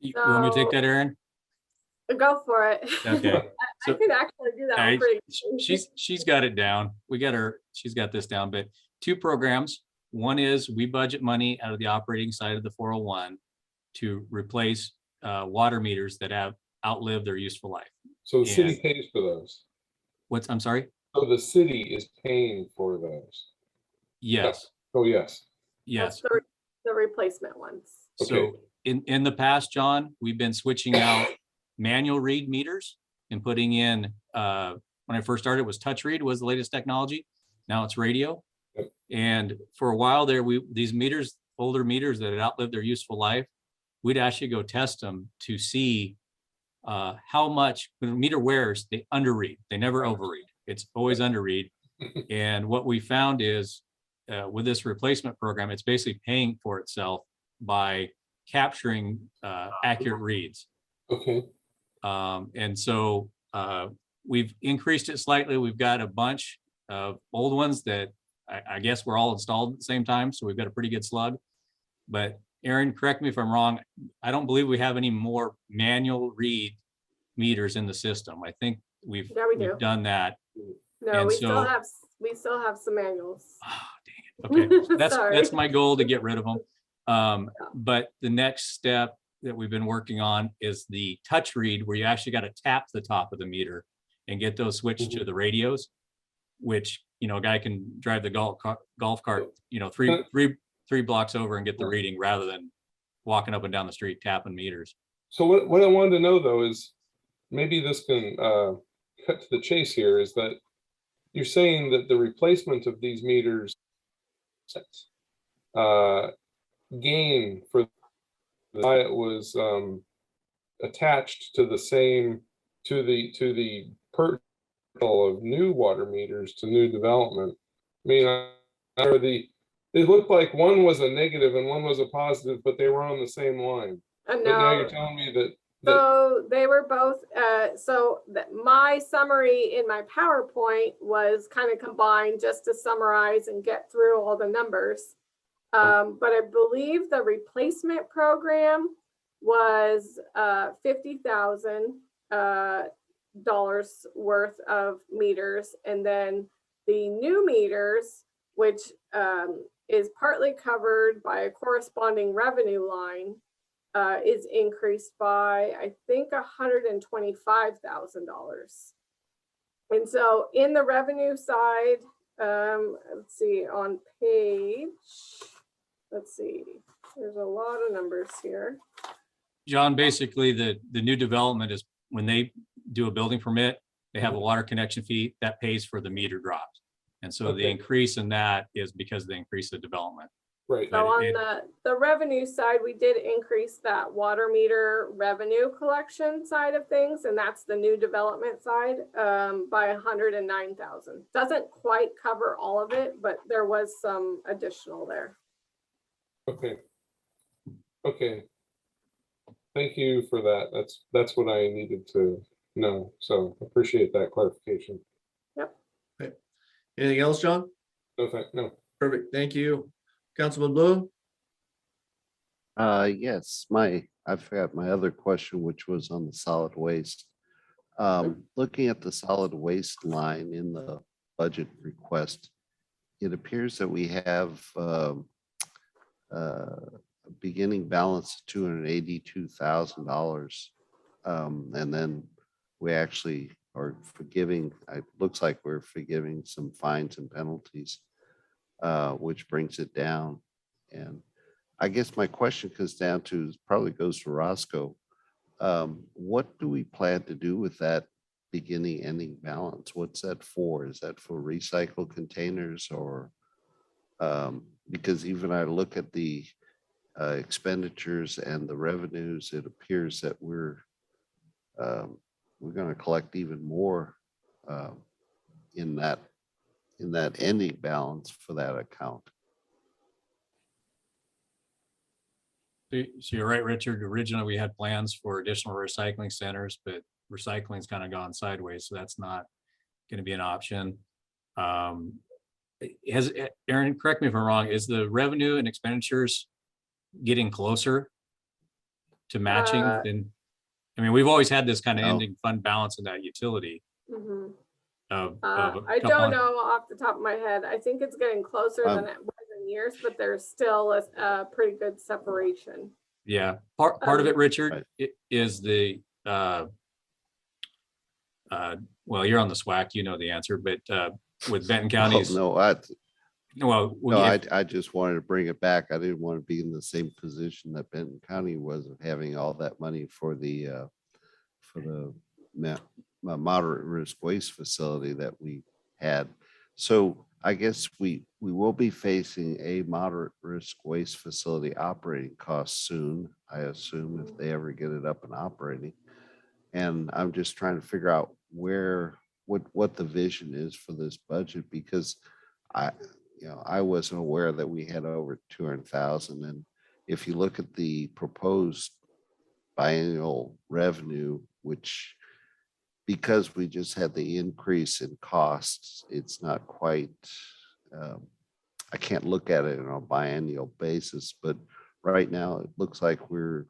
You want me to take that, Aaron? Go for it. Okay. I So- can actually do that one I- pretty. She's got it down. She's got this down, but two programs. One is we budget money out of the operating side of the 401 to replace water meters that have outlived their useful life. So the city And- pays for those. I'm sorry? So the city is paying for those. Yes, Oh, yes. yes. That's the replacement ones. Okay. So in the past, John, we've been switching out manual read meters and putting in, when I first started, it was touch read was the latest technology. Now it's radio. Yep. And for a while there, these meters, older meters that had outlived their useful life, we'd actually go test them to see how much, when a meter wears, they underread. They never overread. It's always underread. And what we found is with this replacement program, it's basically paying for itself by capturing accurate reads. Okay. And so we've increased it slightly. We've got a bunch of old ones that I guess were all installed at the same time. So we've got a pretty good slug. But Aaron, correct me if I'm wrong. I don't believe we have any more manual read meters in the system. I think we've Yeah, we do. done that. No, And we so- still have some manuals. Okay, that's Sorry. my goal, to get rid of them. But the next step that we've been working on is the touch read, where you actually got to tap the top of the meter and get those switched to the radios, which, a guy can drive the golf cart, three blocks over and get the reading rather than walking up and down the street tapping meters. So what I wanted to know though is, maybe this can cut to the chase here, is that you're saying that the replacement of these meters gain for the it was attached to the same to the purchase of new water meters to new development. I mean, it looked like one was a negative and one was a positive, but they were on the same line. But now you're No, telling me that so they were both, my summary in my PowerPoint was kind of combined just to summarize and get through all the numbers. But I believe the replacement program was $50,000 worth of meters. And then the new meters, which is partly covered by a corresponding revenue line, is increased by, I think, $125,000. And so in the revenue side, let's see, on page, there's a lot of numbers here. John, basically the new development is when they do a building permit, they have a water connection fee that pays for the meter drops. And so the Okay. increase in that is because of the increase of development. right. So on it- the revenue side, we did increase that water meter revenue collection side of things, and that's the new development side, by 109,000. Doesn't quite cover all of it, but there was some additional there. Okay. Thank you for that. That's what I needed to know. So appreciate that clarification. Anything else, John? No. Perfect. Thank you. Councilman Blue? Yes, I forgot my other question, which was on the solid waste. Looking at the solid waste line in the budget request, it appears that we have a beginning balance of $282,000. And then we actually are forgiving, it looks like we're forgiving some fines and penalties, which brings it down. And I guess my question comes down to, probably goes to Roscoe. What do we plan to do with that beginning ending balance? What's that for? Is that for recycle containers or? Because even I look at the expenditures and the revenues, it appears that we're going to collect even more in that ending balance for that account. So you're right, Richard. Originally, we had plans for additional recycling centers, but recycling's kind of gone sideways, so that's not going to be an option. Aaron, correct me if I'm wrong, is the revenue and expenditures getting closer to matching? I mean, we've always had this kind of No. ending fund balance in that utility. Mhm. Of I don't know off the top of my head. I think it's getting closer than it was in years, but there's still a pretty good separation. Yeah, part of it, Richard, Right. is the well, you're on the SWAC, you know the answer, but with Benton County's, No, I just wanted to bring it back. I didn't want to be in the same position that Benton County was of having all that money for the moderate risk waste facility that we had. So I guess we will be facing a moderate risk waste facility operating cost soon, I assume, if they ever get it up and operating. And I'm just trying to figure out what the vision is for this budget, because I wasn't aware that we had over 200,000. And if you look at the proposed biennial revenue, which, because we just had the increase in costs, it's not quite, I can't look at it on a biennial basis, but right now it looks like we're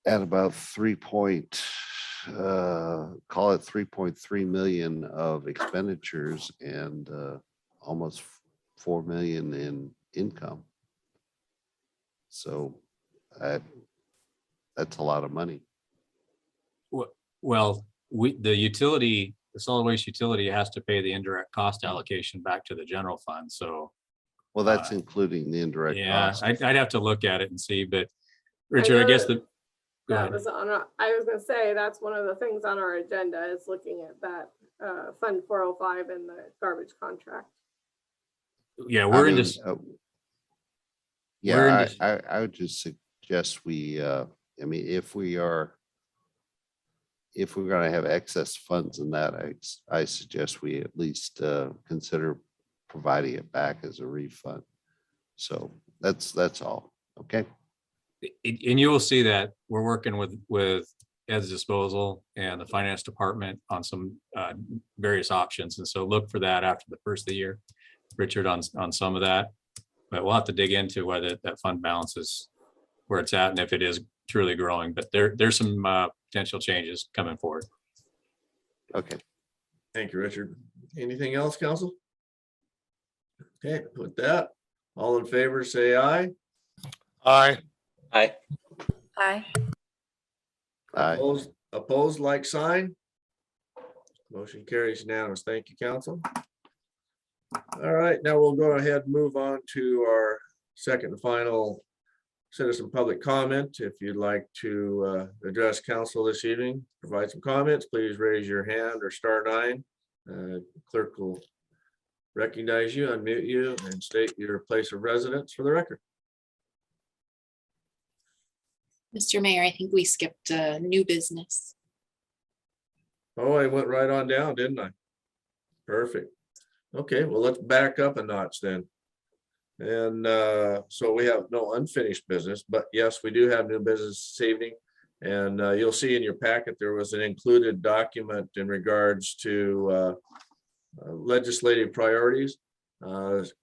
at about call it 3.3 million of expenditures and almost 4 million in income. So that's a lot of money. well, the solid waste utility has to pay the indirect cost allocation back to the general fund. So, Well, that's including the indirect yeah, costs. I'd have to look at it and see, but Richard, I guess go That ahead. was I was gonna say, that's one of the things on our agenda is looking at that Fund 405 and the garbage contract. Yeah, I we're mean, into, I would just suggest if we're going to have excess funds in that, I suggest we at least consider providing it back as a refund. So that's all. Okay. and you will see that we're working with Ed's disposal and the finance department on some various options. And so look for that after the first of the year, Richard, on some of that. But we'll have to dig into whether that fund balance is where it's at and if it is truly growing. But there's some potential changes coming forward. Okay. Thank you, Richard. Anything else, council? Okay, with that, all in favor, say aye. Aye. Aye. Aye. Aye. Opposed, like sign. Motion carries unanimous. Thank you, council. All right, now we'll go ahead and move on to our second and final citizen public comment. If you'd like to address council this evening, provide some comments, please raise your hand or star 9. Clerk will recognize you, unmute you, and state your place of residence for the record. Mr. Mayor, I think we skipped new business. Oh, I went right on down, didn't I? Perfect. Okay, well, let's back up a notch then. And so we have no unfinished business, but yes, we do have new business this evening. And you'll see in your packet, there was an included document in regards to legislative priorities.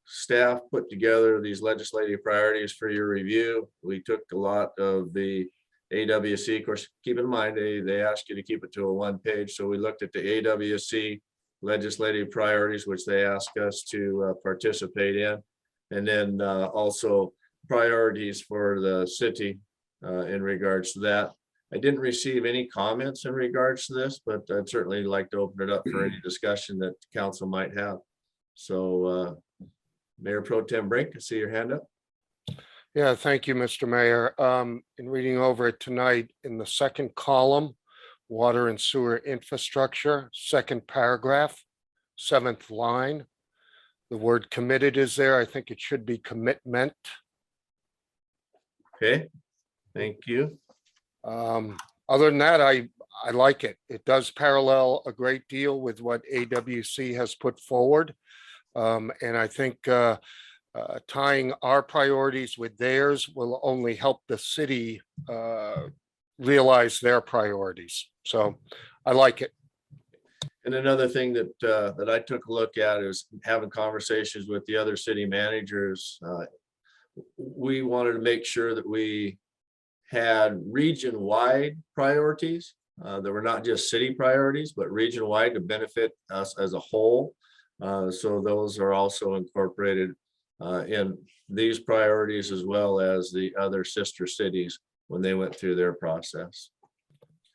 Staff put together these legislative priorities for your review. We took a lot of the AWC, of course, keep in mind, they asked you to keep it to a 1-page. So we looked at the AWC legislative priorities, which they asked us to participate in. And then also priorities for the city in regards to that. I didn't receive any comments in regards to this, but I'd certainly like to open it up for any discussion that the council might have. So Mayor Pro Tem Brink, I see your hand up. Yeah, thank you, Mr. Mayor. In reading over it tonight, in the second column water and sewer infrastructure, second paragraph, 7th line. The word committed is there. I think it should be commitment. Okay, thank you. Other than that, I like it. It does parallel a great deal with what AWC has put forward. And I think tying our priorities with theirs will only help the city realize their priorities. So I like it. And another thing that that I took a look at is having conversations with the other city managers. We wanted to make sure that we had region-wide priorities that were not just city priorities, but region-wide to benefit us as a whole. So those are also incorporated in these priorities as well as the other sister cities when they went through their process.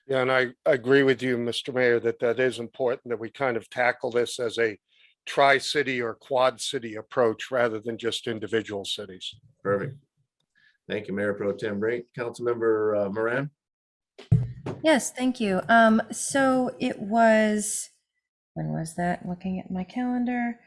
Yeah, and I agree with you, Mr. Mayor, that is important that we kind of tackle this as a tri-city or quad city approach rather than just individual cities. Perfect. Thank you, Mayor Pro Tem Brink. Councilmember Moran. Yes, thank you. So it was, when was that? Looking at my calendar.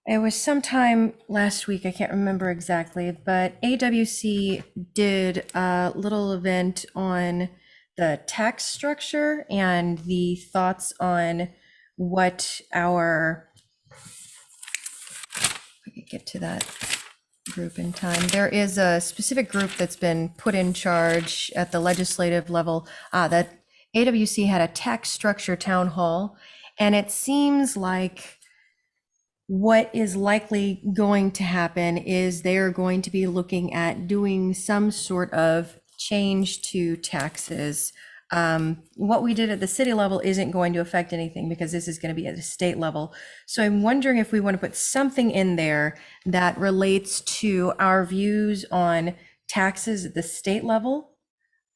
It was sometime last week, I can't remember exactly, but AWC did a little event on the tax structure and the thoughts on what our, I could get to that group in time. There is a specific group that's been put in charge at the legislative level that AWC had a tax structure town hall, and it seems like what is likely going to happen is they are going to be looking at doing some sort of change to taxes. What we did at the city level isn't going to affect anything because this is going to be at a state level. So I'm wondering if we want to put something in there that relates to our views on taxes at the state level,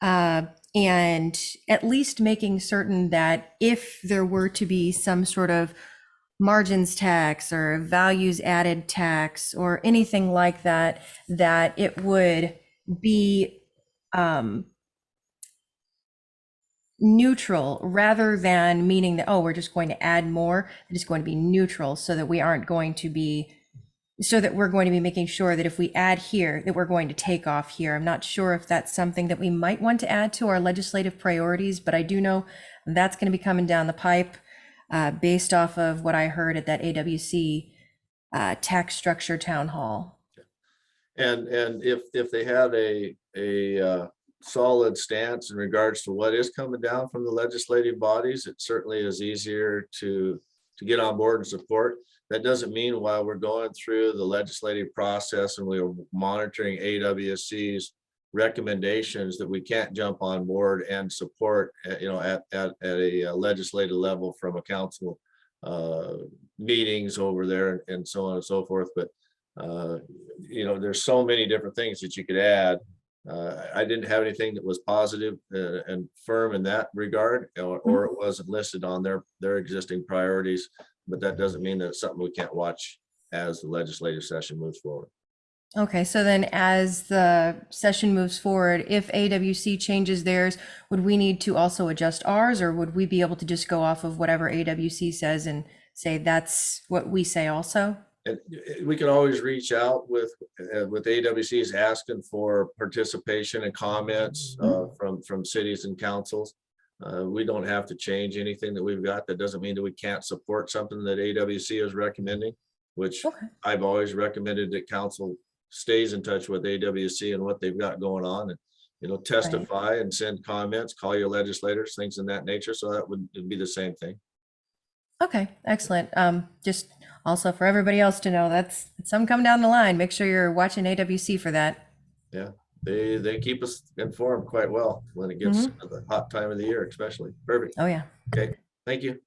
and at least making certain that if there were to be some sort of margins tax or values added tax or anything like that, that it would be neutral rather than meaning that, oh, we're just going to add more. It is going to be neutral so that we aren't going to be, so that we're going to be making sure that if we add here, that we're going to take off here. I'm not sure if that's something that we might want to add to our legislative priorities, but I do know that's going to be coming down the pipe based off of what I heard at that AWC tax structure town hall. And if they had a solid stance in regards to what is coming down from the legislative bodies, it certainly is easier to get on board and support. That doesn't mean while we're going through the legislative process and we're monitoring AWC's recommendations that we can't jump on board and support, you know, at a legislative level from a council meetings over there and so on and so forth. But you know, there's so many different things that you could add. I didn't have anything that was positive and firm in that regard, or it wasn't listed on their existing priorities. But that doesn't mean that it's something we can't watch as the legislative session moves forward. Okay, so then as the session moves forward, if AWC changes theirs, would we need to also adjust ours, or would we be able to just go off of whatever AWC says and say that's what we say also? And we can always reach out with AWC's asking for participation and comments from cities and councils. We don't have to change anything that we've got. That doesn't mean that we can't support something that AWC is recommending, which I've always recommended that council stays in touch with AWC and what they've got going on, and, you know, testify and send comments, call your legislators, things in that nature. So that would be the same thing. Okay, excellent. Just also for everybody else to know, that's some come down the line. Make sure you're watching AWC for that. Yeah, they keep us informed quite well when it gets to the hot time of the year, especially. Perfect. Oh yeah. Okay, thank you.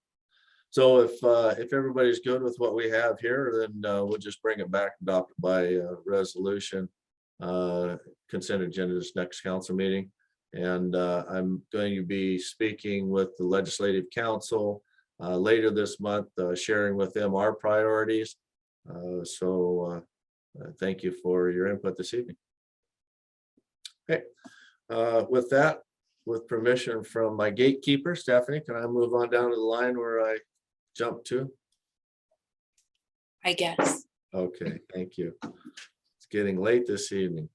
So if everybody's good with what we have here, then we'll just bring it back adopted by resolution, consent agenda this next council meeting. And I'm going to be speaking with the legislative council later this month, sharing with them our priorities. So thank you for your input this evening. Okay, with that, with permission from my gatekeeper, Stephanie, can I move on down to the line where I jumped to? I guess. Okay, thank you. It's getting late this evening.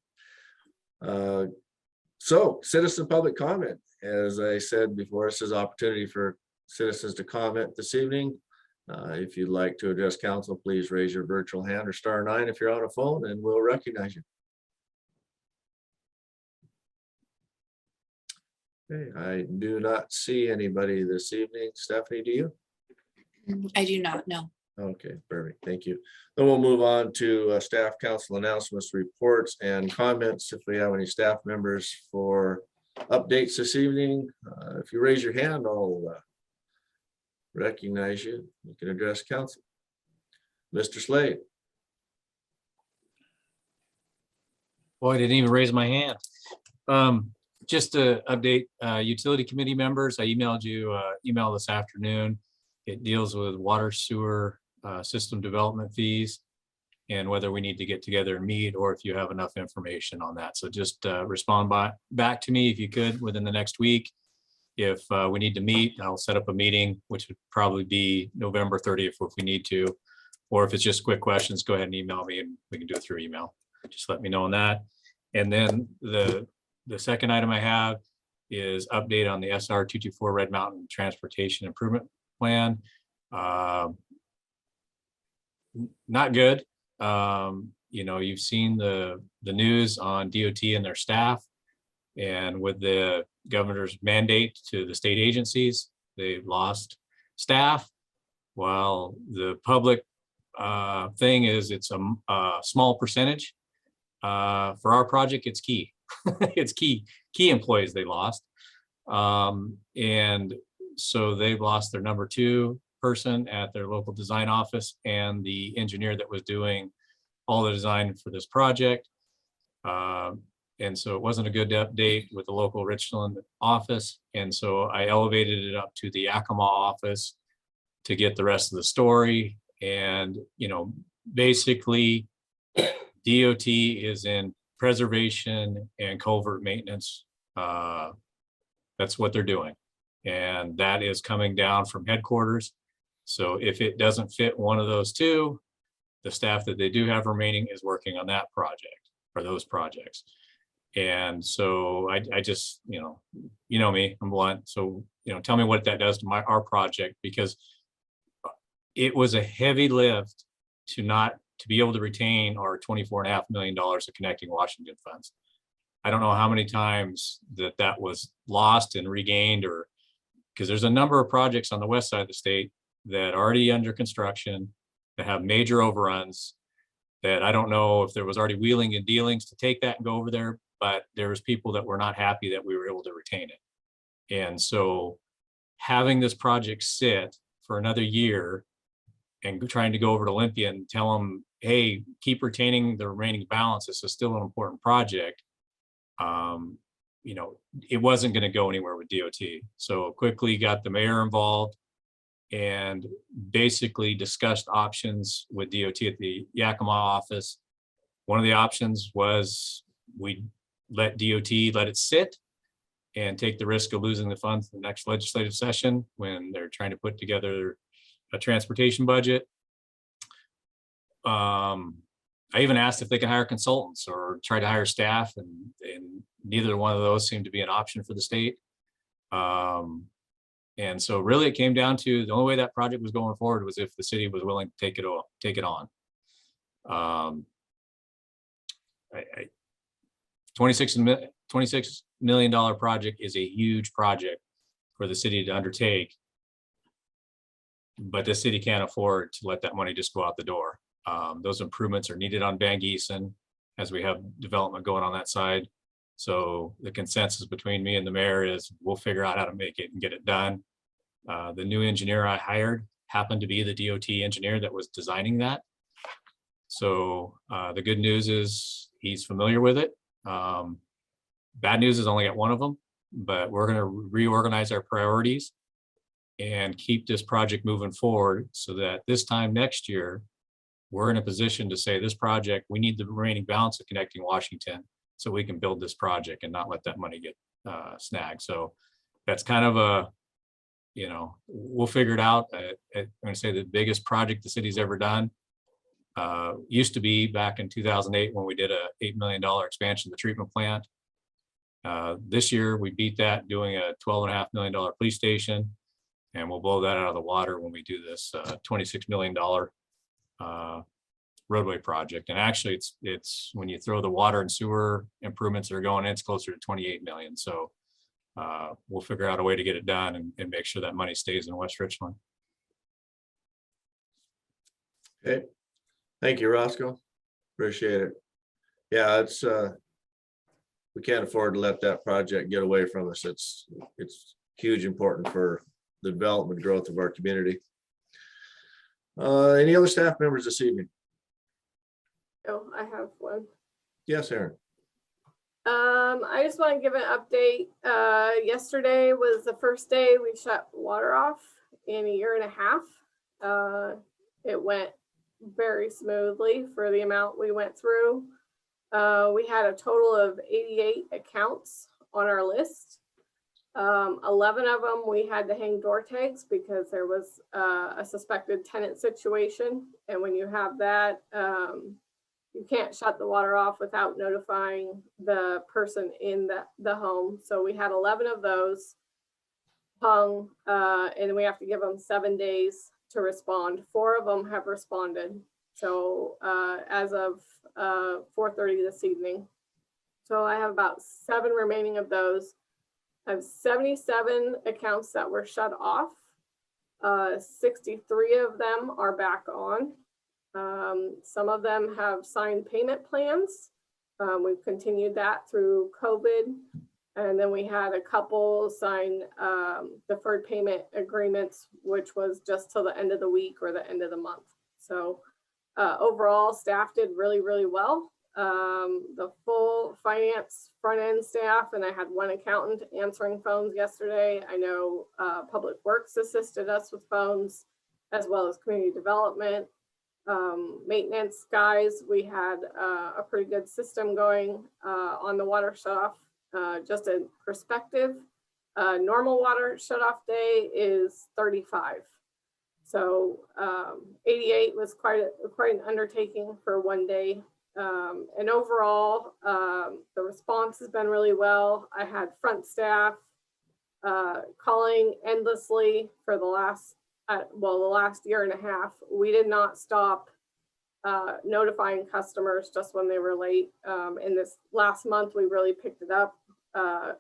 So citizen public comment, as I said before, this is opportunity for citizens to comment this evening. If you'd like to address council, please raise your virtual hand or *9 if you're on a phone, and we'll recognize you. Okay, I do not see anybody this evening. Stephanie, do you? I do not know. Okay, perfect. Thank you. Then we'll move on to staff council announcements, reports, and comments. If we have any staff members for updates this evening, if you raise your hand, I'll recognize you. You can address council. Mr. Slade. Boy, I didn't even raise my hand. Just to update utility committee members, I emailed you email this afternoon. It deals with water sewer system development fees and whether we need to get together and meet, or if you have enough information on that. So just respond back to me if you could within the next week. If we need to meet, I'll set up a meeting, which would probably be November 30th if we need to. Or if it's just quick questions, go ahead and email me and we can do it through email. Just let me know on that. And then the second item I have is update on the SR 224 Red Mountain Transportation Improvement Plan. Not good. You know, you've seen the news on DOT and their staff, and with the governor's mandate to the state agencies, they've lost staff. While the public thing is it's a small percentage. For our project, it's key. It's key employees they lost. And so they've lost their number 2 person at their local design office and the engineer that was doing all the design for this project. And so it wasn't a good update with the local Richland office. And so I elevated it up to the Yakima office to get the rest of the story. And, you know, basically DOT is in preservation and culvert maintenance. That's what they're doing. And that is coming down from headquarters. So if it doesn't fit one of those 2, the staff that they do have remaining is working on that project or those projects. And so I just, you know me, I'm blunt. So, you know, tell me what that does to our project, because it was a heavy lift to be able to retain our $24.5 million of Connecting Washington funds. I don't know how many times that was lost and regained, or because there's a number of projects on the west side of the state that are already under construction that have major overruns that I don't know if there was already wheeling and dealings to take that and go over there, but there was people that were not happy that we were able to retain it. And so having this project sit for another year and trying to go over to Olympia and tell them, hey, keep retaining the remaining balance, this is still an important project. You know, it wasn't going to go anywhere with DOT. So quickly got the mayor involved and basically discussed options with DOT at the Yakima office. One of the options was we let DOT let it sit and take the risk of losing the funds in the next legislative session when they're trying to put together a transportation budget. I even asked if they can hire consultants or try to hire staff, and neither one of those seemed to be an option for the state. And so really it came down to the only way that project was going forward was if the city was willing to take it on. $26 million project is a huge project for the city to undertake, but the city can't afford to let that money just go out the door. Those improvements are needed on Van Giesen as we have development going on that side. So the consensus between me and the mayor is we'll figure out how to make it and get it done. The new engineer I hired happened to be the DOT engineer that was designing that. So the good news is he's familiar with it. Bad news is only got one of them, but we're going to reorganize our priorities and keep this project moving forward so that this time next year, we're in a position to say this project, we need the remaining balance of Connecting Washington so we can build this project and not let that money snag. So that's kind of a, we'll figure it out. I'm going to say the biggest project the city's ever done used to be back in 2008 when we did a $8 million expansion of the treatment plant. This year we beat that doing a $12.5 million police station, and we'll blow that out of the water when we do this $26 million roadway project. And actually it's when you throw the water and sewer improvements that are going in, it's closer to 28 million. So we'll figure out a way to get it done and make sure that money stays in West Richland. Okay, thank you, Roscoe. Appreciate it. Yeah, it's we can't afford to let that project get away from us. It's huge important for the development growth of our community. Any other staff members this evening? Oh, I have one. Yes, Aaron. I just want to give an update. Yesterday was the first day we shut water off in 1.5 years. It went very smoothly for the amount we went through. We had a total of 88 accounts on our list. 11 of them we had to hang door tags because there was a suspected tenant situation. And when you have that, you can't shut the water off without notifying the person in the home. So we had 11 of those hung, and we have to give them 7 days to respond. 4 of them have responded. So as of 4:30 this evening. So I have about 7 remaining of those. I have 77 accounts that were shut off. 63 of them are back on. Some of them have signed payment plans. We've continued that through COVID. And then we had a couple sign deferred payment agreements, which was just till the end of the week or the end of the month. So overall, staff did really, really well. The full finance front end staff, and I had 1 accountant answering phones yesterday. I know Public Works assisted us with phones, as well as community development. Maintenance guys, we had a pretty good system going on the water shutoff. Just in perspective, normal water shutoff day is 35. So 88 was quite an undertaking for 1 day. And overall, the response has been really well. I had front staff calling endlessly for the last 1.5 years. We did not stop notifying customers just when they were late. In this last month, we really picked it up. I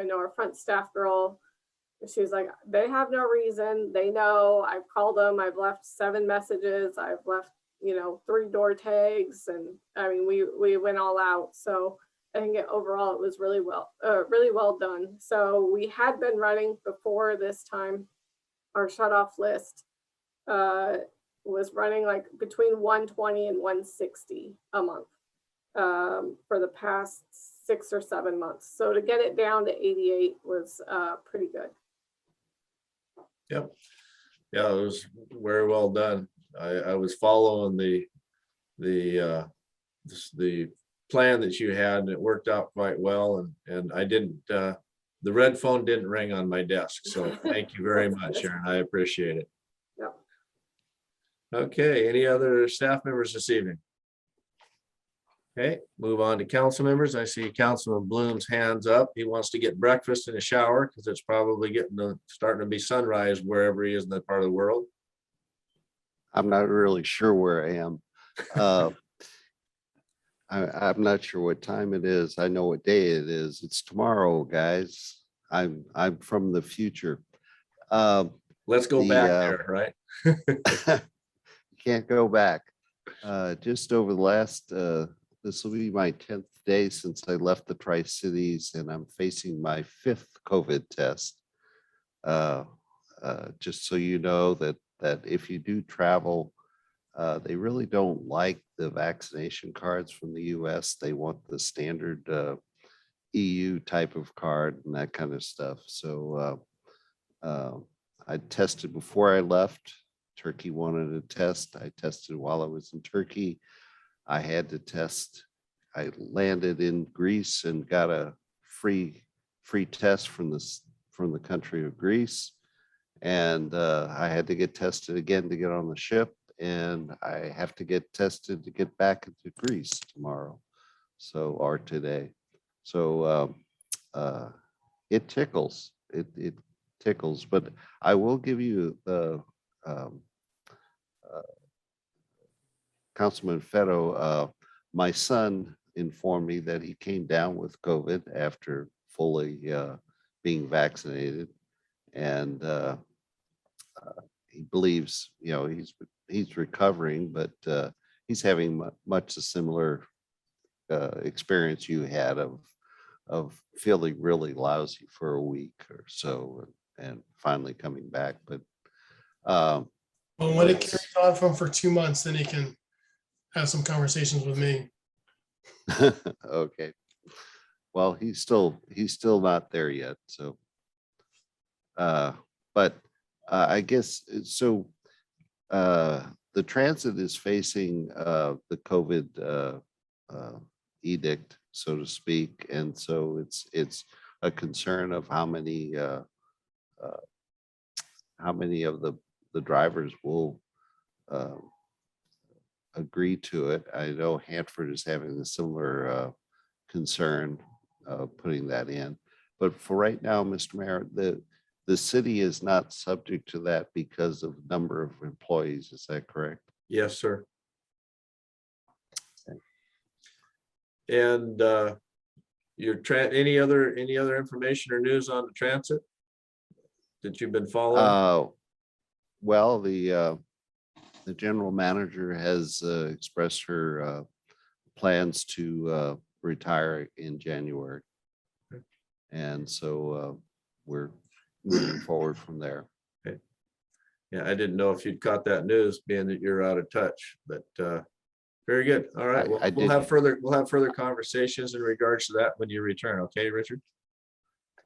know our front staff girl, she's like, they have no reason. They know. I've called them. I've left 7 messages. I've left 3 door tags, and I mean we went all out. So I think overall it was really well done. So we had been running before this time. Our shut-off list was running like between 120 and 160 a month for the past 6 or 7 months. So to get it down to 88 was pretty good. Yep. Yeah, it was very well done. I was following the plan that you had, and it worked out quite well. And I didn't, the red phone didn't ring on my desk. So thank you very much, Aaron. I appreciate it. Yep. Okay, any other staff members this evening? Okay, move on to council members. I see Councilman Bloom's hands up. He wants to get breakfast and a shower because it's probably starting to be sunrise wherever he is in that part of the world. I'm not really sure where I am. I'm not sure what time it is. I know what day it is. It's tomorrow, guys. I'm from the future. Let's go back there, right? You can't go back. Just over the last, this will be my 10th day since I left the Tri-Cities, and I'm facing my 5th COVID test. Just so you know that if you do travel, they really don't like the vaccination cards from the US. They want the standard EU type of card and that kind of stuff. So I tested before I left. Turkey wanted a test. I tested while I was in Turkey. I had to test. I landed in Greece and got a free free test from the country of Greece. And I had to get tested again to get on the ship, and I have to get tested to get back into Greece tomorrow, or today. So it tickles. It tickles, but I will give you the Councilman Fetto. My son informed me that he came down with COVID after fully being vaccinated, and he believes, he's recovering, but he's having much a similar experience you had of feeling really lousy for a week or so, and finally coming back. But Well, when it carries on for 2 months, then he can have some conversations with me. okay. Well, he's still not there yet. So, but I guess so. The transit is facing the COVID edict, so to speak, and so it's a concern of how many of the drivers will agree to it. I know Hanford is having a similar concern putting that in, but for right now, Mr. Mayor, the city is not subject to that because of number of employees. Is that correct? Yes, sir. Okay. And any other information or news on the transit that you've been following? Well, the general manager has expressed her plans to retire in January. Okay. And so we're moving forward from there. Okay. Yeah, I didn't know if you'd caught that news, being that you're out of touch, but very good. All right, well, we'll have further conversations in regards to that when you return. Okay, Richard?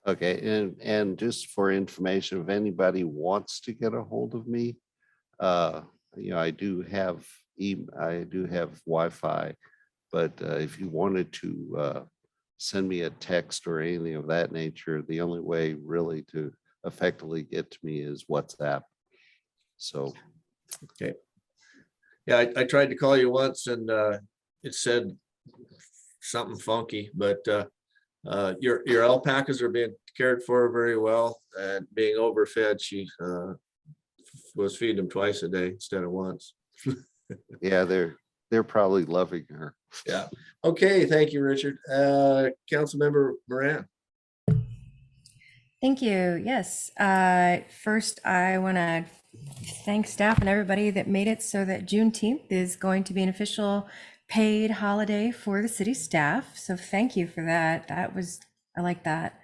Okay, and just for information, if anybody wants to get a hold of me, I do have Wi-Fi, but if you wanted to send me a text or anything of that nature, the only way really to effectively get to me is WhatsApp. So, okay. Yeah, I tried to call you once, and it said something funky, but your alpacas are being cared for very well and being overfed. She was feeding them twice a day instead of once. yeah, they're probably loving her. Yeah. Okay. Thank you, Richard. Councilmember Moran. Thank you. Yes. First, I want to thank staff and everybody that made it so that Juneteenth is going to be an official paid holiday for the city staff. So thank you for that. I like that.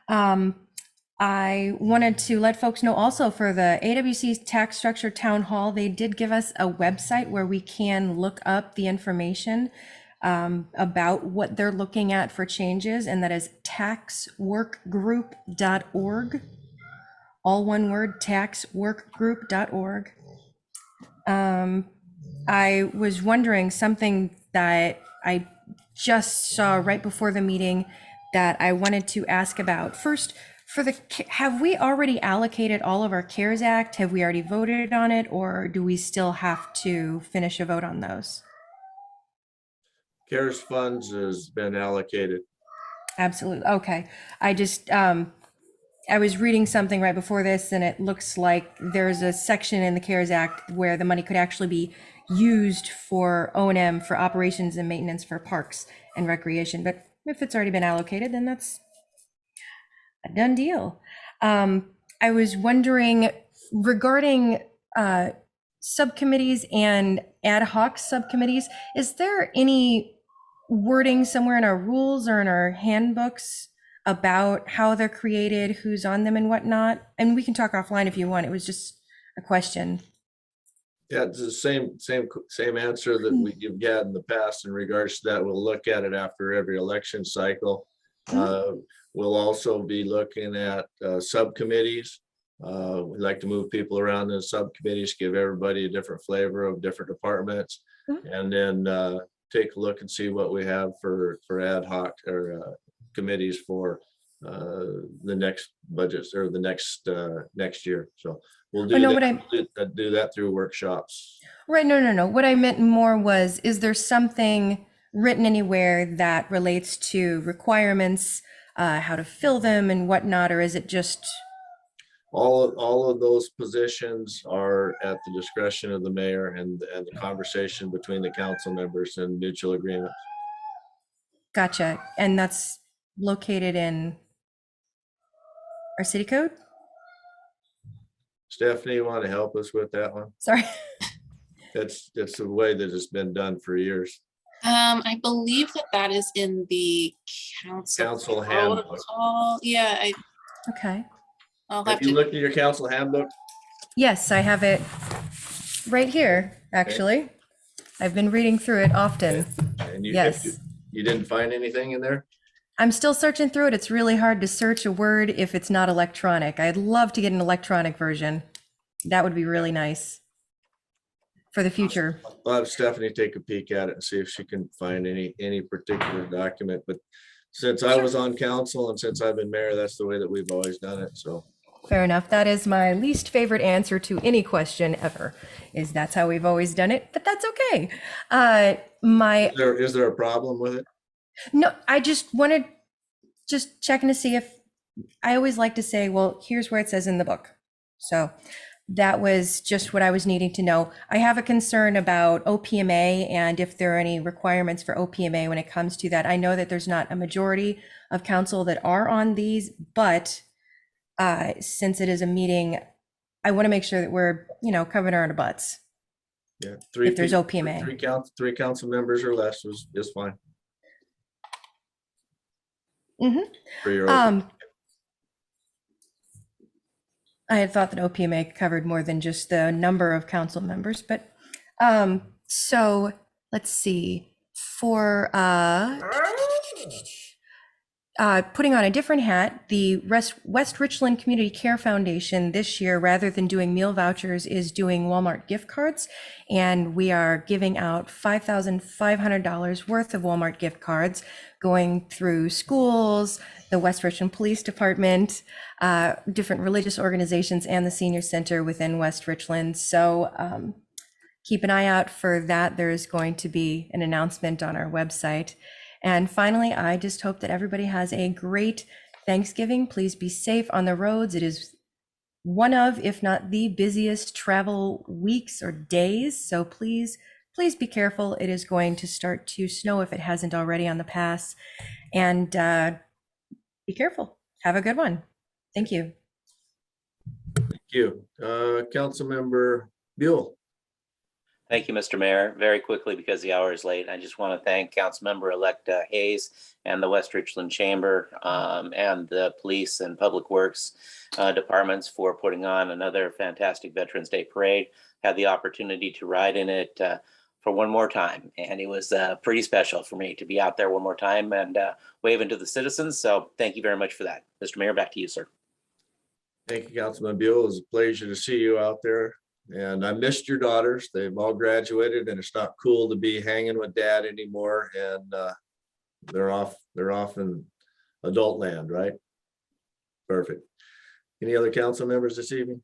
I wanted to let folks know also for the AWC Tax Structure Town Hall, they did give us a website where we can look up the information about what they're looking at for changes, and that is taxworkgroup.org. All one word, taxworkgroup.org. I was wondering something that I just saw right before the meeting that I wanted to ask about. First, have we already allocated all of our CARES Act? Have we already voted on it, or do we still have to finish a vote on those? CARES funds has been allocated. Absolutely. Okay. I just, I was reading something right before this, and it looks like there's a section in the CARES Act where the money could actually be used for O&M, for operations and maintenance for parks and recreation. But if it's already been allocated, then that's a done deal. I was wondering regarding subcommittees and ad hoc subcommittees, is there any wording somewhere in our rules or in our handbooks about how they're created, who's on them and whatnot? And we can talk offline if you want. It was just a question. Yeah, it's the same answer that you've got in the past in regards to that. We'll look at it after every election cycle. We'll also be looking at subcommittees. We like to move people around in subcommittees, give everybody a different flavor of different departments, and then take a look and see what we have for ad hoc or committees for the next budgets or the next year. So we'll Oh, do no, that, do that through workshops. Right, no. What I meant more was, is there something written anywhere that relates to requirements, how to fill them and whatnot, or is it just, All of those positions are at the discretion of the mayor and the conversation between the council members and mutual agreement. gotcha, and that's located in our city code? Stephanie, you want to help us with that one? Sorry. It's the way that it's been done for years. I believe that is in the council handbook. protocol. Yeah, Okay. I'll have Have you to, looked at your council handbook? Yes, I have it right here, actually. I've been reading through it often. And you, Yes. you didn't find anything in there? I'm still searching through it. It's really hard to search a word if it's not electronic. I'd love to get an electronic version. That would be really nice for the future. I'll have Stephanie take a peek at it and see if she can find any particular document. But since I was on council and since I've been mayor, that's the way that we've always done it. So Fair enough. That is my least favorite answer to any question ever, is that's how we've always done it, but that's okay. is there a problem with it? No, I just wanted, just checking to see if, I always like to say, well, here's where it says in the book. So that was just what I was needing to know. I have a concern about OPMA and if there are any requirements for OPMA when it comes to that. I know that there's not a majority of council that are on these, but since it is a meeting, I want to make sure that we're, covering our butts. Yeah. If there's OPMA. Three council members or less is fine. Mhm. For your I had thought that OPMA covered more than just the number of council members, but so let's see. For putting on a different hat, the West Richland Community Care Foundation this year, rather than doing meal vouchers, is doing Walmart gift cards. And we are giving out $5,500 worth of Walmart gift cards going through schools, the West Richland Police Department, different religious organizations, and the senior center within West Richland. So keep an eye out for that. There's going to be an announcement on our website. And finally, I just hope that everybody has a great Thanksgiving. Please be safe on the roads. It is one of, if not the busiest travel weeks or days. So please be careful. It is going to start to snow if it hasn't already on the pass. And be careful. Have a good one. Thank you. Thank you. Councilmember Buell. Thank you, Mr. Mayor. Very quickly, because the hour is late, I just want to thank Councilmember-elect Hayes and the West Richland Chamber and the Police and Public Works departments for putting on another fantastic Veterans Day Parade. Had the opportunity to ride in it for one more time, and it was pretty special for me to be out there one more time and waving to the citizens. So thank you very much for that. Mr. Mayor, back to you, sir. Thank you, Councilman Buell. It was a pleasure to see you out there. And I missed your daughters. They've all graduated and it's not cool to be hanging with dad anymore. And they're off in adult land, right? Perfect. Any other council members this evening?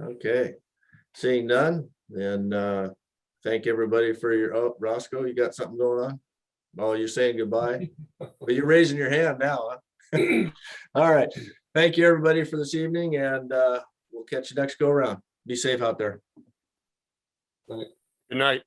Okay, seeing none, then thank everybody for your, Roscoe, you got something going on? Oh, you're saying goodbye? But you're raising your hand now, huh? All right, thank you everybody for this evening, and we'll catch you next go around. Be safe out there. Good night.